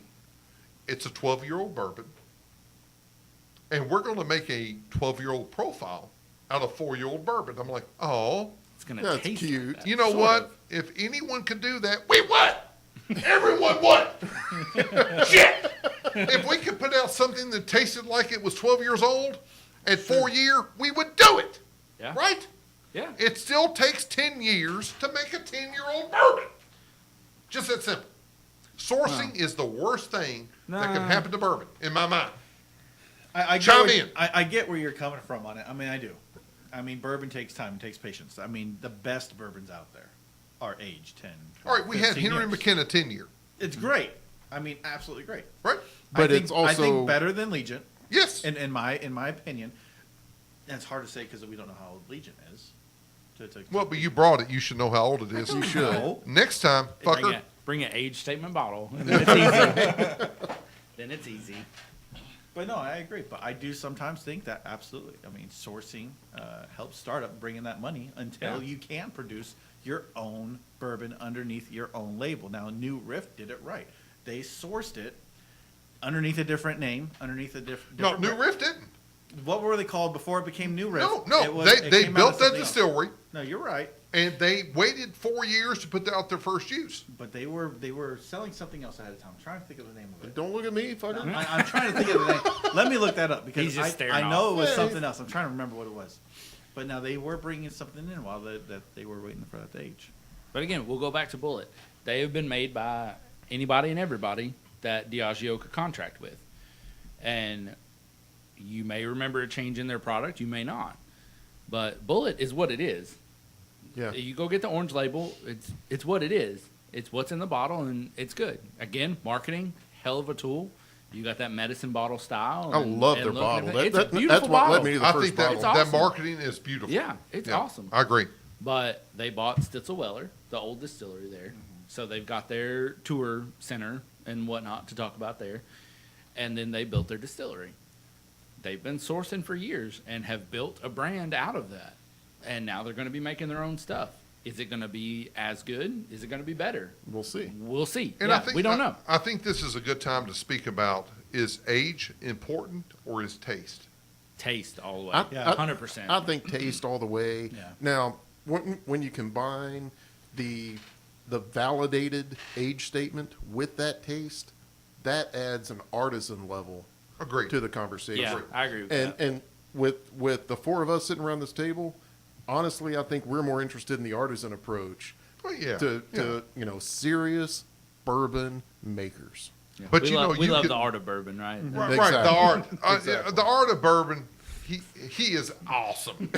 It's a 12-year-old bourbon. And we're going to make a 12-year-old profile out of 4-year-old bourbon. I'm like, oh. It's going to That's taste cute. like that. You know Sort what? of. If anyone could do that, we would. Everyone would. Shit. If we could put out something that tasted like it was 12 years old at 4 year, we would do it. Yeah. Right? Yeah. It still takes 10 years to make a 10-year-old bourbon. Just that simple. Sourcing is the worst thing that can Nah. happen to bourbon, in my mind. I get Chime where- in. I get where you're coming from on it. I mean, I do. I mean, bourbon takes time. It takes patience. I mean, the best bourbons out there are aged 10. All right, we had 15 Henry years. McKenna 10 year. It's great. I mean, absolutely great. Right? But I think, it's also I think better than Legion. Yes. In my opinion. And it's hard to say because we don't know how old Legion is. Well, but you brought it. You should know how old it is. You should. Next time, fucker. Bring an age statement bottle, and then it's easy. Then it's easy. But no, I agree. But I do sometimes think that absolutely. I mean, sourcing helps startup bringing that money until you can produce your own bourbon underneath your own label. Now, New Riff did it right. They sourced it underneath a different name, underneath a different. No, New Riff didn't. What were they called before it became New Riff? No. They built that distillery. No, you're right. And they waited 4 years to put out their first use. But they were selling something else ahead of time. I'm trying to think of the name of it. Don't look at me, fucker. I'm trying to think of the name. Let me look that up because He's just staring I know off. it was something else. I'm trying to remember what it was. But now they were bringing something in while that they were waiting for that age. But again, we'll go back to Bullet. They have been made by anybody and everybody that Diageo could contract with. And you may remember a change in their product, you may not. But Bullet is what it is. Yeah. You go get the orange label, it's what it is. It's what's in the bottle, and it's good. Again, marketing, hell of a tool. You got that medicine bottle style. I and- love and their look and bottle. everything. It's a That's beautiful what bottle. led me to the I first think that, bottle. It's that awesome. marketing is beautiful. Yeah, it's awesome. I agree. But they bought Stitzel-Weller, the old distillery there. So they've got their tour center and whatnot to talk about there. And then they built their distillery. They've been sourcing for years and have built a brand out of that. And now they're going to be making their own stuff. Is it going to be as good? Is it going to be better? We'll see. We'll see. And Yeah, I think we don't know. I think this is a good time to speak about, is age important or is taste? Taste all the way. I- Yeah. 100%. I think taste all the way. Yeah. Now, when you combine the validated age statement with that taste, that adds an artisan level Agreed. to the conversation. Yeah, I agree with And that. and with the four of us sitting around this table, honestly, I think we're more interested in the artisan approach Well, yeah. to serious bourbon makers. Yeah. But we you love, know, we you love could- the art of bourbon, right? Right, Exactly. the art. Exactly. The art of bourbon, he is awesome.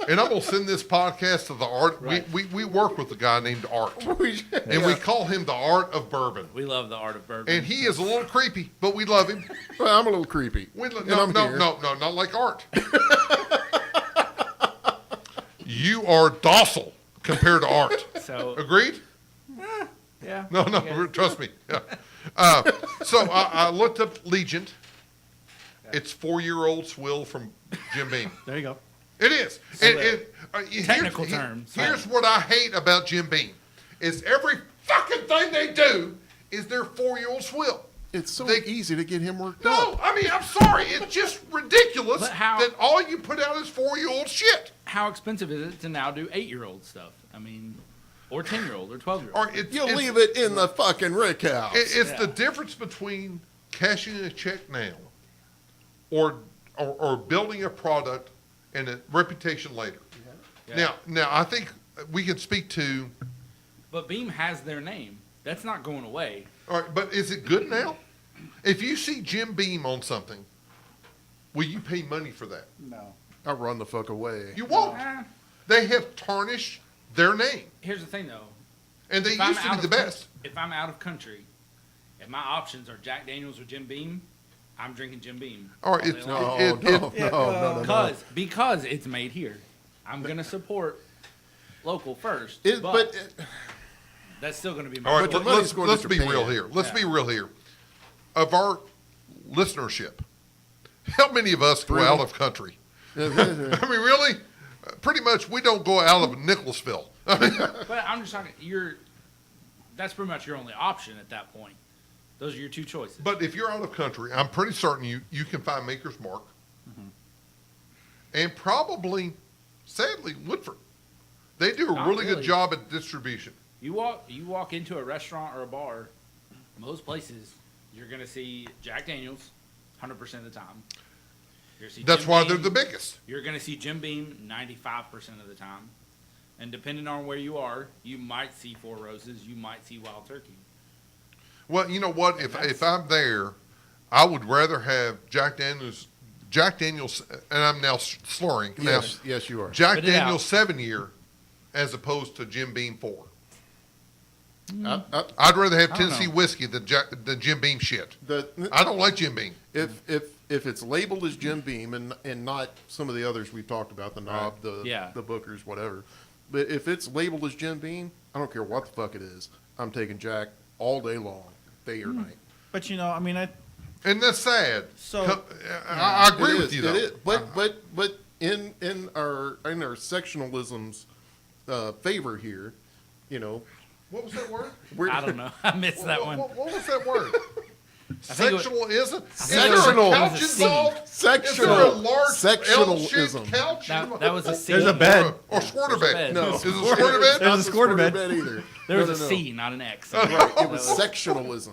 And I'm going to send this podcast to the art. Right. We work with a guy named Art. And we call him the art of bourbon. We love the art of bourbon. And he is a little creepy, but we love him. Well, I'm a little creepy. No, And I'm here. not like Art. You are docile compared to Art. So, Agreed? yeah. No, Okay. trust me. Yeah. So I looked up Legion. It's 4-year-old swill from Jim Beam. There you go. It is. Technical terms. Here's what I hate about Jim Beam, is every fucking thing they do is their 4-year-old swill. It's so They- easy to get him worked No, up. I mean, I'm sorry. It's just ridiculous But how- that all you put out is 4-year-old shit. How expensive is it to now do 8-year-old stuff? I mean, or 10-year-old or 12-year-old. Or You leave it in the fucking rick house. It's Yeah. the difference between cashing a check now or building a product and a reputation later. Yeah. Now I think we can speak to. But Beam has their name. That's not going away. All right, but is it good now? If you see Jim Beam on something, will you pay money for that? No. I'll run the fuck away. You won't. Ah, They have tarnished their name, here's the thing, though. and they If I'm used to out be the of coun- best. If I'm out of country, if my options are Jack Daniels or Jim Beam, I'm drinking Jim Beam. All right, all day it's- long. No. Because it's made here. I'm gonna support local first. But but that's still gonna be my All right, But choice. the money's going to let's be Japan. real here. Let's Yeah. be real here. Of our listenership, how many of us go out of country? I mean, really? Pretty much, we don't go out of Nicholasville. I mean, But I'm just talking. That's pretty much your only option at that point. Those are your two choices. but if you're out of country, I'm pretty certain you can find Maker's Mark, and probably, sadly, Woodford. They do a Not really really. good job at distribution. You walk into a restaurant or a bar, most places you're gonna see Jack Daniels, 100% of the time. You're gonna see That's Jim why Beam. they're the biggest. You're gonna see Jim Beam 95% of the time, and depending on where you are, you might see Four Roses, you might see Wild Turkey. Well, you know what? If I'm there, I would rather have Jack Daniels, and I'm now slurring. Yes, you are. Jack Spit it Daniels out. 7-year, as opposed to Jim Beam 4. I'd rather have I don't Tennessee know. whiskey than Jim Beam shit. I don't like Jim Beam. If it's labeled as Jim Beam and not some of the others we've talked about, the Knob, Yeah. the Bookers, whatever, but if it's labeled as Jim Beam, I don't care what the fuck it is. I'm taking Jack all day long, day or night. But I mean, And that's sad. So- I agree It with is, you, though. It is. But in our sectionalism's favor here, What was that word? I don't know. I missed that one. What was that word? think it was- Sectionalism? Is Sectional. there a couch It was a C. involved? Sectional. Is there a large Sectionalism. L-shaped couch? That was a C. There's a bed. Or squirter There's a bed. bed. No. Is it a squirter bed? There's a squirter bed. either. There was No, a no, no. C, not an X. Right. It was sectionalism.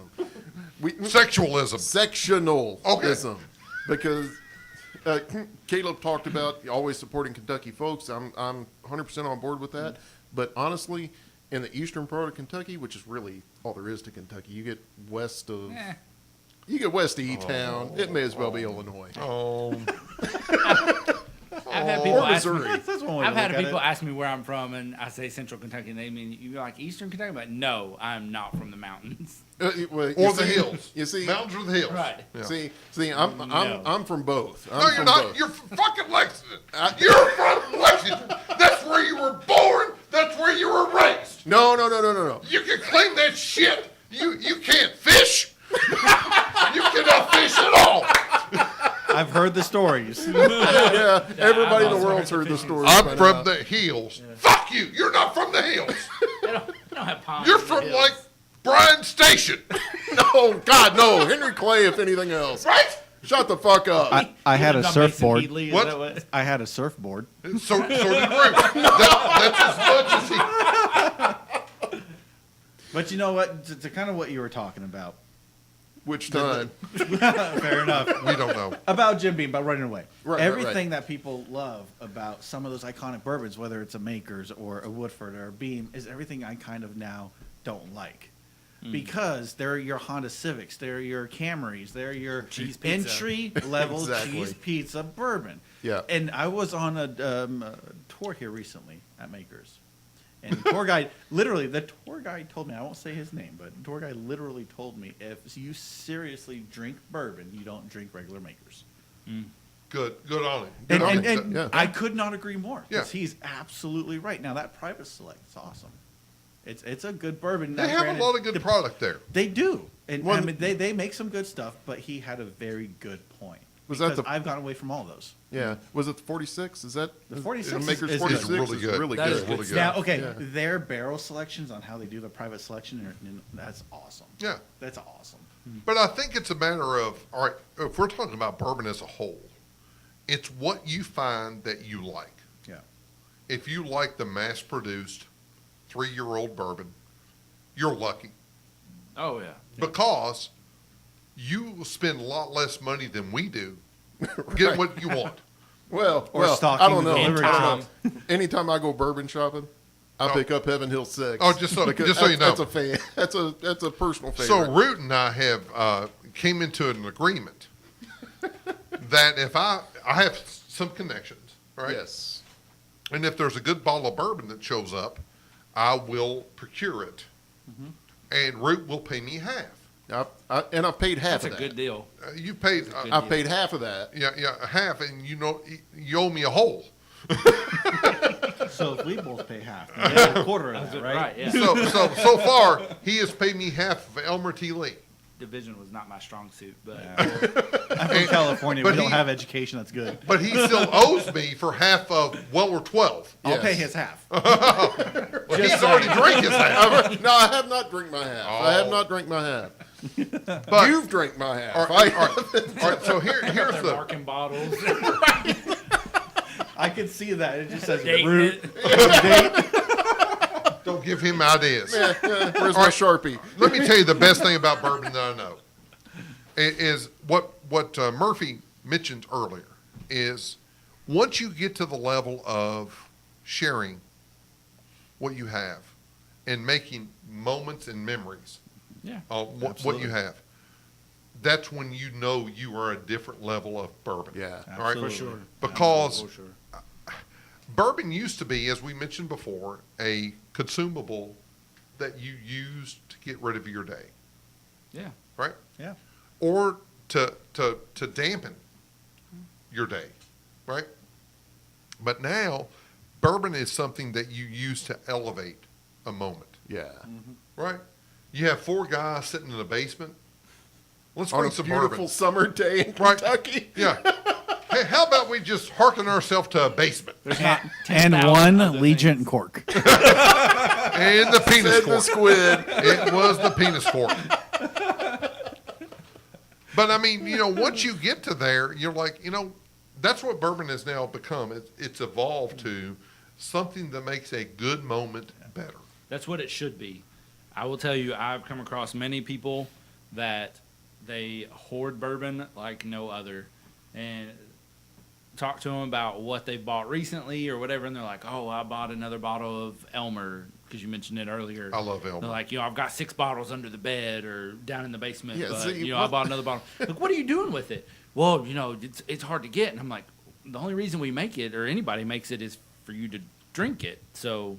Sexualism. Sectionalism. Because Caleb talked about always supporting Kentucky folks. I'm 100% on board with that. But honestly, in the eastern part of Kentucky, which is really all there is to Kentucky, you get west of E-Town. It may as well be Illinois. Oh, I've had people Or ask me, Missouri. that's one way to I've had look at people it. ask me where I'm from, and I say Central Kentucky, and they mean you like Eastern Kentucky, but no, I'm not from the mountains. Well, or the hills. You see, Mountains or the hills. Right. Yeah. see, I'm from both. No, you're not. You're from fucking Lexington. You're from Lexington. That's where you were born. That's where you were raised. No. You can claim that shit. You can't fish. You cannot fish at all. I've heard the stories. Yeah, everybody in I've the also world's heard heard the the story. I'm from the hills. Fuck you. You're not from the hills. They don't have ponds. You're in the from hills. like Bryan Station, No, God, no. Henry Clay, if anything else. right? Shut the fuck up. I had Lived a on Mason surfboard. Heatley, is What? that what? I had a surfboard. So did Root. That's as much as he. But you know what? To kind of what you were talking about. Which time? Fair enough. We don't know. About Jim Beam, about running away. Right, Everything that people love about some of those iconic bourbons, whether it's a Makers or a Woodford or a Beam, is everything I kind of now don't like. Because they're your Honda Civics, they're your Camrys, they're your Cheese pizza. entry level Exactly. cheese pizza bourbon. Yeah. And I was on a tour here recently at Makers. And the tour guide, the tour guide told me, I won't say his name, but the tour guide literally told me, if you seriously drink bourbon, you don't drink regular Makers. Good on him. And, Good on and, him. and Yeah. I could not agree more. Because Yeah. he's absolutely right. Now, that Private Select is awesome. It's a good bourbon. They Now, have granted, a lot of good product there. They do. And Well, I mean, they make some good stuff, but he had a very good point. Was that Because the- I've gone away from all those. Yeah. Was it the 46? Is that The 46 Maker's is 46 really is good. really That is good. really good. Now, okay, Yeah. their barrel selections on how they do the private selection, that's awesome. Yeah. That's awesome. But I think it's a matter of, all right, if we're talking about bourbon as a whole, it's what you find that you like. Yeah. If you like the mass-produced 3-year-old bourbon, you're lucky Oh yeah. because you will spend a lot less money than we do getting what you want. Well, Or stocking I don't the know. delivery I don't time. know. Anytime I go bourbon shopping, I pick up Heaven Hill 6. Oh, just so you know. That's a fan. That's a personal favorite. So Root and I have came into an agreement that if I have some connections, right? Yes. And if there's a good bottle of bourbon that shows up, I will procure it, and Root will pay me half. And I've paid half That's a of that. good deal. You paid, good I've paid half of that. yeah, half, and you owe me a whole. So if we both pay half, then they have a quarter of that, right? Right. Yeah. So far, he has paid me half of Elmer T. Lee. Division was not my strong suit, but I'm from California. but We don't he- have education that's good. But he still owes me for half of Weller 12. I'll Yes. pay his half. Well, he's already drank his half. No, I have not drank my half. I have not drank my half. But, You've drank my half. all right, all right, so here's they're the... marking bottles. I can see that. It just says dating root. it. Don't give him ideas. Where's my Sharpie? Let me tell you the best thing about bourbon that I know is what Murphy mentioned earlier is once you get to the level of sharing what you have and making moments and memories Yeah. of what Absolutely. you have, that's when you know you are a different level of bourbon. Yeah. All right? Absolutely. For sure. Because For sure. bourbon used to be, as we mentioned before, a consumable that you use to get rid of your day, Yeah. right? Yeah. Or to dampen your day, right? But now, bourbon is something that you use to elevate a moment, Yeah. right? You have 4 guys sitting in the basement. Let's On bring a some beautiful bourbon. summer day in Right. Kentucky. Yeah. Hey, how about we just hearken ourselves to a basement And 10,000 one other Legion things. cork. and the penis Said the cork? squid. It was the penis cork. But I mean, once you get to there, you're like, that's what bourbon has now become. It's evolved to something that makes a good moment better. That's what it should be. I will tell you, I've come across many people that they hoard bourbon like no other, and talk to them about what they've bought recently or whatever, and they're like, "Oh, I bought another bottle of Elmer because you mentioned it earlier." I love Elmer. They're like, I've got 6 bottles under the bed or down in the basement, Yeah, but see, I bought another bottle. Like, what are you doing with it? Well, it's hard to get, and I'm like, the only reason we make it or anybody makes it is for you to drink it. So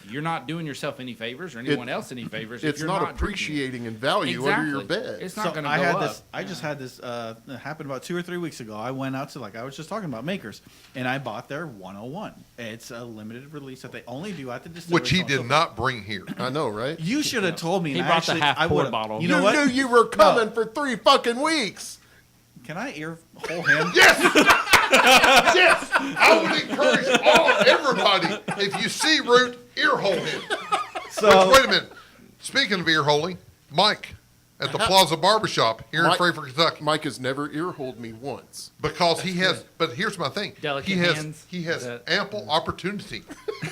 you're not doing yourself any favors or anyone else any favors. if It's you're not drinking it. appreciating in value under your bed. It's not going to I go had up. this. I just had this happen about 2 or 3 weeks ago. I went out to, like I was just talking about, Makers, and I bought their 101. It's a limited release that they only do at the distillery. Which he did not bring here. I know, right? You should have told me. He and brought the actually, half I pour would've- bottle. You know what? knew you were coming for 3 fucking weeks. Can I ear hole him? Yes! Yes! I would encourage everybody, if you see Root, earhole him. So Wait a minute. Speaking of earholing, Mike at the Plaza Barbershop here in Mike- Frankfort, Kentucky. Mike has never ear-holed me once. Because he has, but here's my thing. Delicate he has, hands. He has That- ample opportunity.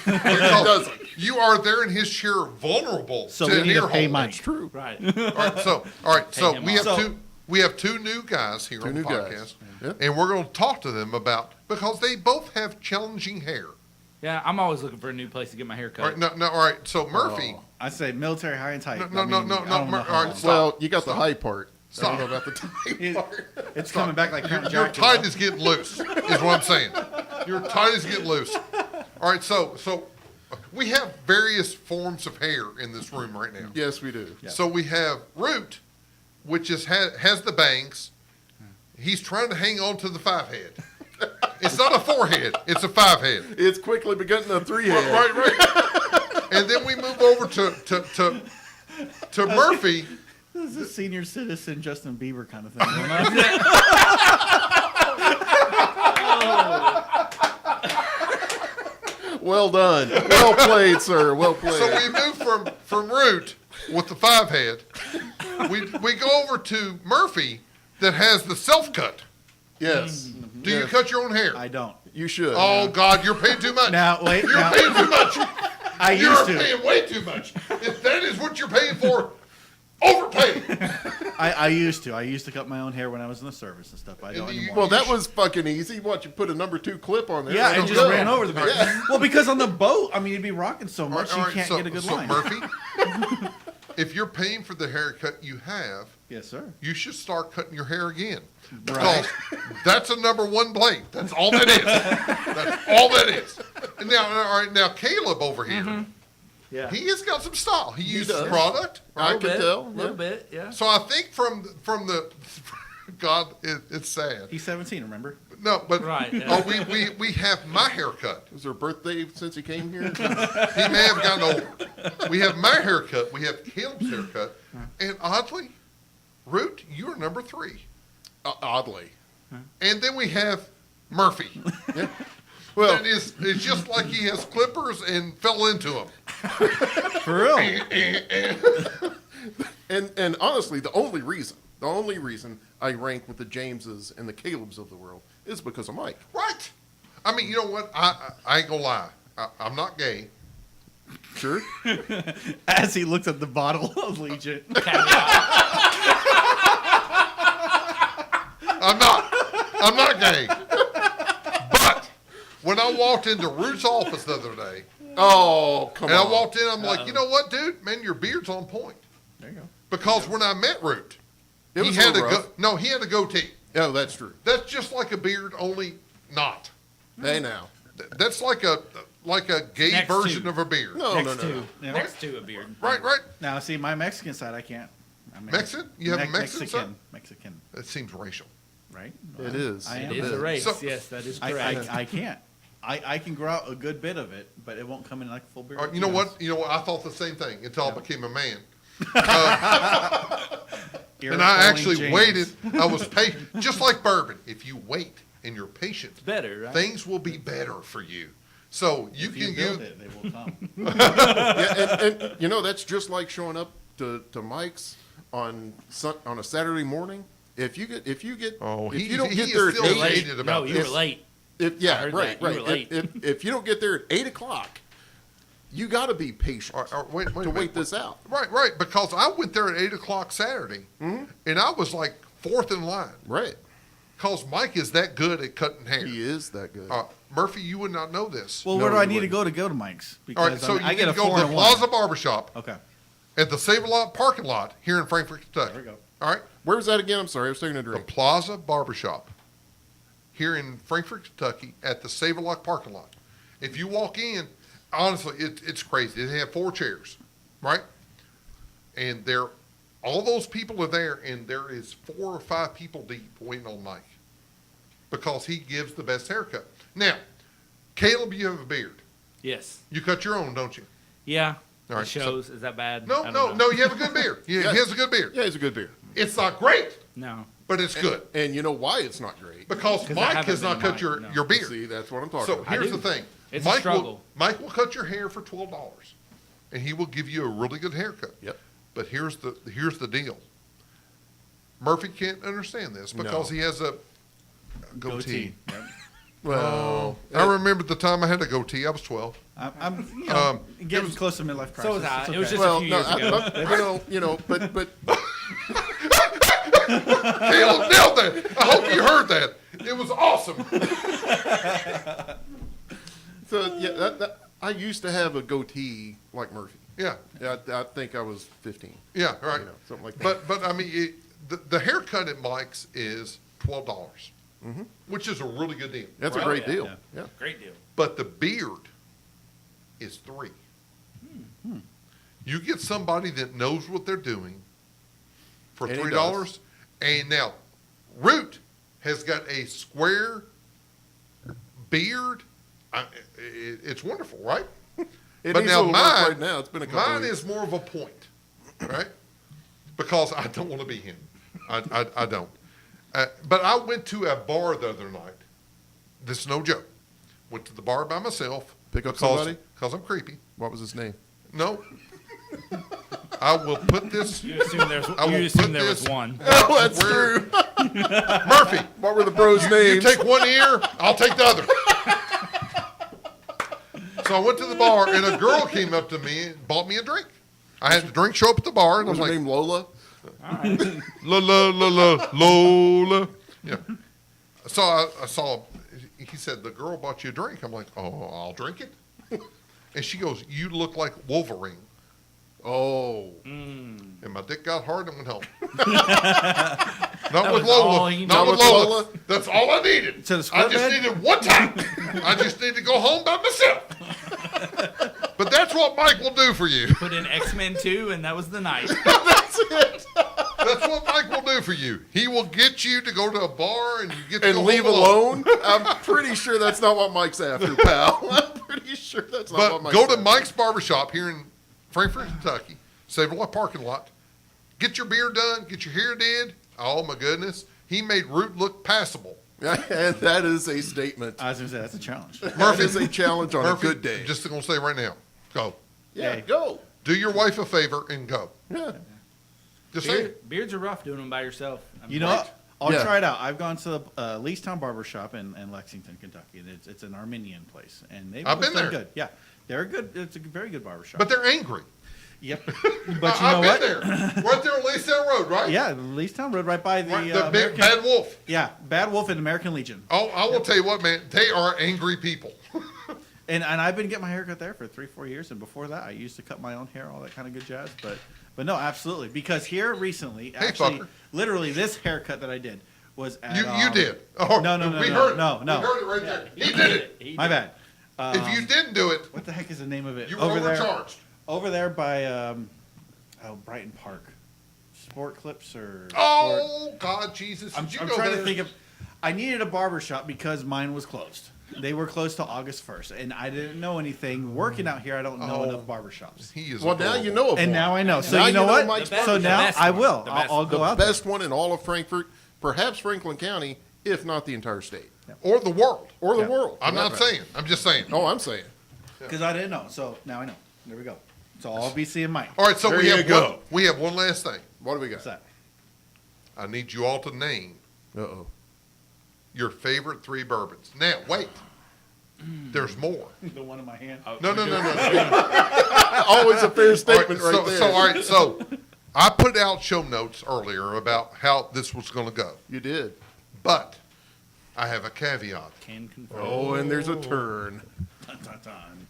doesn't. You are there in his chair, vulnerable So to we an need to ear pay hole. Mike. That's true. Right. All right. So him we have off. So- we have 2 new guys here on the new guys. podcast, Yep. and we're going to talk to them about because they both have challenging hair. Yeah, I'm always looking for a new place to get my hair All right. cut. No. All right. So Murphy. I say military high and tight. No, I no, mean, no, I don't no, know all how- right, stop. Well, you got the high part. I Stop. don't know about the tight It- part. It's coming back like Count Your Dracula. tide is getting loose, is what I'm saying. Your tide is getting loose. All right, so we have various forms of hair in this room right now. Yes, we do. So we have Root, which has the bangs. He's trying to hang on to the 5-head. It's not a 4-head, it's a 5-head. It's quickly becoming a 3-head. Right. And then we move over to Murphy. This is a senior citizen Justin Bieber kind of thing. Well done. Well played, sir. Well played. So we move from Root with the 5-head. We go over to Murphy that has the self-cut. yes. Do you cut your own hair? I don't. You should. Oh, God, you're paying too much. Now wait. You're Now, paying too much. I You're used to. paying way too much. If that is what you're paying for, overpay. I used to. I used to cut my own hair when I was in the service and stuff. I don't And you- anymore. Well, that was fucking easy. What, you put a number 2 clip on there? Yeah, let and it just go. ran over the bit. Yeah. Well, because on the boat, I mean, you'd be rocking so much, All you right, can't so- get a good so line. Murphy, if you're paying for the haircut you have, Yes, sir. you should start cutting your hair again. Because that's a number 1 blade. That's all that is. That's all that is. And now, all right, now Caleb over here, Yeah. he has got some style. He uses does. product. I can tell. A little bit, yeah. So I think from the God, it's sad. He's 17, remember? No, but Right, yeah. oh, we have my haircut. Was there a birthday since he came here? He may have gotten older. We have my haircut. We have Caleb's haircut, and oddly, Root, you're number 3. Oddly. And then we have Murphy. Well, That is, it's just like he has clippers and fell into them. For real. and honestly, the only reason I rank with the Jameses and the Calebs of the world is because of Mike. Right. I mean, you know what? I ain't gonna lie. I'm not gay. Sure. As he looked at the bottle of Legion. I'm not gay. But when I walked into Root's office the other day, Oh, come and on. I walked in, I'm like, you know what, dude? Man, your beard's on point. There you go. Because when I met Root, It he was had a little rough. he had a goatee. Oh, that's true. That's just like a beard, only not. Hey, now. That's like a gay Next version to. of a beard. No, next no, to no. Yeah. next to a beard. Right. Now, see, my Mexican side, I can't. I'm Mexican? You have a Mexican side? Mexican, That seems racial. right? It is. I It am. is a race. So- Yes, that is I correct. can't. I can grow out a good bit of it, but it won't come in like a full beard. You know what? I thought the same thing until I became a man. Ear And I pulling actually James. waited. I was patient. Just like bourbon. If you wait and you're patient, Better, right? things will be better for you. So you If can you build use. it, they will come. Yeah, and that's just like showing up to Mike's on a Saturday morning. If you don't He get is there at still 8, jaded about no, you this. were late. yeah, I heard right, that. You right. were late. If you don't get there at 8:00, you got to be patient Wait a to minute. wait this out. Right. Because I went there at 8:00 Saturday, and I was like fourth in line. Right, Because Mike is that good at cutting hair. he is that good. Murphy, you would not know this. Well, No, where do I you need wouldn't. to go to Mike's? All right, Because so I you get need a to go 4 to the and 1. Plaza Barbershop Okay, at the Save-A-Lot parking lot here in Frankfort, Kentucky. there we go. All right? Where was that again? I'm sorry, I was taking a The drink. Plaza Barbershop here in Frankfort, Kentucky at the Save-A-Lot parking lot. If you walk in, honestly, it's crazy. They have 4 chairs, right? And all those people are there, and there is 4 or 5 people deep waiting on Mike because he gives the best haircut. Now, Caleb, you have a beard. Yes. You cut your own, don't you? Yeah. All right, It shows. Is that bad? No, I don't know. you have a good beard. He has a good beard. Yeah, he's a good beer. It's not great, No. but it's good And you know why it's not great? because 'Cause I Mike haven't has not been cut Mike, no. your beard. See, that's what I'm talking So about. here's do. the thing: It's a Mike struggle. will cut your hair for $12, and he will give you a really good haircut. Yep. But here's the deal: Murphy can't understand this because No. he has a goatee. Yep. Well, I remember the time I had a goatee. I was 12. I'm it getting was- close to midlife crisis. So was I. It's It was okay. just a well, few no, years ago. but Caleb nailed that. I hope you heard that. It was awesome. so yeah, I used to have a goatee like Murphy. Yeah, I think I was 15. yeah, right. You know, something like that. But I mean, the haircut at Mike's is $12, which is a really good deal. That's Right. a great Yeah. deal. Yeah. Yeah. Great deal. But the beard is $3. You get somebody that knows what they're doing for And he $3. And now, Root has got a square beard. It's wonderful, right? It But needs now a little work mine- right now. It's been a couple Mine weeks. is more of a point, right? Because I don't want to be him. I don't. But I went to a bar the other night. This is no joke. Went to the bar by myself. Pick up somebody? Because I'm creepy. What was his name? No. I will put this. You assume I will there put was this- one. Oh, that's Where- true. Murphy, What were the bros' you names? take one ear, I'll take the other. So I went to the bar, and a girl came up to me and bought me a drink. I had the drink show up at the bar, and I was was her like, name Lola? La la la la Lola. Yeah. So I saw. He said the girl bought you a drink. I'm like, oh, I'll drink it. And she goes, you look like Wolverine. Oh. And my dick got hard and went home. Not That with was all Lola. he Not knew. with Not with Lola. Lola? That's all I needed. To the I squirt just bed? needed one time. I just need to go home by myself. But that's what Mike will do for you. Put in X-Men 2, and that was the night. That's it. That's what Mike will do for you. He will get you to go to a bar and you get to And go leave home alone? I'm pretty sure that's not what Mike's after, pal. I'm pretty sure that's not what But Mike's go to after. Mike's Barbershop here in Frankfort, Kentucky. Save-A-Lot parking lot. Get your beard done. Get your hair did. Oh, my goodness. He made Root look passable. And that is a statement. I was going to say, that's a challenge. That is a challenge on Murphy, a good day. I'm just going to say right now, go. Yeah, Hey. go. Do your wife a favor and go. Yeah. Just say Beards are rough doing them by yourself. I mean, You know what? I'll Yeah. try it out. I've gone to the Leestown Barbershop in Lexington, Kentucky, and it's an Armenian place. And they've I've always been done there. good. Yeah. They're good. It's a very good barbershop. But they're angry. Yep. But you know I've what? been there. Right there on Leestown Road, right? Yeah, Leestown Road, right by the, Right, the big American. bad wolf. Yeah, Bad Wolf and American Legion. Oh, I will tell you what, man. They are angry people. And I've been getting my haircut there for 3-4 years, and before that, I used to cut my own hair, all that kind of good jazz. But no, absolutely, because here recently, actually, fucker. literally, this haircut that I did was at You did. Oh, No. We heard it. No. We heard it right there. He did it. He My did. bad. If you didn't do it, What the heck is the name of it? you were over there, overcharged. over there by Brighton Park, Sport Clips or. Oh, God, Jesus. I'm Did you trying go to there? think of. I needed a barber shop because mine was closed. They were closed till August 1st, and I didn't know anything. Working out here, I don't know Oh. enough barber shops. He is Well, now adorable. you know of And one. now I know. So Now you know what? Mike's The best- So the now best I one. will. The I'll best go the out there. best one in all of Frankfurt, perhaps Franklin County, if not the entire state Or the world. or the Yeah. world. for I'm that not matter. saying. I'm just saying. Oh, I'm saying. Because I didn't know. So now I know. There we go. So I'll be seeing Mike. All right, so There we you have go. one. We have one last thing. What do we What's got? that? I need you all to name Uh-oh. your favorite 3 bourbons. Now, wait. There's more. The one in my hand. Oh, No. Always a fair All right, statement right so, there. all right, so I put out show notes earlier about how this was going to go, You did. but I have a caveat. Can confirm. Oh, and there's a turn. Dun, dun, dun.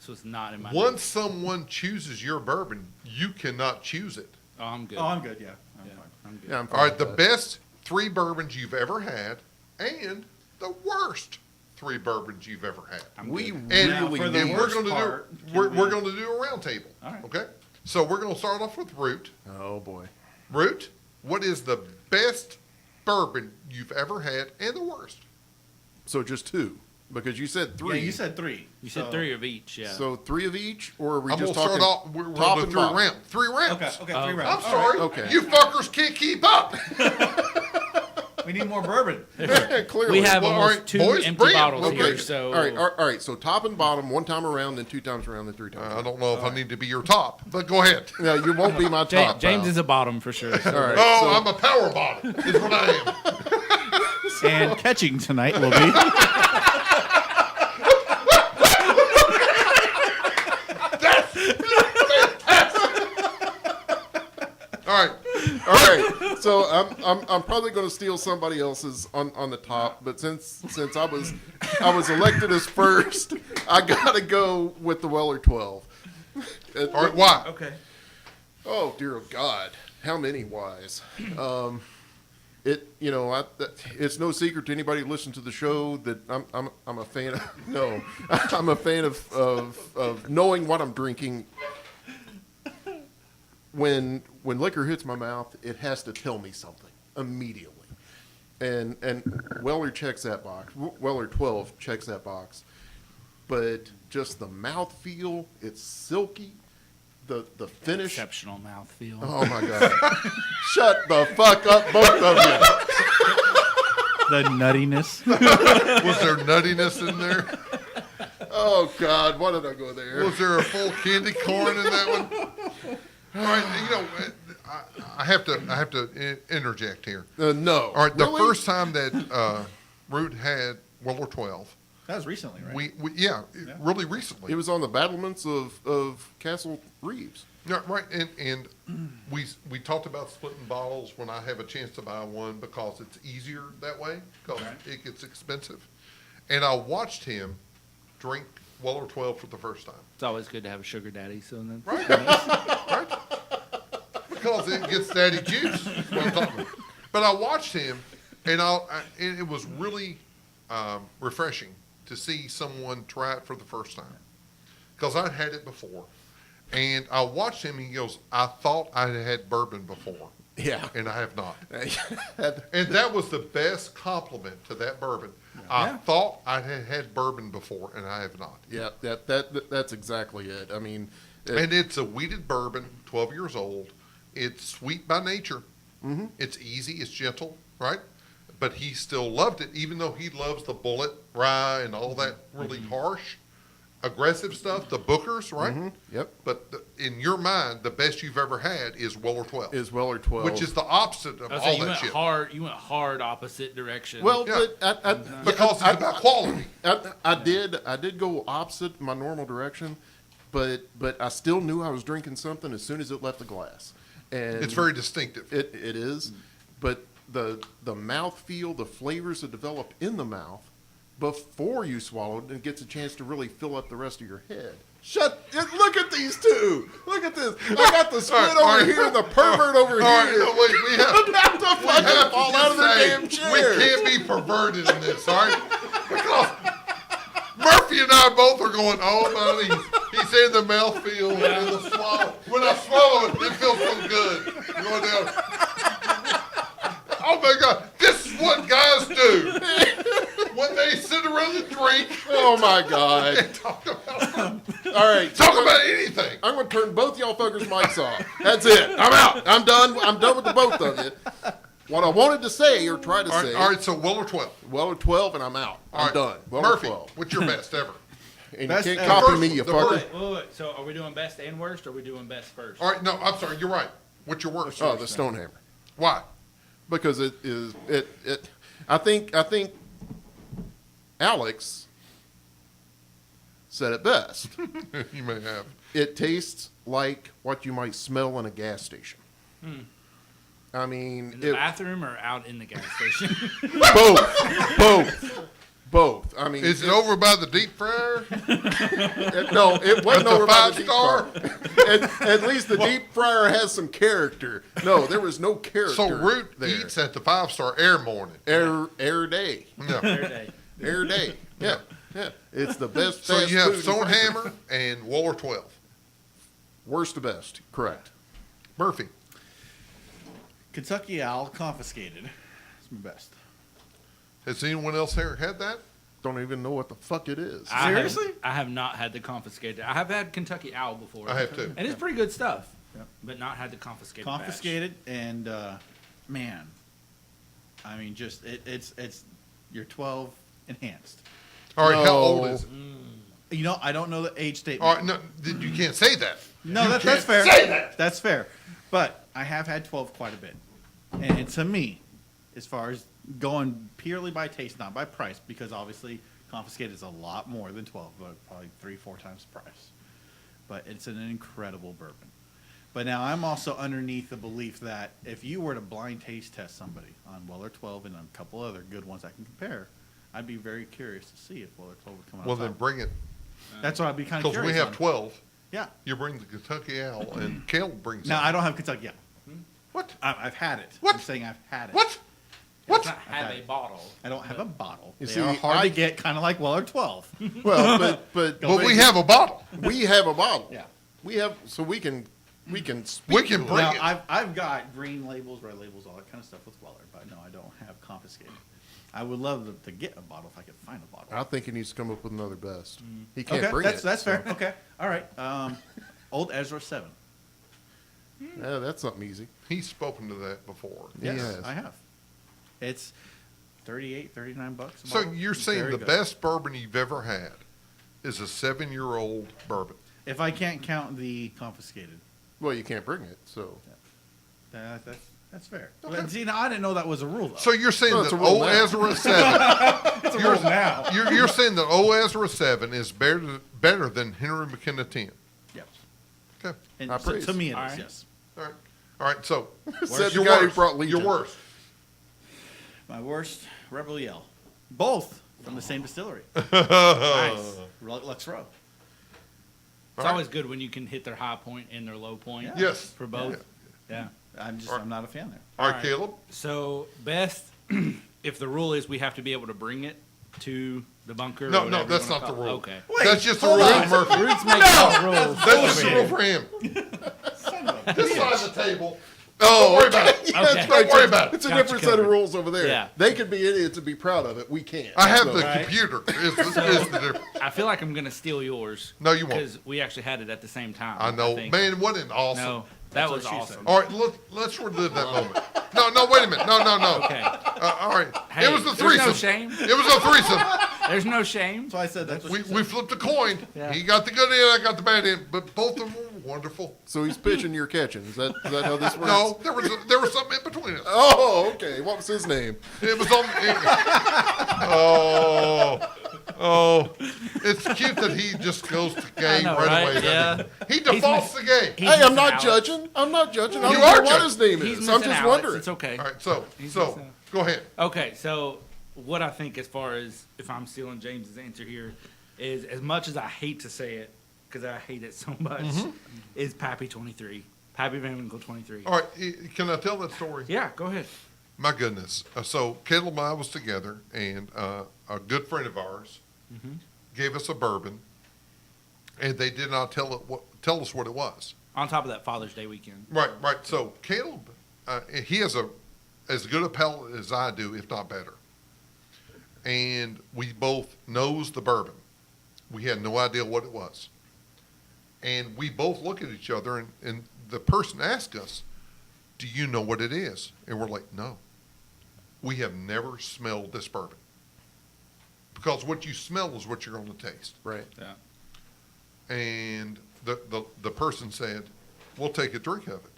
So it's not in my. Once someone chooses your bourbon, you cannot choose it. Oh, I'm good. Oh, I'm good. Yeah. I'm Yeah, fine. I'm good. Yeah, I'm fine All right, with the that. best 3 bourbons you've ever had, and the worst 3 bourbons you've ever had. I'm We good. And, Now, really for the and need. we're worst going to part, do can we're we- going to do a round table. All right. Okay, so we're going to start off with Root. Oh boy. Root, what is the best bourbon you've ever had, and the worst? So just 2, because you said 3. Yeah, you said 3. You said 3 of each. Yeah. So 3 of each, or are we I'm just going to talking start off. We're top going to and do 3 bottom? rounds. 3 rounds. Okay. Okay. 3 Oh. rounds. I'm All sorry. right. Okay. You fuckers can't keep up. We need more bourbon. Clearly. we have Well, all almost right, 2 boys, empty bring it. bottles Okay. here. So All right. So top and bottom, 1 time around, then 2 times around, then 3 times. I don't know if I need to be your top, but go ahead. No, you won't be my top. James pal. is a bottom for sure. So. All right. Oh, so- I'm a power bottom. Is what I am. And catching tonight will be. All right. All right, so I'm probably going to steal somebody else's on the top, but since I was elected as first, I got to go with the Weller 12. All right. Why? Okay. Oh dear God, how many whys? It's no secret to anybody who listens to the show that I'm a fan of. No, I'm a fan of knowing what I'm drinking. When liquor hits my mouth, it has to tell me something immediately, and Weller checks that box. Weller 12 checks that box, but just the mouthfeel, it's silky, the finish. Exceptional mouthfeel. Oh my God! Shut the fuck up, both of you. The nuttiness. Was there nuttiness in there? Oh God, why did I go there? Was there a full candy corn in that one? All right. I have to interject here. No. All right. The Really? first time that Root had Weller 12, That was recently, right? we really recently. It was on the battlements of Castle Reeves. Yeah, right, and we talked about splitting bottles when I have a chance to buy one because it's easier that way because it gets expensive. And I watched him drink Weller 12 for the first time. It's always good to have a sugar daddy. So then, Right, right, because it gets daddy juice. That's what I'm talking about. But I watched him, and and it was really refreshing to see someone try it for the first time because I'd had it before. And I watched him, and he goes, I thought I had bourbon before, Yeah. and I have not. And that was the best compliment to that bourbon. I Yeah. thought I had had bourbon before, and I have not. Yeah, that's exactly it. I mean, And it's a wheated bourbon, 12 years old. It's sweet by nature. Mhm. It's easy. It's gentle, right? But he still loved it, even though he loves the bullet rye and all that really harsh, aggressive stuff, the Bookers, right? Yep, But in your mind, the best you've ever had is Weller 12, is Weller 12. which is the opposite of I all say you that went shit. hard. You went hard opposite direction. well, Yeah. but Because it's about quality. I did go opposite my normal direction, but I still knew I was drinking something as soon as it left the glass. And It's very distinctive. it is, but the mouthfeel, the flavors that develop in the mouth before you swallow it and gets a chance to really fill up the rest of your head. Look at these two. Look at this. I got the squid All right, over here and the pervert over All right, here. no, wait, we have, About to we fucking have to fall just out of their say damn we chairs. can't be perverted in this, all right? Because Murphy and I both are going, oh, buddy, he's in the mouthfeel and the swallow. When I swallow it, it feels so good. Going down. Oh, my God. This is what guys do when they sit around and drink. Oh, my God. And talk about All right. Talk about anything. I'm going to turn both y'all fuckers' mics off. That's it. I'm out. I'm done. I'm done with the both of you. What I wanted to say or try to say. All right, so Weller 12. Weller 12 and I'm out. I'm done. Weller Murphy, 12. what's your best ever? And Best you can't ever. copy me, you The fucker. first- Wait. So are we doing best and worst, or are we doing best first? All right, no, I'm sorry. You're right. What's your worst? Oh, the Stonehammer. Why? Because it is it. I think Alex said it best. You may have. It tastes like what you might smell in a gas station. I mean, In the bathroom or out in the gas station? both. I mean, Is it over by the deep fryer? no, it wasn't At the over by the deep 5-star? fryer. At least the deep fryer has some character. No, there was no character. So Root there. eats at the 5-star air morning. Air day. No. Fair day. Air day. Yeah. It's the best. So fast you have food in country. Stonehammer and Waller 12. Worst to best. Correct. Murphy. Kentucky Owl confiscated. It's my best. Has anyone else here had that? Don't even know what the fuck it is. Seriously? I have not had the confiscated. I have had Kentucky Owl before. I have too. And it's pretty good stuff. Yep. But not had the confiscated. Confiscated, and man, I mean, just it's you're 12 enhanced. All right, how No. old is it? You know, I don't know the age statement. All right, no, you can't say that. No, You that's can't fair. say that. That's fair. But I have had 12 quite a bit. And to me, as far as going purely by taste, not by price, because obviously confiscated is a lot more than 12, but probably 3-4 times the price. But it's an incredible bourbon. But now I'm also underneath the belief that if you were to blind taste test somebody on Weller 12 and a couple other good ones I can compare, I'd be very curious to see if Weller 12 would come out Well, on then top. bring it. That's what I'd be kind of Because curious we have on. 12. Yeah. You bring the Kentucky Owl, and Caleb brings Now, some. I don't have Kentucky Owl. What? I've had it. What? I'm saying I've had it. What? What? What? Have a bottle. I don't have a bottle. You They see, are hard I- to get, kind of like Weller 12. Well, but But we have a bottle. we have a bottle. Yeah. We have, so we can speak We can to it. bring Now, it. I've got green labels, red labels, all that kind of stuff with Weller, but no, I don't have confiscated. I would love to get a bottle if I could find a bottle. I think he needs to come up with another best. He can't Okay, bring that's it. that's so- fair. Okay, all right. Old Ezra 7. Yeah, that's something easy. He's spoken to that before. He Yes, has. I have. It's 38, 39 bucks. a So bottle. you're It's saying very the good. best bourbon you've ever had is a 7-year-old bourbon? If I can't count the confiscated, Well, you can't bring it, so. that's fair. But see, now I didn't know that was a rule though. So you're saying No, it's that a rule old now. Ezra 7, it's a rule now. you're saying that old Ezra 7 is better than Henry McKenna 10? Yep. Okay. And I so, praise. to me, it is All right. yes. All right. All right. So Said the your guy who worst. brought Legion. Your worst. My worst, Rebel Yell. Both from the same distillery, Nice. Lux Row. It's always good when you can hit their high point and their low point. Yeah. Yes. For both. Yeah. I'm not a fan there. All right, All right. Caleb. So best, if the rule is we have to be able to bring it to the bunker. No, or no, whatever that's you wanna not the call it. rule. Okay. That's just the hold rule, on. Murphy. Ruth's making all the rules. That's just the over rule here. for him. This side of the table. Don't worry about it. Yeah, that's Okay. right. Don't worry about it. It's a Got you different set of covered. rules over there. Yeah. They could be idiots and be proud of it. We can't. I have So- the Right. computer. Is the difference. I feel like I'm going to steal yours. No, you won't. Because we actually had it at the same time. I know. think. Man, what an awesome. No, that That's was what she awesome. said. All right, let's relive that moment. No, wait a minute. No. Okay. All right. Hey, it was a there's threesome. no shame. It was a threesome. There's no shame. So I said that's what We flipped a coin. Yeah. He got the good end, I got the bad end, but both of them were wonderful. So he's pitching, you're catching. Is that how this works? No, there was something in between us. Oh, okay. What was his name? It was on. It's cute that he just goes to gay I know, right, right? away. doesn't Yeah. He defaults to gay. He's Hey, I'm missing not out. judging. I'm not judging. I You don't are know what judging. his name He's is. I'm missing just Alex. wondering. It's okay. All right, so missing out. go ahead. Okay, so what I think as far as if I'm stealing James's answer here is as much as I hate to say it because I hate it so much is Pappy 23. Pappy Van Winkle 23. All right, can I tell that story? Yeah, go ahead. My goodness. So Caleb and I was together, and a good friend of ours gave us a bourbon, and they did not tell us what it was. On top of that Father's Day weekend. Right. So Caleb, he has as good a palate as I do, if not better. And we both knows the bourbon. We had no idea what it was. And we both look at each other, and the person asked us, "Do you know what it is?" And we're like, "No. We have never smelled this bourbon." Because what you smell is what you're going to taste. Right. Yeah. And the person said, "We'll take a drink of it."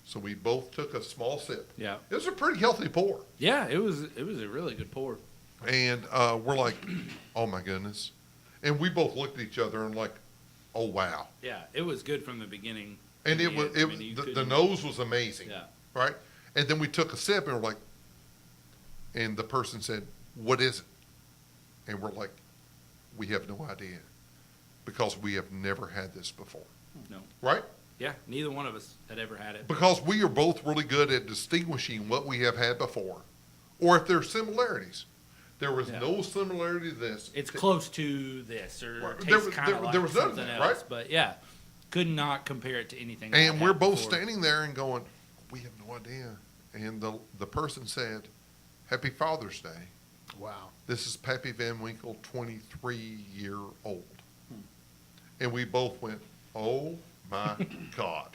So we both took a small sip. Yeah. It was a pretty healthy pour. Yeah, it was a really good pour. And we're like, "Oh my goodness." And we both looked at each other and like, "Oh wow." Yeah, it was good from the beginning. And to the end. I mean, the nose was amazing. Yeah. Right? And then we took a sip and we're like, and the person said, "What is it?" And we're like, "We have no idea because we have never had this before." No. Right? Yeah, neither one of us had ever had it. Because we are both really good at distinguishing what we have had before or if there's similarities. There was Yeah. no similarity to this. It's close to this, or Right. tastes kind of like there was none of something that, else. right? But yeah, could not compare it to anything. I And had we're both before. standing there and going, "We have no idea." And the person said, "Happy Father's Day. Wow. This is Pappy Van Winkle, 23-year-old." And we both went, "Oh my God."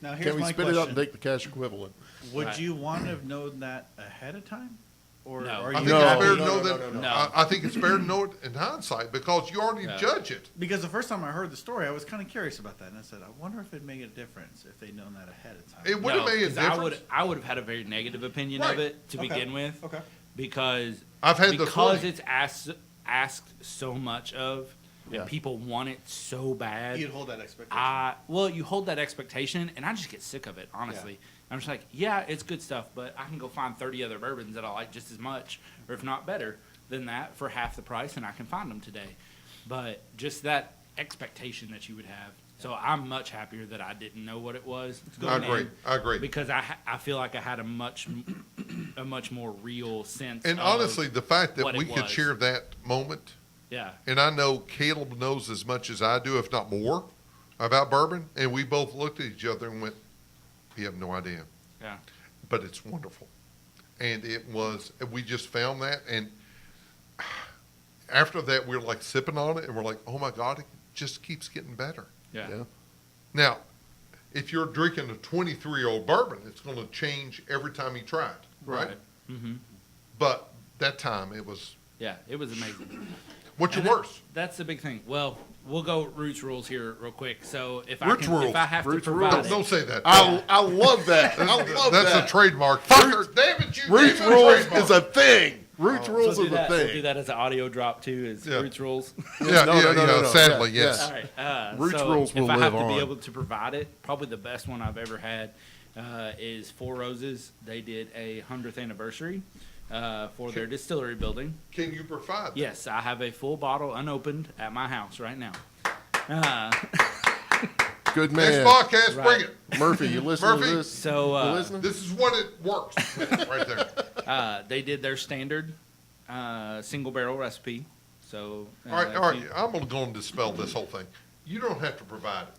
Now, here's Can we my spit it out question. and take the cash equivalent? Would Right. you want to have known that ahead of time? Or No. are I you think No, it's fair to no, know no, that. no, no, no. I think it's fair to know it in hindsight because you already Yeah. judge it. Because the first time I heard the story, I was kind of curious about that, and I said, I wonder if it'd make a difference if they'd known that ahead of time. It would have No, made a 'cause difference. I would have had a very negative opinion Right. of it to Okay. begin with. Okay. Because I've had the because feeling. it's asked so much of, Yeah. and people want it so bad. You'd hold that expectation. You hold that expectation, and I just get sick of it. Honestly, I'm just like, yeah, it's good stuff, but I can go find 30 other bourbons that I like just as much, or if not better than that, for half the price, and I can find them today. But just that expectation that you would have. So I'm much happier that I didn't know what it was. I going agree. in, I agree. because I feel like I had a much more real sense. And of honestly, the fact that what we it could was. share that moment, yeah, and I know Caleb knows as much as I do, if not more, about bourbon, and we both looked at each other and went, "We have no idea." yeah, But it's wonderful. And we just found that, and after that, we were like sipping on it, and we're like, "Oh my God, it just keeps getting better." yeah, Yeah. Now, if you're drinking a 23-year-old bourbon, it's going to change every time you try it, right? Mm-hmm. But that time, it was, Yeah, it was amazing. what's your And worst? That's the big thing. Well, we'll go roots rules here real quick. So if Roots rules. if I have Roots to rules. provide Don't it, say that. I love that. I love That's that. a trademark. Fucker, damn it, you Roots gave it a rules trademark. is a thing. Roots rules we'll is do a that. We'll do thing. that as an audio drop too. Is Yeah. roots rules. Yeah, No. sadly, Yeah, yes. All right. Roots so rules will if I have live to be on. able to provide it, probably the best one I've ever had is Four Roses. They did a 100th anniversary for their distillery building. Can you provide that? Yes, I have a full bottle unopened at my house right now. Good Next man. podcast, Right. bring it. Murphy, you listening Murphy? to this? So, You listening? This is what it works with right there. They did their standard single barrel recipe. So All right. I'm going to dispel this whole thing. You don't have to provide it.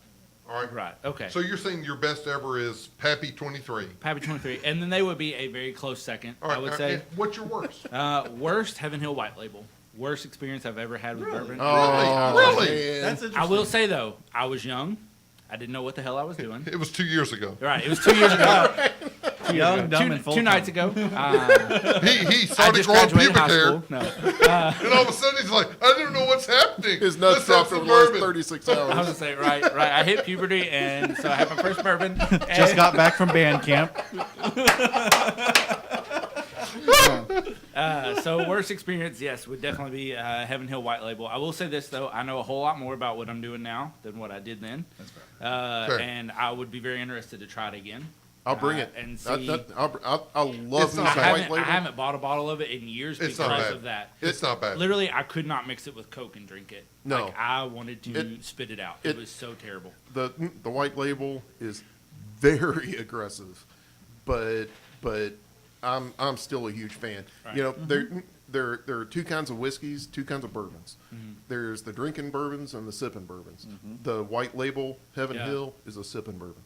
All right? Right. Okay. So you're saying your best ever is Pappy 23. Pappy 23, and then they would be a very close second. All right. I would say. and what's your worst? Worst Heaven Hill White Label. Worst experience I've ever had with bourbon. Oh, Really? man. That's interesting. I will say though, I was young. I didn't know what the hell I was doing. It was 2 years ago. Right. It was 2 years ago. Young, dumb, and full two nights ago. He I started just growing graduated pubic high hair, school. No. and all of a sudden he's like, "I don't know what's happening." His nuts Let's have dropped some over the last bourbon. 36 I was hours. gonna say right. I hit puberty, and so I had my first bourbon. Just and- got back from band camp. So worst experience, yes, would definitely be Heaven Hill White Label. I will say this though, I know a whole lot more about what I'm doing now than what I did then. That's Fair. And I would be very interested to try it again. I'll bring it. And see. I love It's me not some bad. white I label. haven't bought a bottle of it in years It's because not bad. of that. It's not bad. Literally, I could not mix it with Coke and drink it. No. Like, I wanted to It- spit it out. It it- was so terrible. The white label is very aggressive, but I'm still a huge fan. Right. You know, there are two kinds of whiskeys, two kinds of bourbons. There's the drinking bourbons and the sipping bourbons. The white label Heaven Yeah. Hill is a sipping bourbon.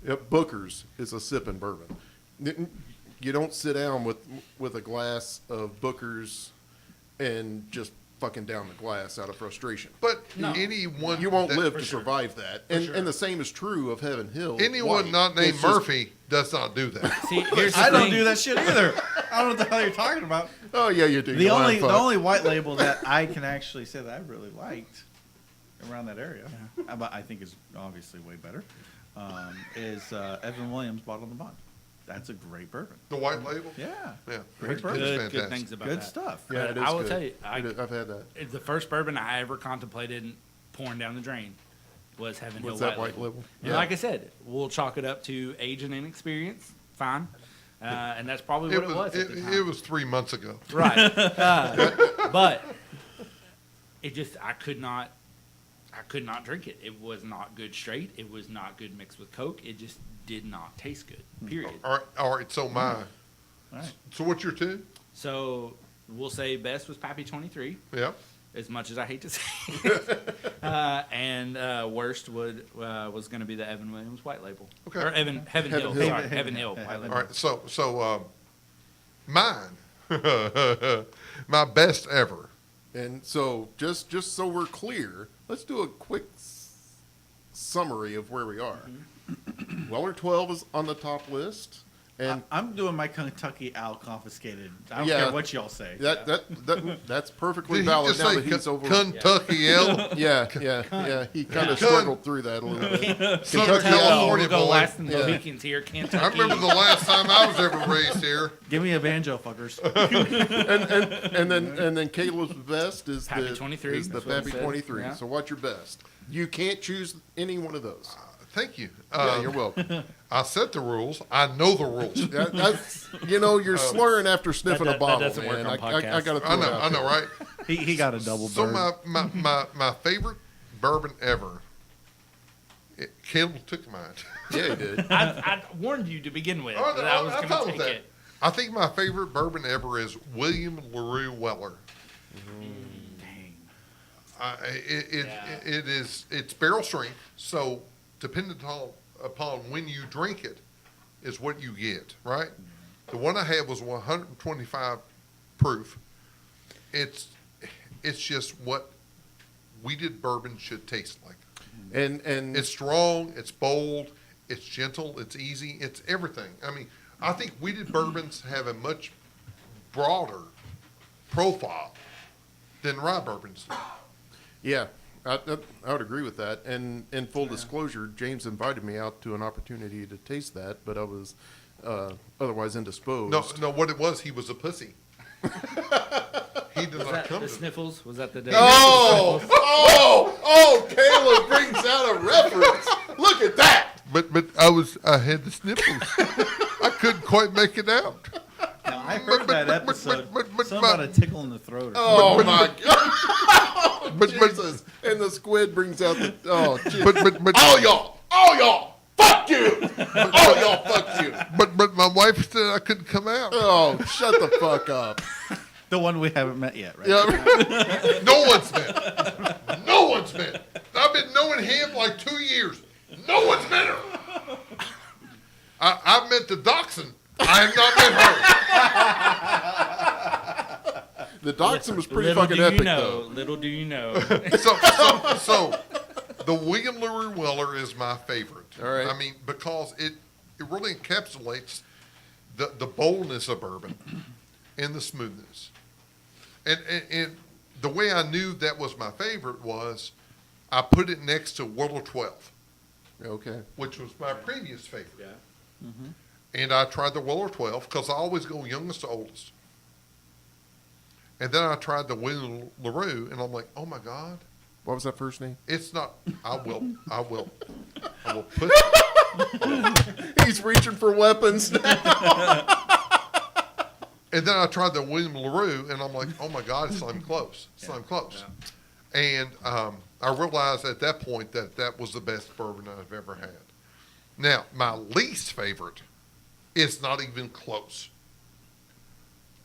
Yep, Booker's is a sipping bourbon. You don't sit down with a glass of Booker's and just fucking down the glass out of frustration. But No. anyone You won't that- live to sure. survive that. And the same is true of Heaven Hill. Anyone White. not named It's just- Murphy does not do that. See, here's the I don't thing. do that shit either. I don't know what the hell you're talking about. Oh yeah, you do. The You only lying the fuck. only white label that I can actually say that I really liked around that area, but I think is obviously way better, is Evan Williams Bottle in the Bond. That's a great bourbon. The white label? Yeah. Yeah. Great It's bourbon. Good fantastic. things about Good that. stuff. Yeah, But it is I will good. tell you, I've had that. it's the first bourbon I ever contemplated pouring down the drain was Heaven Hill What's that white label? And like I said, we'll chalk it up to age and inexperience. Fine. And that's probably what it was at the time. It was 3 months ago. Right. But it just I could not drink it. It was not good straight. It was not good mixed with Coke. It just did not taste good. Period. All right. So mine. All right. So what's your two? So we'll say best was Pappy 23, Yeah. as much as I hate to say it. And worst was going to be the Evan Williams white label. Okay. Or Heaven Hill. Hill. Sorry, Heaven Hill white Heaven label. All right. So mine. My best ever. And so, just so we're clear, let's do a quick summary of where we are. Weller 12 is on the top list, and I'm doing my Kentucky Owl confiscated. I don't Yeah. care what y'all say. that's perfectly Did he valid just now say that he's over. Kentucky L? Yeah. He kind of Cunt. struggled through that a little bit. Southern Kentucky We'll California go boy. last in the Yeah. Mohicans here, Kentucky. I remember the last time I was ever raised here. Give me a banjo, fuckers. and then Caleb's best is Pappy the 23, is the that's what it Pappy said. 23. Yeah. So what's your best? You can't choose any one of those. Thank you. Yeah, you're welcome. I set the rules. I know the rules. That's you're slurring after sniffing that a bottle, doesn't man. work on I podcasts. got to throw I it know. out I know. there. Right. He got a double So bird. my favorite bourbon ever. Caleb took mine. Yeah, he did. I warned you to begin with Oh, no, that I was I'm going fine to with take that. it. I think my favorite bourbon ever is William LaRue Weller. Dang. It's barrel strength, so dependent upon when you drink it is what you get, right? The one I had was 125 proof. It's just what wheated bourbon should taste like. And It's strong, it's bold, it's gentle, it's easy, it's everything. I mean, I think wheated bourbons have a much broader profile than rye bourbons do. yeah, I would agree with that. And in full disclosure, James invited me out to an opportunity to taste that, but I was otherwise indisposed. No, what it was, he was a pussy. He did Was not that come the to sniffles? Was that the day? Oh, Caleb brings out a reference. Look at that. But I had the sniffles. I couldn't quite make it out. Now, I heard that episode. but Something about a tickle in the throat. Or Oh my God. But Jesus. And the squid brings out the, Jesus. but All y'all, fuck you. All y'all, fuck you. but my wife said I couldn't come out. Oh, shut the fuck up. the one we haven't met yet, right? Yeah. No one's met. No one's met. I've been knowing him like 2 years. No one's met her. I've met the dachshund. I have not met her. The dachshund was pretty Little fucking do you epic, know, though. little do you know. So the William LaRue Weller is my favorite. All right. I mean, because it really encapsulates the boldness of bourbon and the smoothness. And the way I knew that was my favorite was I put it next to Weller 12, Okay. which was my previous favorite. Yeah. And I tried the Weller 12 because I always go youngest to oldest. And then I tried the William LaRue, and I'm like, oh my God, What was that first name? it's not. I will put. He's reaching for weapons now. And then I tried the William LaRue, and I'm like, oh my God, it's not even close. It's not even close. And I realized at that point that was the best bourbon I've ever had. Now, my least favorite is not even close.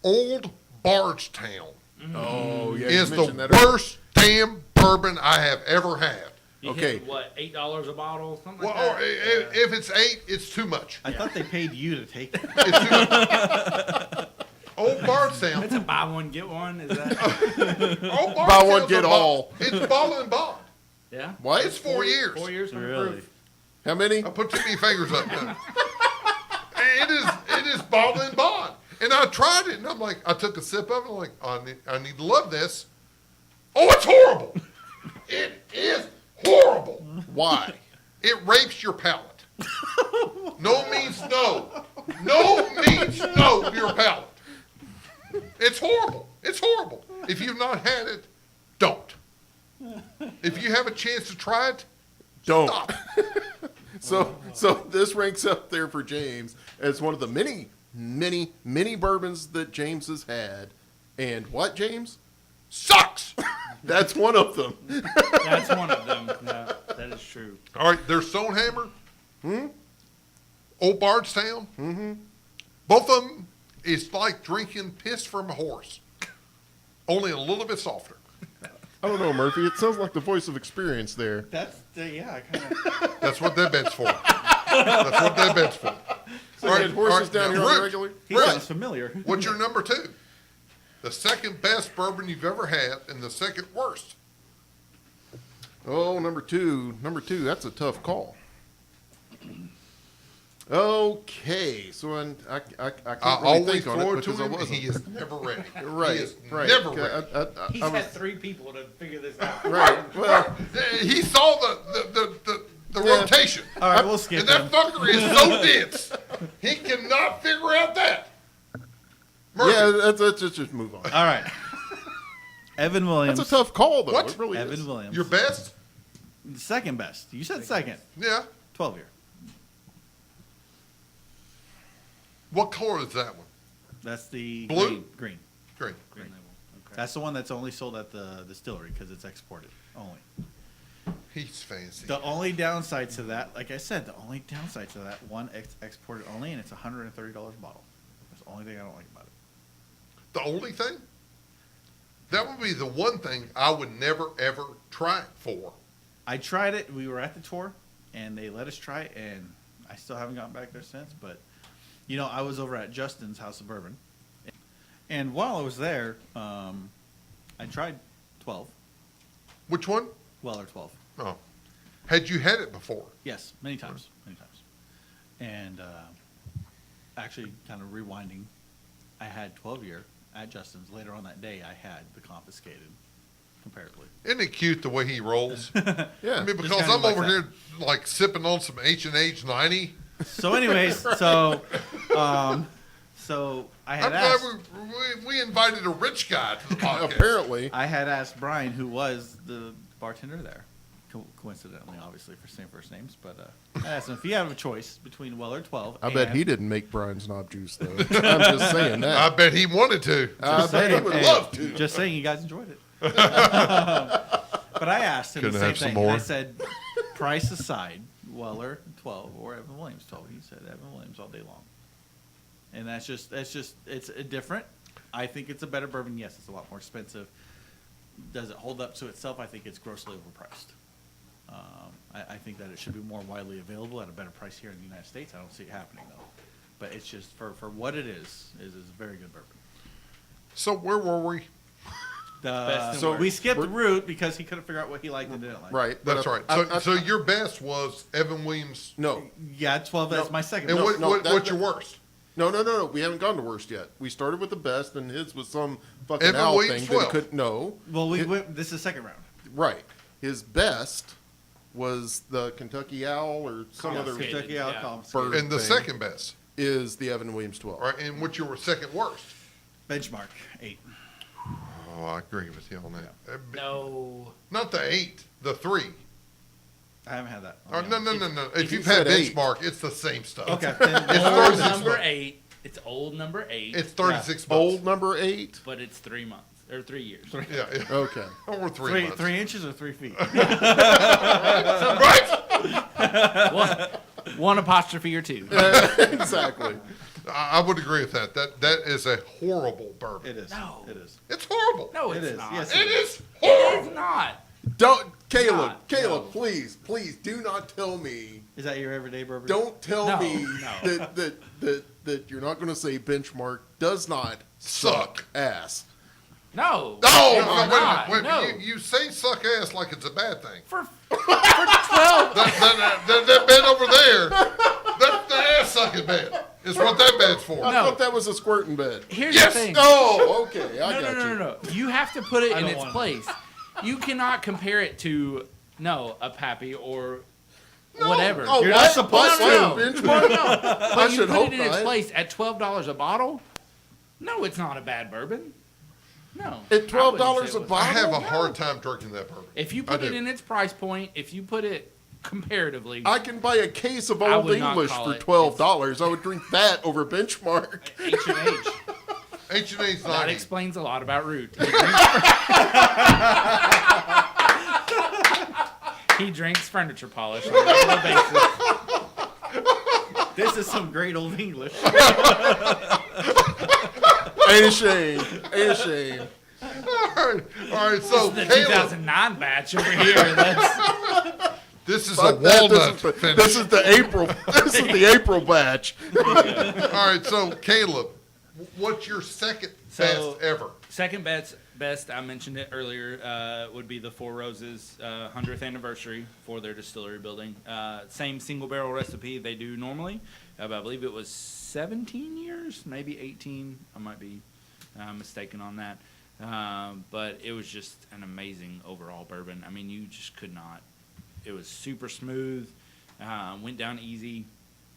Old Bardstown Oh, yeah. is you the mentioned that earlier. worst damn bourbon I have ever had. You Okay. hit, what, $8 a bottle, something Well, like or that? if it's 8, it's too much. I thought they paid you to take it. It's too much. Old Bardstown. It's a buy one get one. Is that? Old Buy one, Bardstown's get a all. It's bottle and bond. Yeah. What? It's 4 years. 4 years from Really? proof. How many? I put too many fingers up now. It is bottle and bond. And I tried it, and I'm like, I took a sip of it, I'm like, I need to love this. Oh, it's horrible. It is horrible. Why? It rapes your palate. No means no. No means no to your palate. It's horrible. It's horrible. If you've not had it, don't. If you have a chance to try it, Don't. stop. So this ranks up there for James as one of the many bourbons that James has had. And what, James? Sucks. That's one of them. That's one of them. Yeah, that is true. All right, there's Stonehammer. Old Bardstown. Both of them is like drinking piss from a horse, only a little bit softer. I don't know, Murphy. It sounds like the voice of experience there. That's yeah. I kind of. That's what that bed's for. That's what that bed's for. So you had horses down here now, on the Rich, regular? He Rich, sounds familiar. what's your number 2? The second best bourbon you've ever had, and the second worst. Oh, number two. That's a tough call. Okay, so I I can't really always think on throw it it to because I him. wasn't. He is never ready. Right, He is right. never ready. He's I was, had 3 people to figure this out. right. Well, He saw the rotation. All right, we'll skip And that him. fucker is so dense, he cannot figure out that. Murphy, yeah. Let's just move on. All right. Evan Williams. That's a tough call, though. What? It really Evan is. Williams. your best? Second best. You said second. Yeah. 12 year. What color is that one? That's the Blue? Green. Green. Green label. Okay. That's the one that's only sold at the distillery because it's exported only. He's fancy. The only downside to that, like I said, the only downside to that one exported only, and it's $130 a bottle. That's the only thing I don't like about it. The only thing? That would be the one thing I would never, ever try it for. I tried it. We were at the tour, and they let us try it, and I still haven't gotten back there since. But, you know, I was over at Justin's House of Bourbon, and while I was there, I tried 12. Which one? Weller 12. Oh. Had you had it before? Yes, many times. And actually, kind of rewinding, I had 12 year at Justin's. Later on that day, I had the confiscated, comparatively. Isn't it cute the way he rolls? Yeah. I mean, because kind of I'm like over that. here like sipping on some H&H 90. So, anyways, so I I'm had glad asked. we invited a rich guy to the podcast. Apparently. I had asked Brian, who was the bartender there, coincidentally, obviously, for same first names, but I asked him if he had a choice between Weller 12 I bet he didn't make Brian's knob juice, though. I'm just saying I that. bet he wanted to. I bet he would love to. Just saying, you guys enjoyed it. But I asked him Couldn't the same have some thing. more. And I said, price aside, Weller 12 or Evan Williams 12. He said Evan Williams all day long. And that's just it's a different. I think it's a better bourbon. Yes, it's a lot more expensive. Does it hold up to itself? I think it's grossly overpriced. I think that it should be more widely available at a better price here in the United States. I don't see it happening though. But it's just for what it is a very good bourbon. So where were we? Best and So worst. we skipped root because he couldn't figure out what he liked and didn't like. Right. but That's right. So your best was Evan Williams. No. Yeah, 12. That's my second. And No, what's your worst? No. We haven't gone to worst yet. We started with the best, and his was some fucking Evan owl Williams thing that 12. could. No. Well, this is the second round. Right. His best was the Kentucky Owl or some other. Confiscated. Kentucky Yeah. Alcohol. Bird And the thing second best. is the Evan Williams 12. All right. And what's your second worst? Benchmark 8. Oh, I agree with you on that. No. Not the 8, the 3. I haven't had that. Oh, no. If you you've had said 8. Benchmark, it's the same stuff. Okay. It's Old 36 number bucks. 8. It's old number 8. It's 36 bucks. Old number 8. but it's 3 months or 3 years. Yeah. Okay. Or 3 months. 3 inches or 3 feet? Right? One apostrophe or 2. Exactly. I would agree with that. That is a horrible bourbon. It is. No. It is. It's horrible. No, It it's is. not. Yes, It is It horrible. is not. Don't, Caleb, Not, Caleb, no. please, do not tell me. Is that your everyday bourbon? Don't tell No, me no. that you're not going to say Benchmark does not Suck. ass. No. No, it's no, not. wait a No. minute. You say suck ass like it's a bad thing. For 12. That bed over there, that ass sucking bed is what that bed's for. I No. thought that was a squirting bed. Here's Yes. the thing. Oh, okay, I No, got you. no. You have to put it I in don't its want it. place. You cannot compare it to a Pappy or whatever. Oh, You're what? not supposed What? to. Benchmark? But I you should put hope it in its not. place at $12 a bottle. No, it's not a bad bourbon. No. At $12 I wouldn't say a it was. bottle? I have a No. hard time drinking that bourbon. If you I put it do. in its price point, if you put it comparatively, I can buy a case of I Old would not English call for it- $12. I would drink that over Benchmark. H&H. H&H's That 90. explains a lot about Root. He drinks furniture polish on a regular basis. This is some great old English. Ain't a shame. Ain't a shame. All right. So The Caleb, 2009 batch over here. That's, this is a Fuck that. walnut This finish. is the April. This is the April batch. All right. So Caleb, what's your second So- best ever? second best, I mentioned it earlier, would be the Four Roses 100th anniversary for their distillery building. Same single barrel recipe they do normally. But I believe it was 17 years, maybe 18. I might be mistaken on that. But it was just an amazing overall bourbon. I mean, you just could not. It was super smooth, went down easy.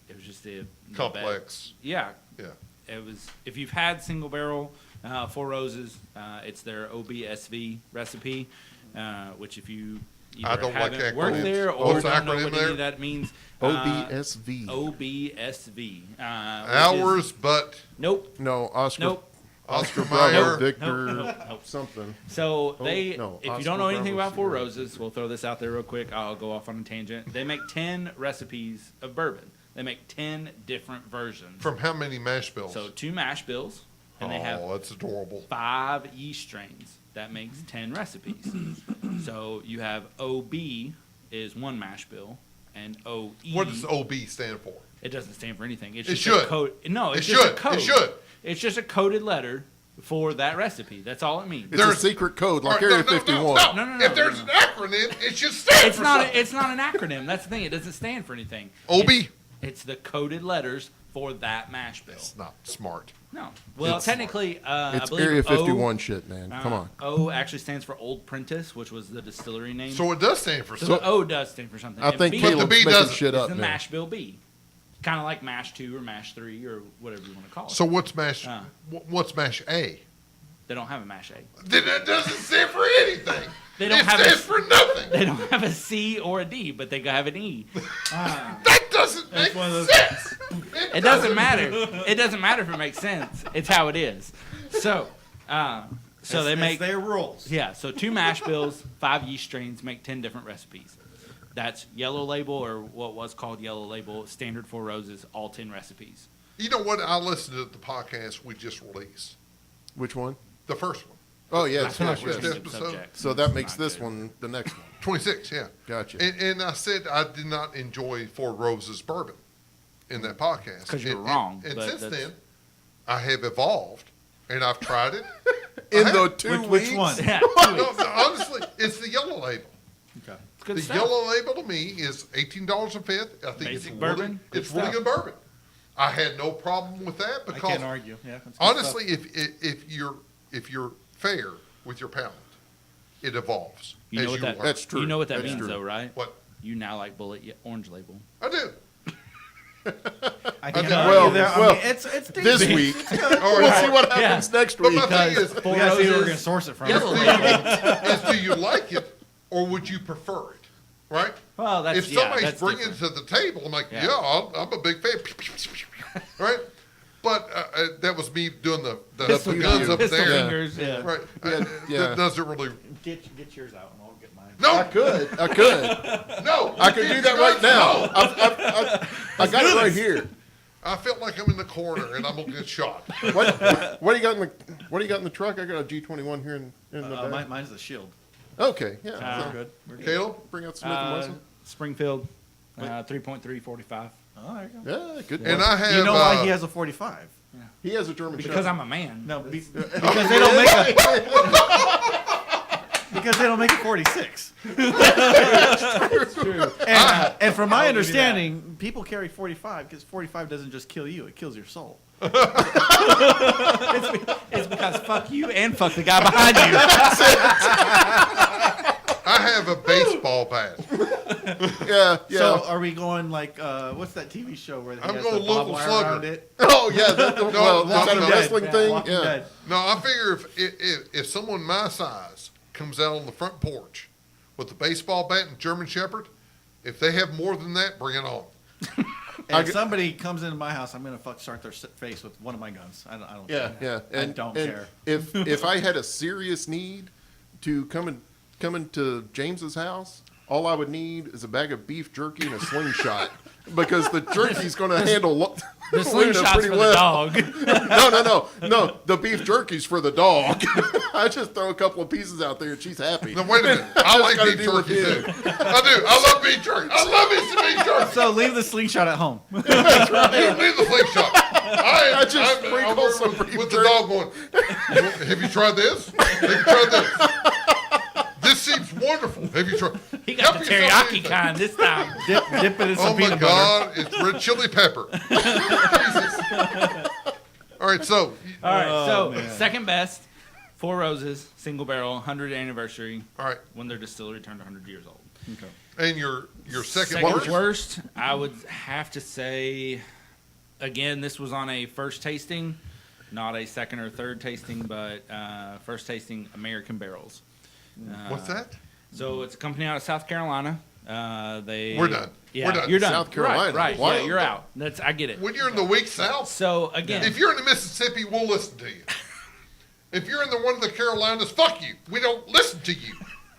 It was just the Complex. yeah, Yeah. it was. If you've had single barrel Four Roses, it's their OBSV recipe, which if you I either don't like haven't worked acronyms. there or What's the don't know acronym what there? any of that means, OBSV. OBSV. Hours, but Nope. No, Oscar. Nope. Oscar Bravo, Mayer. Victor, Nope. something. So Oh, they, no, if you Oscar don't know anything Bravo about Four Sierra. Roses, we'll throw this out there real quick. I'll go off on a tangent. They make 10 recipes of bourbon. They make 10 different versions. From how many mash bills? So 2 mash bills, and they have Oh, that's adorable. 5 yeast strains. That makes 10 recipes. So you have OB is 1 mash bill, and OE. What does OB stand for? It doesn't stand for anything. It's It just should. a code. No, It it's just should. a code. It should. It's just a coded letter for that recipe. That's all it means. It's a secret code, like Area 51. No, If there's an acronym, it should stand It's for not. something. It's not an acronym. That's the thing. It doesn't stand for anything. OB? It's the coded letters for that mash bill. It's not smart. No. Well, It's- technically, I It's believe Area 51 O, shit, man. Come on. O actually stands for Old Prentice, which was the distillery name. So it does stand for So something. the O does stand for something. I and think B Caleb's B making doesn't. shit is up the now. mash bill B. Kind of like mash 2 or mash 3 or whatever you want to call it. So what's mash? Uh. What's mash A? They don't have a mash A. Then it doesn't stand for anything. They don't it have a- stands for nothing. They don't have a C or a D, but they have an E. That doesn't make one of those- sense. It doesn't matter. It doesn't matter if it makes sense. It's how it is. So they make their rules. yeah. So 2 mash bills, 5 yeast strains make 10 different recipes. That's Yellow Label, or what was called Yellow Label, standard Four Roses, all 10 recipes. You know what? I listened to the podcast we just released. Which one? The first one. Oh, yeah. That's not yes, really a yes. good. good episode. subject. So that It's makes not this good. one the next one. 26, yeah. Gotcha. And I said I did not enjoy Four Roses bourbon in that podcast. 'Cause you're And- wrong, And but since that's- then, I have evolved, and I've tried it. In I the have- 2 Which weeks? one? Yeah, No, honestly, it's the yellow label. Okay. it's good The stuff. yellow label to me is $18 a fifth. I think Basic it's bourbon, Really, good it's really stuff. good bourbon. I had no problem with that I because can't argue. Yeah. that's good honestly, stuff. if you're fair with your palate, it evolves. You know as what you that? learn. That's true. You know what that That's means, true. though, right? What You now like Orange Label. I do. I can't think- argue well, there. I well, mean, it's this decent. week. All We'll right. see what happens next But week. my thing Because is, Four We gotta see where we're Roses, gonna source it from. Yellow Label. is do you like it or would you prefer it? Right? Well, that's If somebody's that's bringing different. it to the table, I'm like, Yeah. yeah, I'm a big fan. Right? But that was me doing the Pistol guns up pistol there. fingers. Yeah. Right. Yeah. That doesn't really. Get yours out and I'll get mine. I No, could. no. I could do that right now. I got it right here. I felt like I'm in the corner and I'm gonna get shot. What do you got in the truck? I got a G21 here in the back. Mine's the Shield. Okay, yeah. We're good. We're good. Caleb, Bring out Smith and Wesson. Springfield, 3.3 45. Oh, there you go. Yeah, good. and one. I have. You know why he has a 45? He has a German Because Shepherd. I'm a man. No, because they don't make a. Because they don't make a 46. And from my understanding, people carry 45 because 45 doesn't just kill you; it kills your soul. It's because fuck you and fuck the guy behind you. I have a baseball bat. Yeah. So, are we going like what's that TV show where he I'm has going the barbed local wire slugger. around it? Oh yeah. Well, is that Walking a Dead. wrestling thing? Walking Yeah. Dead. No, I figure if someone my size comes out on the front porch with a baseball bat and German Shepherd, if they have more than that, bring it on. And if somebody comes into my house, I'm gonna start their face with one of my guns. I don't. Yeah, care. yeah. I don't care. If I had a serious need to come into James's house, all I would need is a bag of beef jerky and a slingshot because the jerky's going to handle The slingshot's pretty for the well. dog. No. The beef jerky's for the dog. I just throw a couple of pieces out there and she's happy. Now wait a minute, I like gotta beef deal with jerky him. too. I do. I love beef jerky. I love me some beef jerky. So leave the slingshot at home. Leave the slingshot. I just sprinkle some with beef the jerky. dog going. Have you tried this? Have you tried this? This seems wonderful. Have you tried? He got Help the yourself teriyaki anything. kind this time. Dip it in Oh some my peanut butter. God! It's red chili pepper. Jesus. All right, so All right, so man. second best, Four Roses, single barrel, 100th anniversary all right, when their distillery turned 100 years old. and your second Second worst. I would have to say, again, this was on a first tasting, not a second or third tasting, but first tasting American Barrels. What's that? So it's a company out of South Carolina. We're done. Yeah, We're done. You're done. South Carolina. Right. Wow. Yeah, you're out. I get it. When you're in the weak South, So again, if you're in the Mississippi, we'll listen to you. If you're in the one of the Carolinas, fuck you. We don't listen to you.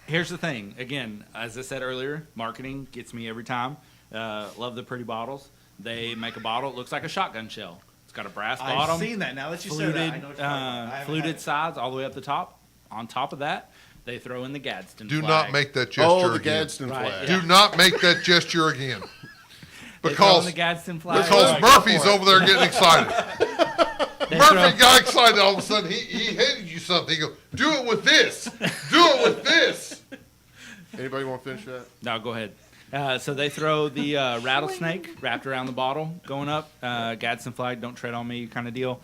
here's the thing. Again, as I said earlier, marketing gets me every time. Love the pretty bottles. They make a bottle. It looks like a shotgun shell. It's got a brass bottom. I've seen that. Now that you said that, I know what you're talking about. I haven't had fluted it. sides all the way up the top. On top of that, they throw in the Gadsden Do flag. not make that gesture Oh, the again. Gadsden Right, flag. yeah. Do not make that gesture again. They throw in Because the Gadsden flag. because Right. Murphy's over there getting excited. They Murphy throw- got excited all of a sudden. He handed you something. He goes, do it with this. Do it with this. Anybody want to finish that? No, go ahead. So they throw the rattlesnake wrapped around the bottle going up. Gadsden flag, don't tread on me kind of deal.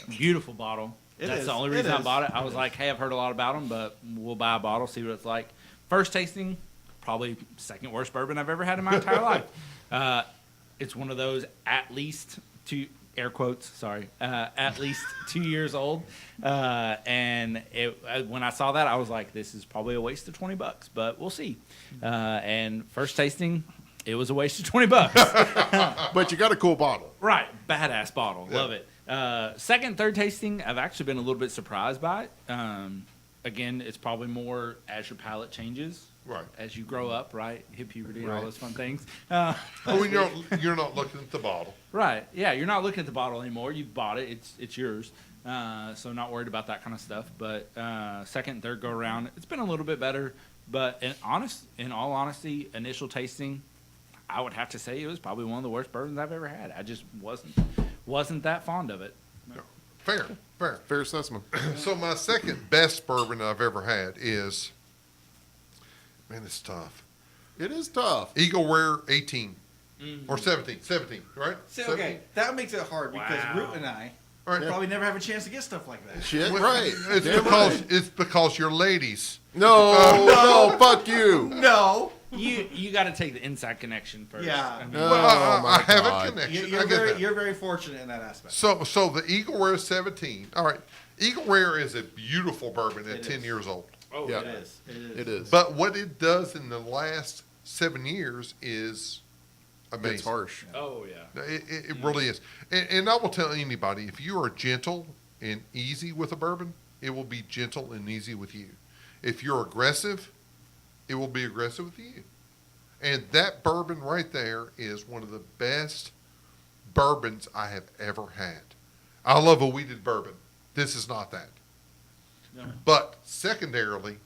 Beautiful bottle. That's is. the only It reason I is. bought it. I was like, hey, I've heard a lot about them, but we'll buy a bottle, see what it's like. First tasting, probably second worst bourbon I've ever had in my entire life. It's one of those at least two, air quotes, sorry, at least 2 years old. And when I saw that, I was like, this is probably a waste of $20, but we'll see. And first tasting, it was a waste of $20. But you got a cool bottle. Right. Badass bottle. Love it. Second, third tasting, I've actually been a little bit surprised by it. Again, it's probably more as your palate changes. Right. As you grow up, right? Hit puberty and all Right. those fun things. Oh, when you're not looking at the bottle. Right. Yeah, you're not looking at the bottle anymore. You've bought it. It's yours. So not worried about that kind of stuff. But second and third go around, it's been a little bit better. But in all honesty, initial tasting, I would have to say it was probably one of the worst bourbons I've ever had. I just wasn't that fond of it. Fair. Fair assessment. So my second best bourbon I've ever had is, man, it's tough. It is tough. Eagle Rare 18 or 17, right? See, okay, that makes it hard because Wow. Root and I All right. probably never have a chance to get stuff like that. Shit, Well, right. It's Damn because right. it's because you're ladies. No, fuck you. No, You got to take the inside connection first. Yeah. I mean, No. Well, my I have God. a connection. you're I get that. you're very fortunate in that aspect. So the Eagle Rare 17. All right, Eagle Rare is a beautiful bourbon at It 10 is. years old. oh, Yeah. It is. It is. It is. But what it does in the last 7 years is amazing. It's harsh. Oh, yeah. It really is. And I will tell anybody, if you are gentle and easy with a bourbon, it will be gentle and easy with you. If you're aggressive, it will be aggressive with you. And that bourbon right there is one of the best bourbons I have ever had. I love a wheated bourbon. This is not that. But secondarily,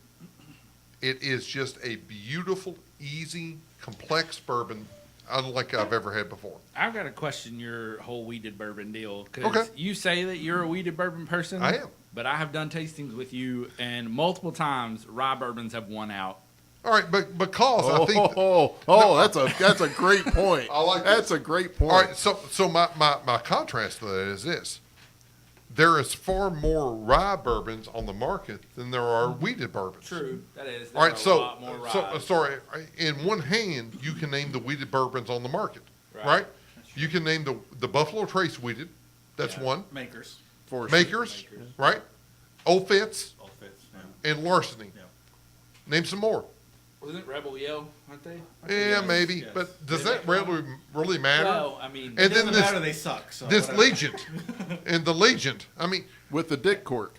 it is just a beautiful, easy, complex bourbon unlike I've ever had before. I've got to question your whole weeded bourbon deal because Okay. you say that you're a weeded bourbon person. I am. But I have done tastings with you, and multiple times rye bourbons have won out. All right, but because I think that's a great point. I like that's this. a great point. all right, so my contrast to that is this: there is far more rye bourbons on the market than there are wheated bourbons. True, that is. All right, a so lot more rye. sorry. In one hand, you can name the wheated bourbons on the market, right? You can name the Buffalo Trace wheated. That's Yeah. one. Makers. Makers, right? Old Fitz All fits. Yeah. and Larceny. Yeah. Name some more. Wasn't Rebel Yell, aren't they? Yeah, maybe. yes. But does They that make really matter? Well, I mean, And It then doesn't this- matter. They suck. So This whatever. Legion and the Legion. I mean, With the dick cork.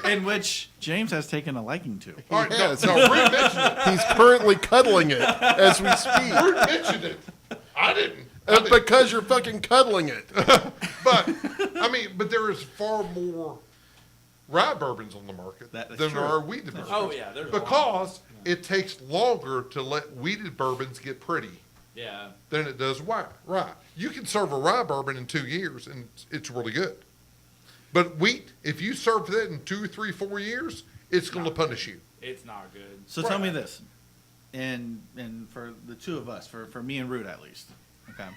in which James has taken a liking to. all right, Yes. no, Rude mentioned it. He's currently cuddling it as we speak. Rude mentioned it. I didn't. It's because you're fucking cuddling it. But I mean, but there is far more rye bourbons on the market That is than true. there are wheated bourbons. oh yeah, there's a lot. Because it takes longer to let wheated bourbons get pretty Yeah, than it does rye. You can serve a rye bourbon in 2 years and it's really good. But wheat, if you serve that in 2, 3, 4 years, it's going to punish you. it's not good. So tell me this, and for the two of us, for me and Root at least, okay.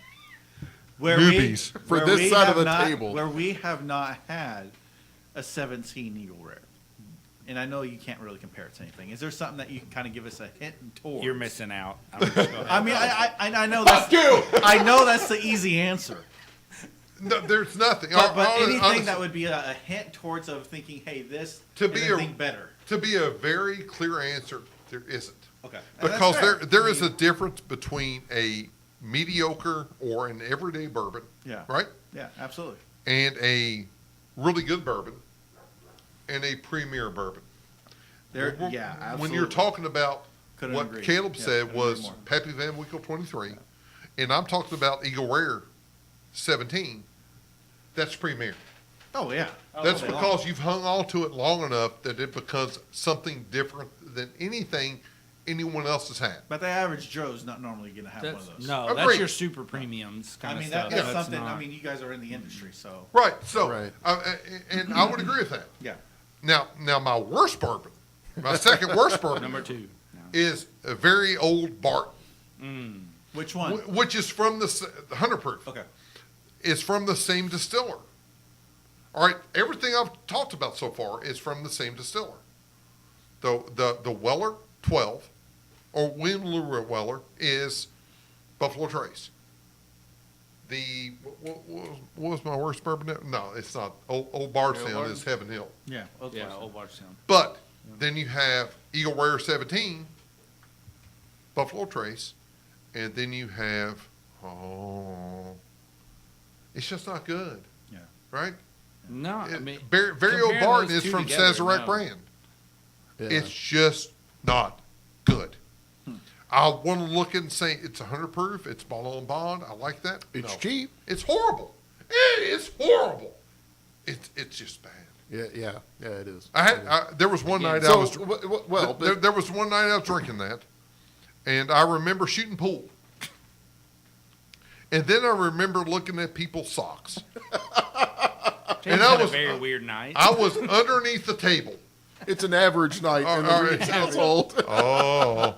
Where Newbies. For where this we side of have the not- table. where we have not had a 17 Eagle Rare, and I know you can't really compare it to anything. Is there something that you can kind of give us a hint towards? You're missing out. I'm just gonna I mean, have I know that's I know that's the easy answer, No, there's nothing. but anything Honestly, that would be a hint towards of thinking, hey, this To is be a a- thing better. to be a very clear answer, there isn't. Okay, and that's Because fair. there is I a mean, difference between a mediocre or an everyday bourbon, Yeah. right? Yeah, absolutely. And a really good bourbon and a premier bourbon. There, When- yeah, absolutely. When you're talking about Couldn't what agree. Caleb Yeah, said couldn't was agree more. Pappy Van Winkle 23, and I'm talking about Eagle Rare 17, that's premier. Oh yeah, That's all day long. because you've hung on to it long enough that it becomes something different than anything anyone else has had. But the average Joe's not normally going to have one That's, of those. no, Agreed. that's your super premiums kind I mean of stuff. that's That's something. not- I mean, you guys are in the industry, so Right. So, Right. And I would agree with that. yeah. Now my worst bourbon, my second worst bourbon, number 2. No. is a very old Barton, Which one? which is from the 100 proof. Okay. Is from the same distiller. All right, everything I've talked about so far is from the same distiller. The Weller 12, or William Lou Weller, is Buffalo Trace. What was my worst bourbon? No, it's not. Old Bardstown Barton? is Heaven Hill. Yeah. Yeah, Old Bardstown. But then you have Eagle Rare 17, Buffalo Trace, and then you have, it's just not good, Yeah. right? No, I mean, Very Old comparing Barton those is two from together, Sazerac no. brand. Yeah. It's just not good. I want to look and say it's 100 proof. It's bottle and bond. I like that. It's No. cheap. It's horrible. It is horrible. It's just bad. Yeah, it is. There was one night I So, was there was one night I was drinking that, and I remember shooting pool, and then I remember looking at people's socks. James and I had was- a very weird night. I was underneath the table. it's an average night in the all right. Reed's household. Oh,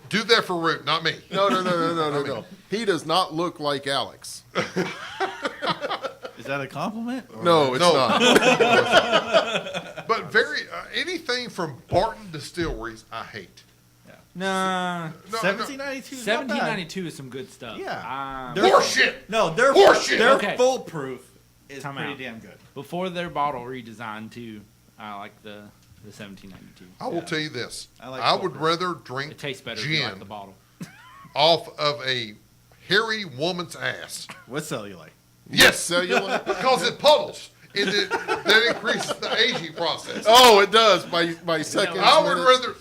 do that for Root, not me. No. He does not look like Alex. Is that a compliment? or- No, it's No. not. But anything from Barton Distilleries, I hate. nah, No, 1792. 1792 is some good stuff. Yeah. no. Horseshit. No, they're Horseshit. They're Okay. foolproof. Is Time pretty out. damn good. Before their bottle redesign too, I like the 1792. I will tell you this. I like I would Fulcrum. rather drink It tastes better if you like gin the bottle. off of a hairy woman's ass. What cellulite? Yes, Cellulite? because it puddles. That increases the aging process. Oh, it does. By seconds. I would minutes. rather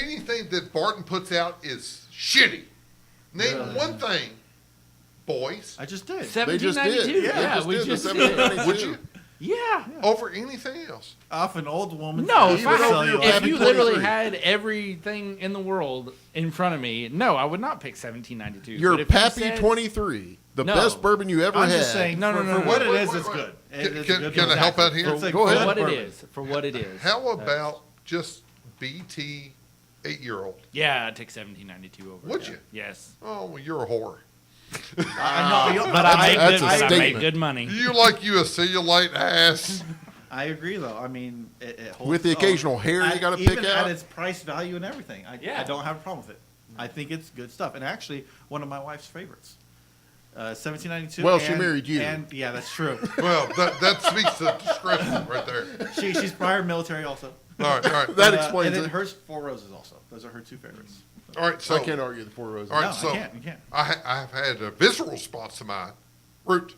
anything that Barton puts out is shitty. Name one thing boys. I just did. They just did. 1792. They Yeah, just we did the just did. 1792. Would you? Yeah. Over anything else? Off an old woman's No, house, if, Even they'll over sell your you if off. you 23. literally had everything in the world in front of me, no, I would not pick 1792. Your But if you Pappy said- 23, the No. best bourbon you ever I'm had. just saying, No, no, for, no, for no, what no. it is, Wait, it's wait, good. Can- It's a can- good can I bourbon. help out here? It's a Go good ahead. For what bourbon. it is. For what it is. How about just BT 8-year-old? Yeah, I'd take 1792 over. Would yeah. you? Yes. Oh, well, you're a whore. I know, But I make that's good, a but I make statement. good money. You like you a cellulite ass. I agree, though. I mean, it holds With the occasional hair you gotta pick even out? at its price value and everything. Yeah. I don't have a problem with it. I think it's good stuff, and actually one of my wife's favorites. 1792. Well, she married you. and yeah, that's true. Well, that speaks to discretion right there. She's prior military also. All right, all right. That But, explains and then it. hers Four Roses also. Those are her two favorites. All right, so I can't argue the Four Roses. all right, No, so you can't. I have had visceral spots to my root.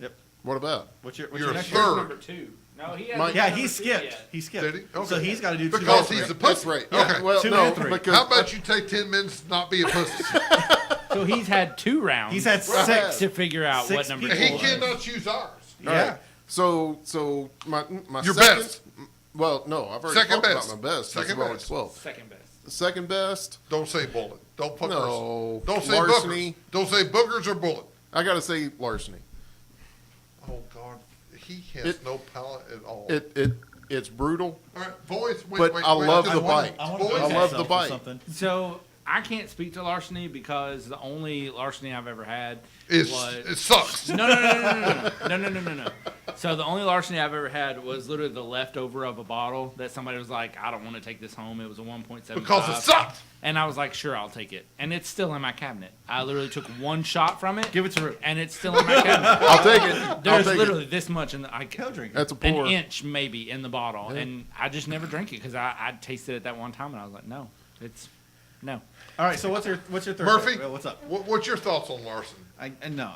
Yep. What about? What's your You're next third. one? Number 2. No, he Mike- Yeah, he skipped. He skipped. Did he? Okay. So he's got to do two. Because and he's three. a pussy. That's right. Okay. Yeah, well, Two no, and three. because How about you take 10 minutes to not be a pussy? So he's had 2 rounds. He's had six. to figure out Six what number people. He 2 was. cannot choose ours. All Yeah. right. So my Your second, best. Well, no, I've already Second talked best. about my best. Second It's only best. 12. Second best. The second best, Don't say bullet. Don't put No. Don't say Larceny. boogers. Don't say boogers or bullet. I got to say larceny. Oh God, he has It- no palate at all. It's brutal, All right, boys. Wait, but wait, I wait, love just the a bite. minute. wanna Boys, back I love myself the with bite. something. So I can't speak to larceny because the only larceny I've ever had It was sucks. no. So the only larceny I've ever had was literally the leftover of a bottle that somebody was like, I don't want to take this home. It was a 1.75. Because it sucked. And I was like, sure, I'll take it. And it's still in my cabinet. I literally took one shot from it. Give it to Root. And it's still in my cabinet. I'll take it. I'll There's take literally it. this much in the Go drink. That's a an pour. inch maybe in the bottle. And I just never drank it because I tasted it that one time and I was like, no, it's no. All right. So what's your third? Murphy, favorite? What's up? What's your thoughts on Larson? No.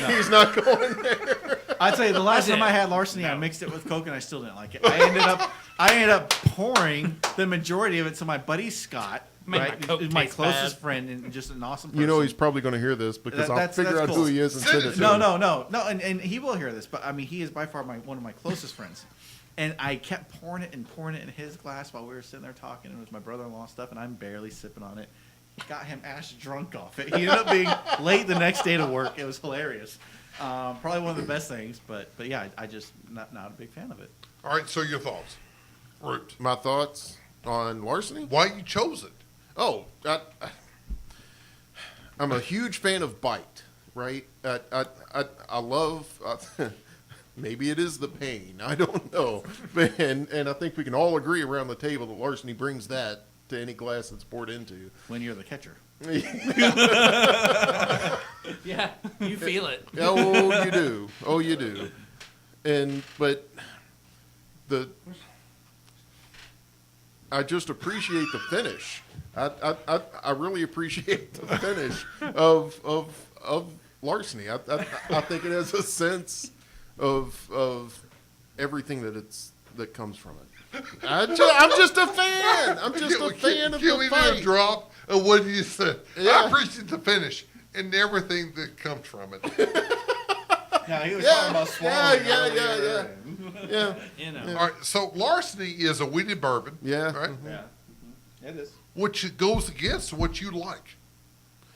He's not going there. I'd say the last I time I did. had larceny, I No. mixed it with Coke and I still didn't like it. I ended up pouring the majority of it to my buddy Scott, Made my right? Coke Who's my taste closest bad. friend and just an awesome person. You know he's probably going to hear this because I'll That's figure out cool. who he is and send it to No, him. no, and he will hear this, but I mean, he is by far one of my closest friends. And I kept pouring it in his glass while we were sitting there talking. It was my brother-in-law stuff, and I'm barely sipping on it. It got him ass drunk off it. He ended up being late the next day to work. It was hilarious. Probably one of the best things, but yeah, I just not a big fan of it. All right, so your thoughts, Root. My thoughts on larceny? Why you chose it? Oh, I'm a huge fan of bite, right? I love, maybe it is the pain. I don't know. And I think we can all agree around the table that larceny brings that to any glass it's poured into. When you're the catcher. Yeah, you feel it. Oh, you do. Oh, you do. But I just appreciate the finish. I really appreciate the finish of larceny. I think it has a sense of everything that comes from it. I'm just a fan. I'm just a fan of Can the we do a fight. drop of what you said? Yeah. I appreciate the finish and everything that comes from it. Yeah, he was Yeah, talking about swallowing. yeah. earlier. Yeah, You know. All right, so larceny is a wheated bourbon, yeah. right? Yeah. It is. Which goes against what you like.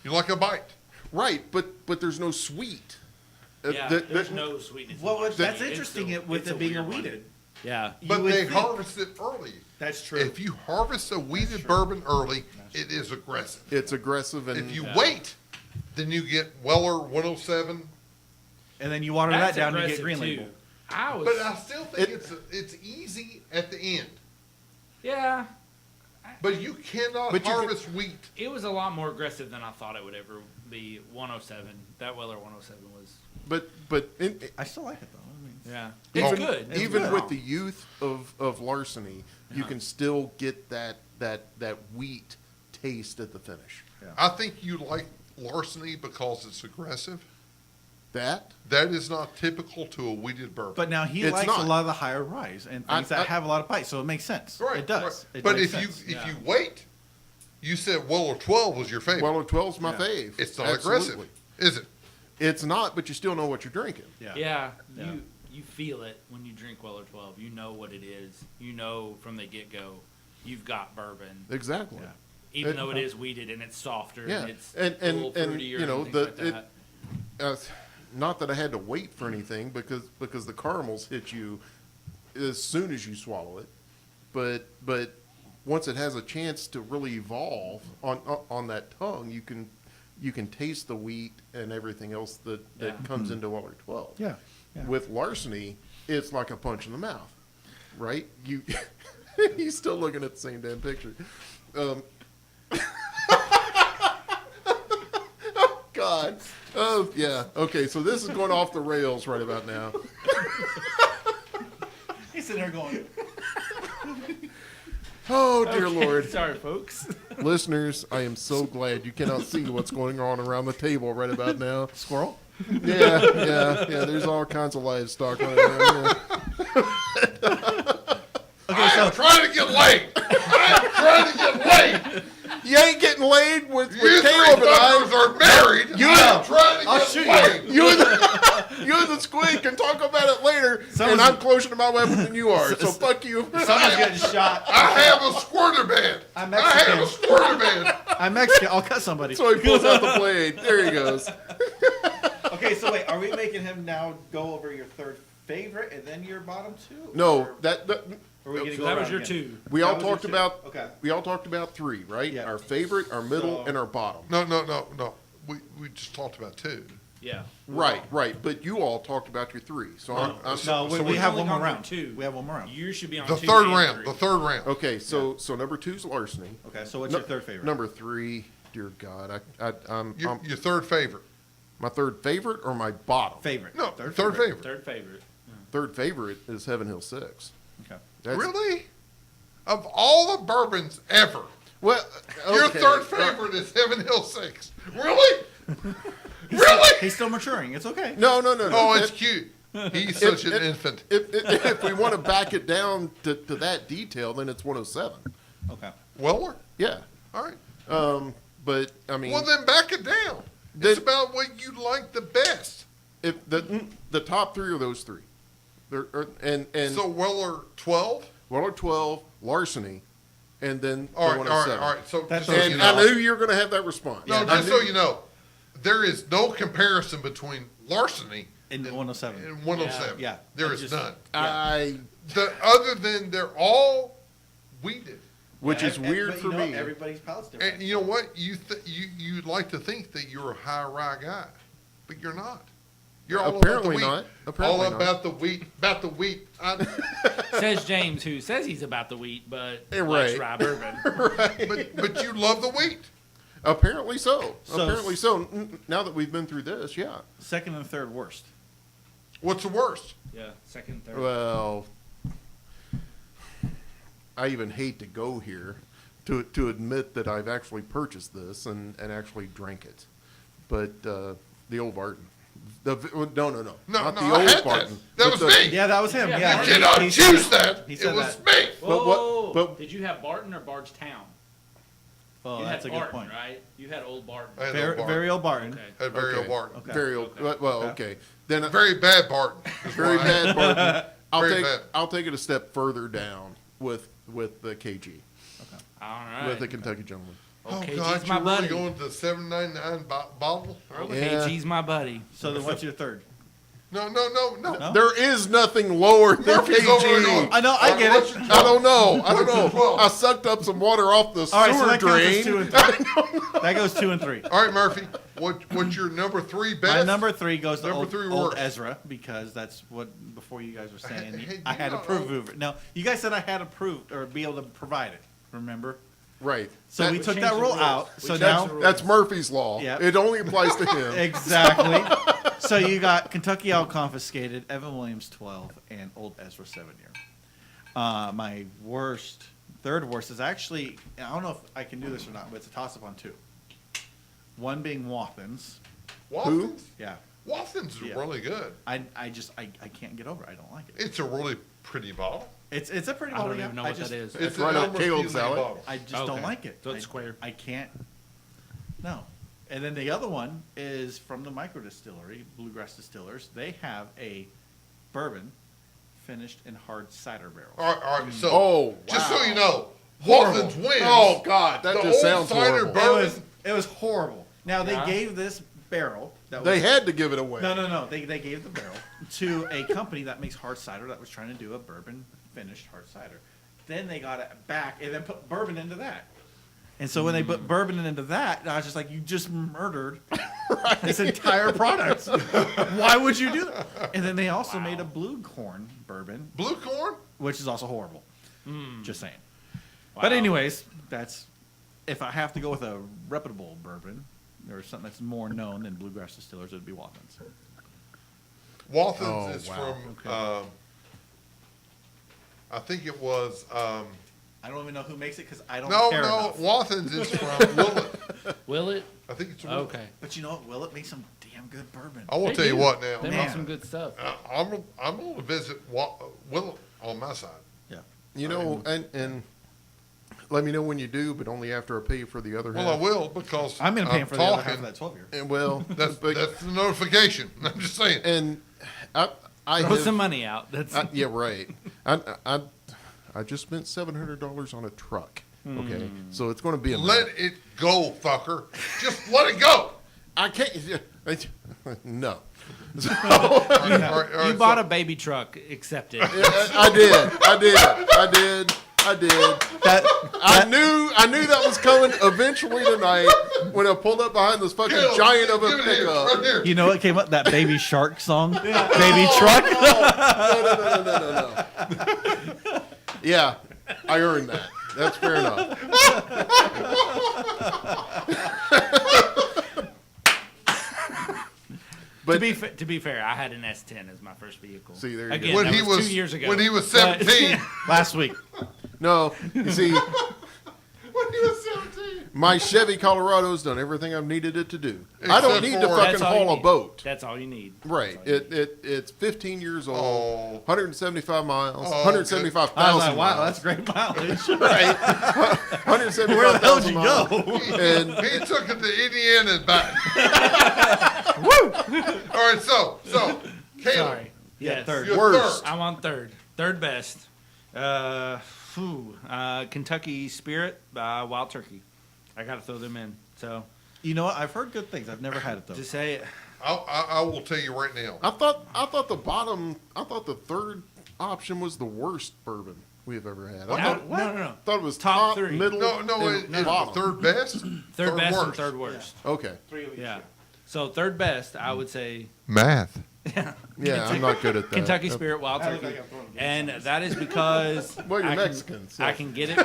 You like a bite. Right, but there's no sweet. Yeah, there's no sweetness. in Well, larceny. that's It's interesting a- with it's it being a weird one. weeded. Yeah. But would they think- harvest it early. That's true. If you harvest a wheated bourbon early, it is aggressive. It's aggressive and If you Yeah. wait, then you get Weller 107. And then you water That's that down to get aggressive, green too. label. I was. But I still think It- it's easy at the end. Yeah. But you cannot But you can- harvest wheat. It was a lot more aggressive than I thought it would ever be. 107. That Weller 107 was. but I still like it though. I mean, Yeah. It's It's good. It's even good. with the youth of larceny, you Yeah. can still get that wheat taste at the finish. I think you like larceny because it's aggressive. That That is not typical to a wheated bourbon. but now he It's likes not. a lot of the higher rise and things that I- have a lot of bite, so it makes sense. right, It does. right. It But makes if sense. you wait, you said Weller 12 was your favorite. Weller 12's my Yeah. fave. It's not Absolutely. aggressive, is it? It's not, but you still know what you're drinking. Yeah, Yeah. you feel it when you drink Weller 12. You know what it is. You know from the get-go, you've got bourbon. Exactly. Yeah. Even though it is weeded and it's softer Yeah. and it's And- a little and, fruitier you know, and things the- like it- that. Not that I had to wait for anything because the caramels hit you as soon as you swallow it, but once it has a chance to really evolve on that tongue, you can taste the wheat and everything else that Yeah. comes into Weller 12. Yeah. With Larceny, it's like a punch in the mouth, right? He's still looking at the same damn picture. Oh God. Oh yeah. Okay, so this is going off the rails right about now. He's sitting there going, Oh dear Lord. Sorry, folks. Listeners, I am so glad you cannot see what's going on around the table right about now. squirrel? Yeah. There's all kinds of livestock right now. I am trying to get laid. I am trying to get laid. You ain't getting laid with You Caleb three and fuckers I. are married. I am trying to I'll get shoot laid. You and the squid can talk about it later, Someone's- and I'm closer to my weapon than you are, so fuck you. Someone's getting shot. I have a squirter band. I'm I have a Mexican. squirter band. I'm Mexican. I'll cut somebody. So he pulls out the blade. There he goes. Okay, so wait, are we making him now go over your third favorite and then your bottom two? No, Or that are we gonna So go that was around your again? two. we That all was your talked two. about. Okay. We all talked about three, right? Yeah. Our favorite, our middle, So- and our bottom. No. We just talked about two. Yeah. Right. But you all talked about your three. So I'm No, So we we've have only one more gone through round. two. We have one more round. You should be on The two third and round. three. The third round. okay. So number two's Larceny. Okay, so what's No- your third favorite? Number three, dear God, I'm Your third favorite. my third favorite or my bottom. Favorite. No, third favorite. Third favorite. Third favorite is Heaven Hill 6. Okay. That's, Really? Of all the bourbons ever, Well, your okay. third favorite is Heaven Hill 6. Really? Really? He's still maturing. It's okay. No. Oh, it's cute. He's such an infant. If we want to back it down to that detail, then it's 107. Okay. Weller? Yeah. All right. But I mean, Well, then back it down. Then- It's about what you like the best. if the top three are those three, and So Weller 12? Weller 12, Larceny, and then All the right, all right, 107. all right. So, That's so okay. you And know. I knew you were going to have that response. No, I just knew- so you know, there is no comparison between Larceny In 107. and 107. Yeah. There I is just- none. Other than they're all weeded. Which is weird but for you know, me. Everybody's palate's different. And you know what? You'd like to think that you're a high rye guy, but you're not. You're all Apparently about the wheat. not. Apparently all not. about the wheat. About the wheat. Says James, who says he's about the wheat, but Yeah, likes right. rye bourbon. but you love the wheat. Apparently so. So- Apparently so. Now that we've been through this, yeah. Second and third worst. What's the worst? Yeah, second, third. Well, I even hate to go here to admit that I've actually purchased this and actually drank it, but the old Barton. No, not the I old had that. Barton. That but was the- me. Yeah, that was him. Yeah, Yeah. You cannot He choose said that. He It said was that. me. but- Did you have Barton or Bardstown? Oh, You that's a had good Barton, point. right? You had Old Barton. I had Very, old Barton. very old Barton. Okay. I had very Okay. old Barton. Okay. Very old. Okay. Well, Okay. okay. Then Very bad Barton. is very what I had. bad Barton. Very bad. I'll take it a step further down with the KG, All right. with the Kentucky Gentleman. Oh KG's God, my you're really buddy. going to the $7.99 bottle? Really? Yeah. KG's my buddy. So then what's your third? No. No? There is nothing lower than Murphy's over there KG. going, I know, I get "What's it. your I don't know. What's your 12? I sucked up some water off the All right, so sewer that counts as drain. 2 and 3. That goes 2 and 3. All right, Murphy. What's your number 3 best? My number 3 goes to Number old, 3 old worst. Ezra because that's what before you guys were saying Hey, I you had know- approved it. No, you guys said I had approved or be able to provide it. Remember? Right. So we took changed that the rule rules. out. We So changed now the rules. That's Murphy's Law. Yep. It only applies to him. exactly. So you got Kentucky Out Confiscated, Evan Williams 12, and Old Ezra 7-year. My third worst is actually I don't know if I can do this or not, but it's a toss up on 2. One being Wathans. Wathans? Yeah. Wathans is Yeah. really good. I can't get over it. I don't like it. It's a really pretty bottle. It's a pretty I bottle. don't yeah. even know I what just, that is. It's right an up Elmer Caleb's Feely alley. bottle. I just Okay. don't like it. So it's I- square. I can't. No. And then the other one is from the micro distillery, Bluegrass Distillers. They have a bourbon finished in hard cider barrels. All right. So, just so you know, Walton's wins. Oh God, that The just old sounds cider horrible. bourbon. It was horrible. Now they Yeah. gave this barrel. They had to give it away. No. They gave the barrel to a company that makes hard cider that was trying to do a bourbon finished hard cider. Then they got it back and then put bourbon into that. And so when they put bourbon into that, I was just like, you just murdered this entire product. Why would you do that? And then they also made a blue corn bourbon, Blue corn? which is also horrible. Just saying. But anyways, that's if I have to go with a reputable bourbon or something that's more known than Bluegrass Distillers, it would be Walton's. Walton's Oh, is wow. from, I think it was, I don't even know who makes it because I don't no, care enough. Walton's is from Willet. Will it? I think it's Willet. Okay. But you know what? Willet makes some damn good bourbon. I will They tell you do. what now. They Man. make some good stuff. I'm going to visit Willet on my side. Yeah. You know, and let me know when you do, but only after I pay for the other half. Well, I will because I'm going to pay him for the other half talking. of that 12 year. And, well, That's but- the notification. I'm just saying. and I Throw have, some money out. That's yeah, right. I just spent $700 on a truck. Okay, so it's going to be a Let it go, fucker. Just let it go. I can't. No, All right, you bought a baby truck. Accept it. I did. I knew that was coming eventually tonight when I pulled up behind this fucking Caleb, giant of a give it here, pickup. right here. You know what came up? That Baby Shark song? Baby Truck? No. Yeah, I earned that. That's fair enough. But to be fair, I had an S10 as my first vehicle. See, there you go. Again, When that he was was 2 years ago. When he was But- 17. Last week. no, you see, When he was 17. my Chevy Colorado's done everything I've needed it to do. I Except don't need to for- fucking That's all you haul a need. boat. That's all you need. Right. It's 15 years old, Oh. 175 miles, Oh, I was 175,000 like, wow, miles. that's great mileage. Right. Where the hell did 175,000 you miles. go? And He took it to Indiana and back. Woo! All right, so Caleb, Sorry. Yes. third. you're Worst. third. I'm on third. Third best. Kentucky Spirit by Wild Turkey. I got to throw them in. So You know what? I've heard good things. I've never had it, though. to say it. I will tell you right now. I thought the third option was the worst bourbon we have ever had. I No. thought it was Top top, three. middle, No, and it's bottom. third best, Third best and worst. third worst. Okay. Yeah. So third best, I would say Math. Yeah, I'm not good at that. Kentucky Spirit Wild I look Turkey, like I'm throwing and that is because Well, you're I Mexican, so- I can get it. Hey,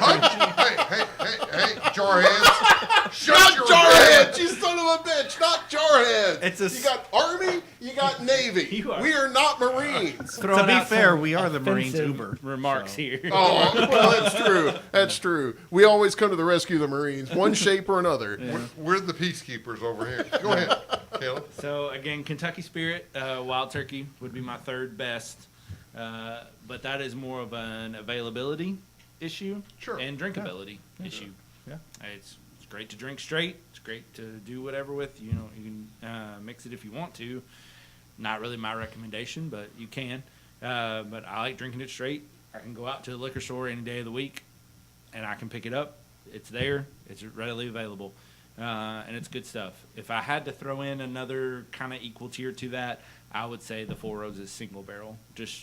jarheads. Shut Not your Jarhead, head. you son of a bitch! Not Jarhead. It's a you got Army, you got Navy. You are- We are not Marines. Throwing To be out fair, some we are the Marines offensive Uber. remarks so. here. Oh, well, that's true. That's true. We always come to the rescue of the Marines, one shape or another. We're the peacekeepers over here. Go ahead, Caleb. So again, Kentucky Spirit Wild Turkey would be my third best, but that is more of an availability issue Sure. and drinkability issue. Yeah. It's great to drink straight. It's great to do whatever with. You know, you can mix it if you want to. Not really my recommendation, but you can. But I like drinking it straight. I can go out to the liquor store any day of the week, and I can pick it up. It's there. It's readily available. And it's good stuff. If I had to throw in another kind of equal tier to that, I would say the Four Roses single barrel. Just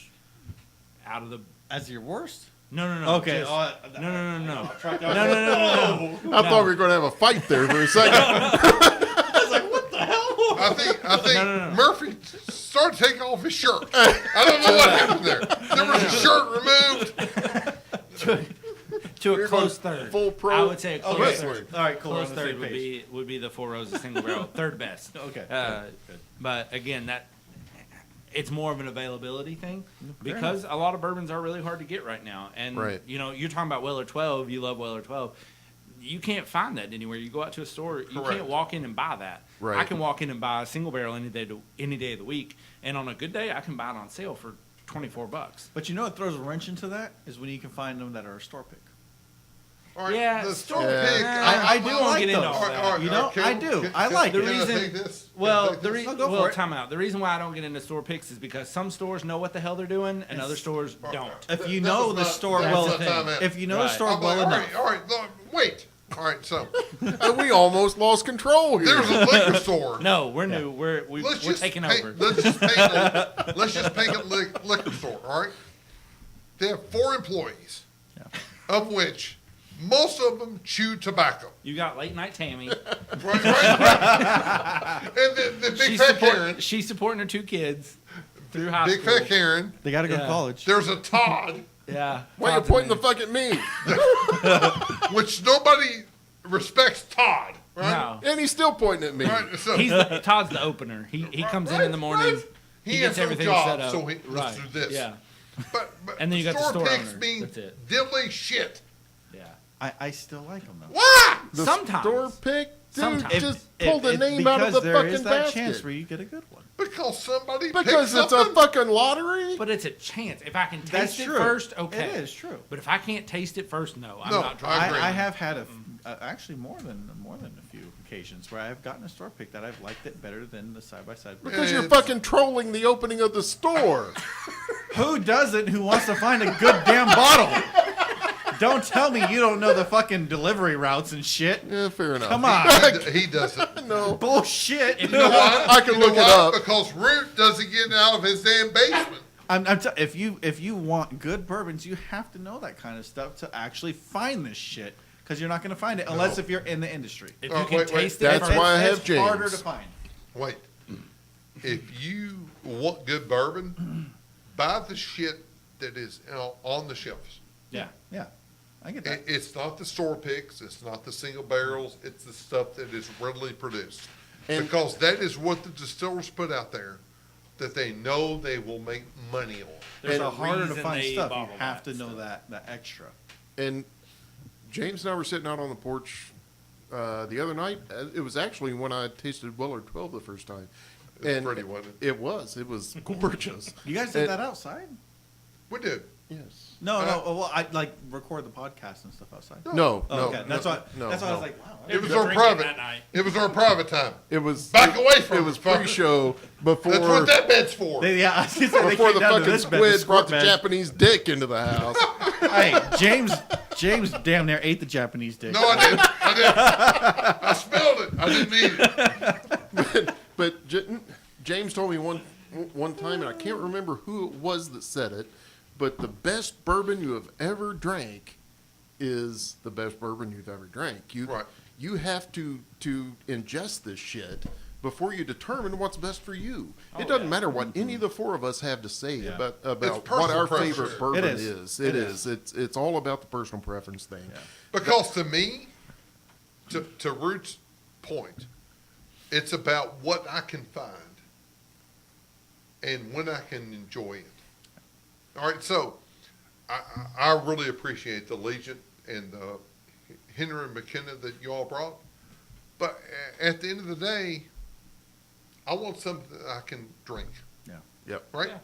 out of the As your worst? no. Okay. just- No. no. No. I thought we were going to have a fight there for a second. I think No. Murphy started taking off his shirt. I don't know what happened there. There was a shirt removed. To a We're close going third. full pro I would say a close wrestling. third. All right, cool. Close We're on the third same would page. be the Four Roses single barrel. Third best. Okay. But again, that it's more of an availability thing because a lot of bourbons are really hard to get right now. And Right. you know, you're talking about Weller 12. You love Weller 12. You can't find that anywhere. You go out to a store, you Correct. can't walk in and buy that. Right. I can walk in and buy a single barrel any day of the week, and on a good day, I can buy it on sale for $24. But you know what throws a wrench into that is when you can find them that are a store pick. All right, Yeah, the store store pick, pick. I do want to get into those. all All right, all that. right, You know, can- I do. can- I can- like can it. I reason- take this? Well, Can I take the this? No, go well, for it. time out. The reason why I don't get into store picks is because some stores know what the hell they're doing, and other stores don't. If you That know was the not- store that well, was not time out. if you know the Right. store I'm like, well all enough, right, all right, look, wait. All right, so And we almost lost control here. there's a liquor store. No, we're new. We're taking over. Let's just paint a liquor store, all right? They have 4 employees, of which most of them chew tobacco. You got late night Tammy. Right. And the big fat Karen, She's supporting her 2 kids through high big school. fat Karen. they got to go to Yeah. college. There's a Todd, Yeah. Why are you Todd's pointing in the fuck at me? which nobody respects Todd, there. right? No. And he's still pointing at me. Right. So Todd's the opener. He comes in the morning. right. He He gets has no everything job, set up. so let's right. do this. Yeah. But And then you got the store picks owner. mean That's it. dilly shit. Yeah. I still like them though. Why? The Sometimes. store pick, dude, Sometimes. just pull the name out of the there fucking is that basket. chance where you get a good one. Because somebody Because picked it's a something. fucking lottery. But it's a chance. If I can That's taste it true. first, okay. It is true. But if I can't taste it first, no. I'm No, not I trying. agree. I have had actually more than a few occasions where I've gotten a store pick that I've liked it better than the side by side. Because you're It's- fucking trolling the opening of the store. Who doesn't? Who wants to find a good damn bottle? Don't tell me you don't know the fucking delivery routes and shit. Yeah, fair enough. Come on. He doesn't. No. Bullshit. You know why? I can You know look it why? up. Because Root doesn't get out of his damn basement. If you want good bourbons, you have to know that kind of stuff to actually find this shit. Because you're not going to find it unless if you're in the industry. If Oh, you can wait, taste That's it first. why I have It's harder James. to find. Wait. If you want good bourbon, buy the shit that is on the shelves. Yeah. Yeah, I get that. It's not the store picks. It's not the single barrels. It's the stuff that is readily produced. And- Because that is what the distillers put out there that they know they will make money on. There's And a the harder to reason find they stuff. You bottle have to that know stuff. that extra. And James and I were sitting out on the porch the other night. It was actually when I tasted Weller 12 the first time. It's pretty, wasn't it? It was. It was gorgeous. You guys did And- that outside? We did. Yes. No. Well, I like record the podcast and stuff outside. No. Oh, no. okay, that's no, why. no, That's why I was no. like, wow. It was They're our drinking private. that night. It was our private time. It was. Back away from It it, was fucker. pre-show before. That's what that bed's for. Yeah, I was gonna say, they Before came the down to fucking this bed, squid brought the bed. Japanese dick into the house. Hey, James damn near ate the Japanese dick. No, I didn't. I smelled it. I didn't eat it. But James told me one time, and I can't remember who it was that said it, but the best bourbon you have ever drank is the best bourbon you've ever drank. Right. You have to ingest this shit before you determine what's best for you. It doesn't matter what any of the 4 of us have to say Yeah. about It's what personal our preference. favorite bourbon It is. is. It It is. is. It's all about the personal preference thing. Yeah. Because to me, to Root's point, it's about what I can find and when I can enjoy it. All right, so I really appreciate the Legion and the Henry McKenna that you all brought. But at the end of the day, I want something that I can drink, Yep. right? Yeah.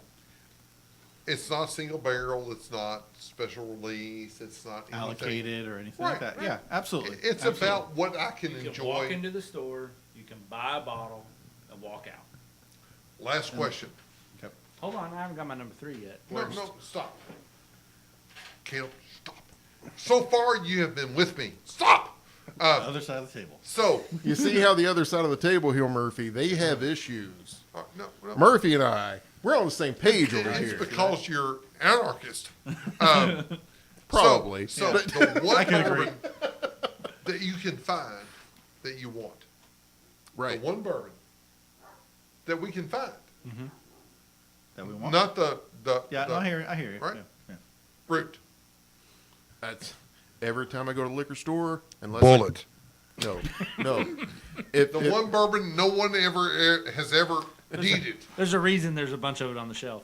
It's not single barrel. It's not special release. It's not anything. Allocated or anything Right, like that. right. Yeah, absolutely. It's Absolutely. about what I can You can enjoy. walk into the store, you can buy a bottle, and walk out. Last question. Hold on, I haven't got my number 3 yet. No, stop. Caleb, stop. So far, you have been with me. Stop. Other side of the table. So, You see how the other side of the table here, Murphy, they have issues. no. Murphy and I, we're on the same page over It's here. because you're anarchist. Probably. So, But- the one I can agree. bourbon that you can find that you want. right. The one bourbon that we can find. That we want. Not the Yeah, no, I hear you. Right? Yeah. Root. That's every time I go to the liquor store, unless Bullet. no. If, The one bourbon no one has ever needed. There's a reason there's a bunch of it on the shelf.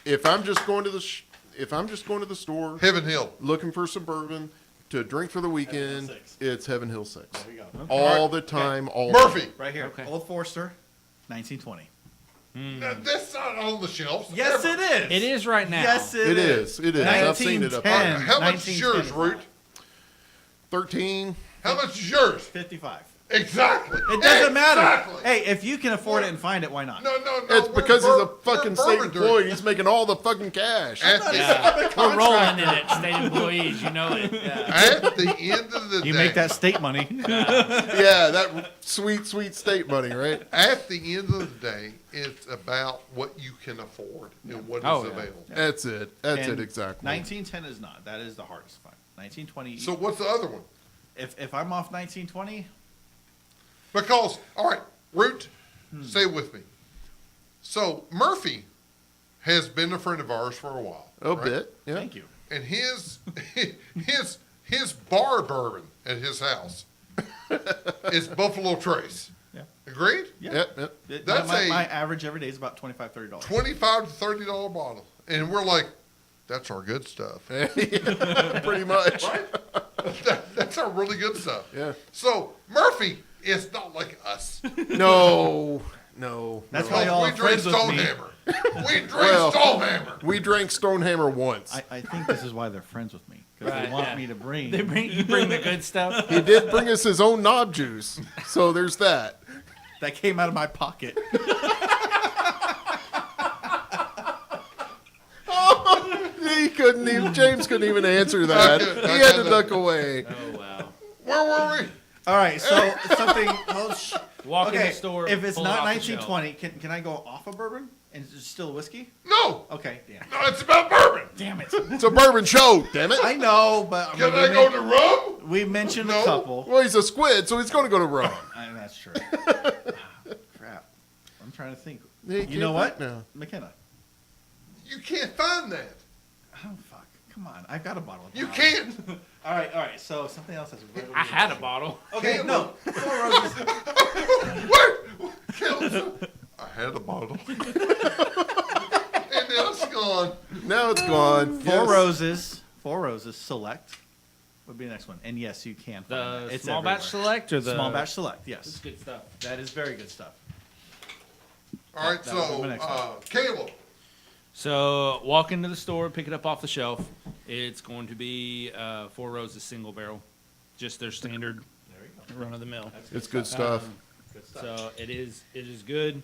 if I'm just going to the store Heaven Hill. looking for some bourbon to drink for the weekend, Hill 6. it's Heaven Hill 6. There you go. All the time, all Murphy. Right here. Okay. Old Forester, 1920. Now, that's not on the shelves. Yes, ever. it is. It is right now. Yes, It is. It is. I've seen it up 1910. there. How much is yours, 1910. Root? 13. How much is yours? 55. Exactly. It doesn't matter. Exactly. Hey, if you can afford it and find it, why not? No. It's we're because he's a we're fucking state bourbon employee. drinkers. He's making all the fucking cash. At the, We're rolling in it, state employees. You know it. Yeah. at the end of the day, You make that state money. Yeah, that sweet, sweet state money, right? At the end of the day, it's about what you can afford and what is Oh, yeah. available. That's it. That's And it, exactly. 1910 is not. That is the hardest one. 1920. So what's the other one? if I'm off 1920, Because, all right, Root, stay with me. So Murphy has been a friend of ours for a while. A right? bit, yeah. thank you. And his bar bourbon at his house is Buffalo Trace. Yeah. Agreed? Yep. That's my average every day is about $25, $30. $25 to $30 bottle. And we're like, that's our good stuff. Pretty much. Right? That's our really good stuff. Yeah. So Murphy is not like us. No. That's no. why y'all we are drink friends with me. Stonehammer. We drink Well- Stonehammer. We drank Stonehammer once. I think this is why they're friends with me because Right, they want yeah. me to bring. You bring the good stuff. He did bring us his own knob juice, so there's that. that came out of my pocket. He couldn't even. James couldn't even answer that. He had to duck away. Oh wow. Where were we? All right, so something. Walk in Okay, the store. if it's pull it not off the shelf. 1920, can I go off of bourbon and it's still whiskey? No. Okay, damn. No, it's about bourbon. Damn it. It's a bourbon show, damn it. I know, but Can I go to rum? we mentioned No. a couple. Well, he's a squid, so he's going to go to Rome. That's true. Crap. I'm trying to think. Yeah, you You know can't what? think now. McKenna. You can't find that. Oh, fuck. Come on. I've got a bottle. Of You Brown. can't. All right. So something else that's readily I had a bottle. Okay, no. Four Roses. Wait. I had a bottle. And now it's gone. Now it's gone. Four Roses Select would be the next one. And yes, you can. Find The that. It's small batch everywhere. select or the Small batch select. That's Yes, good stuff. that is very good stuff. All right, That was so my next one. Caleb. So walk into the store, pick it up off the shelf. It's going to be Four Roses single barrel, just their standard run of the mill. It's good stuff. So it is good.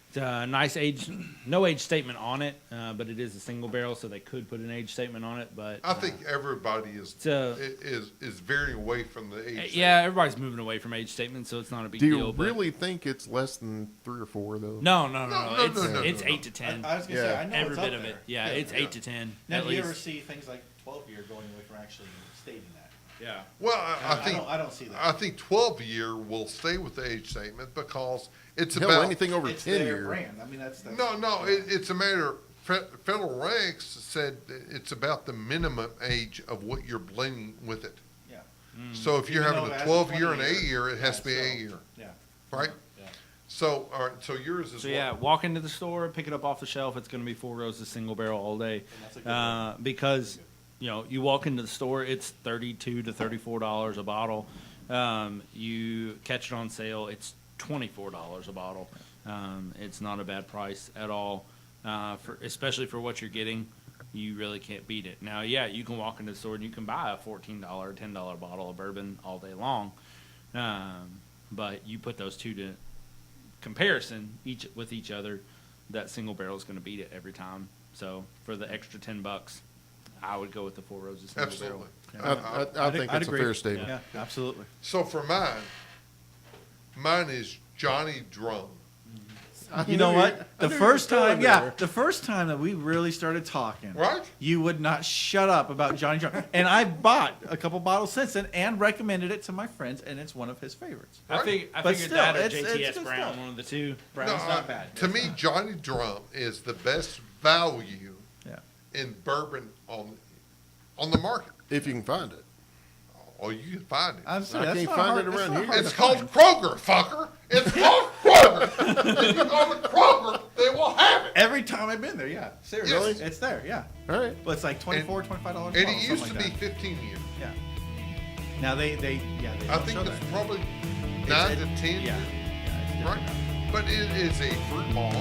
It's a nice age, no age statement on it, but it is a single barrel, so they could put an age statement on it. But I think everybody is So- is veering away from the age. yeah, everybody's moving away from age statements, so it's not a big Do you deal. but- really think it's less than 3 or 4, though? No. No, It's no, it's no. 8 to 10. I was gonna Yeah. say I know Every it's bit up of there. it. Yeah, it's 8 to 10 Now, at do you ever least. see things like 12 year going away from actually stating that? Yeah. Well, I don't see that. I think 12 year will stay with the age statement because it's Hell, about anything over It's 10 their year. brand. I mean, that's No, it's a matter. Federal regs said it's about the minimum age of what you're blending with it. Yeah. So if you're Even having though it a has a 12 year 20 and year. 8 year, it has Yeah, to be so- 8 year, Yeah. right? Yeah. So all right, so yours is So what? yeah, walk into the store, pick it up off the shelf. It's going to be Four Roses single barrel all day, that's a good one. because you walk into the store, it's $32 to $34 a bottle. You catch it on sale, it's $24 a bottle. It's not a bad price at all, especially for what you're getting. You really can't beat it. Now, yeah, you can walk into the store and you can buy a $14, $10 bottle of bourbon all day long, but you put those two to comparison with each other, that single barrel is going to beat it every time. So for the extra $10, I would go with the Four Roses single Absolutely. barrel. I think I'd it's a agree. fair statement. Yeah, absolutely. So for mine is Johnny Drum. You know what? I The knew first you were going time, yeah, there. the first time that we really started talking, Right? you would not shut up about Johnny Drum. And I bought a couple bottles since then and recommended it to my friends, and it's one of his favorites. I But figured still, that or it's JTS good Brown, stuff. one of the two. Brown's No, not bad. To me, Johnny Drum is the best value Yeah. in bourbon on the market. If you can find it. Oh, you can find it. I'm sorry, I that's can't not find hard- it that's around not here. hard It's to called find. Kroger, fucker. It's called Kroger. If you go to Kroger, they will have it. Every time I've been there, yeah. Seriously. Yes. It's there, yeah. All right. Well, it's like $24, $25 And bottle, it used to something be like that. 15 years. Yeah. Now they I don't think show it's that. probably 9 to 10 Yeah. years. Yeah, it's Right? different. But it is a fruit bomb.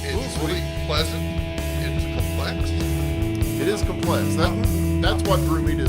It's Ooh, really pleasant. It's complex. It is complex. That's what drew me to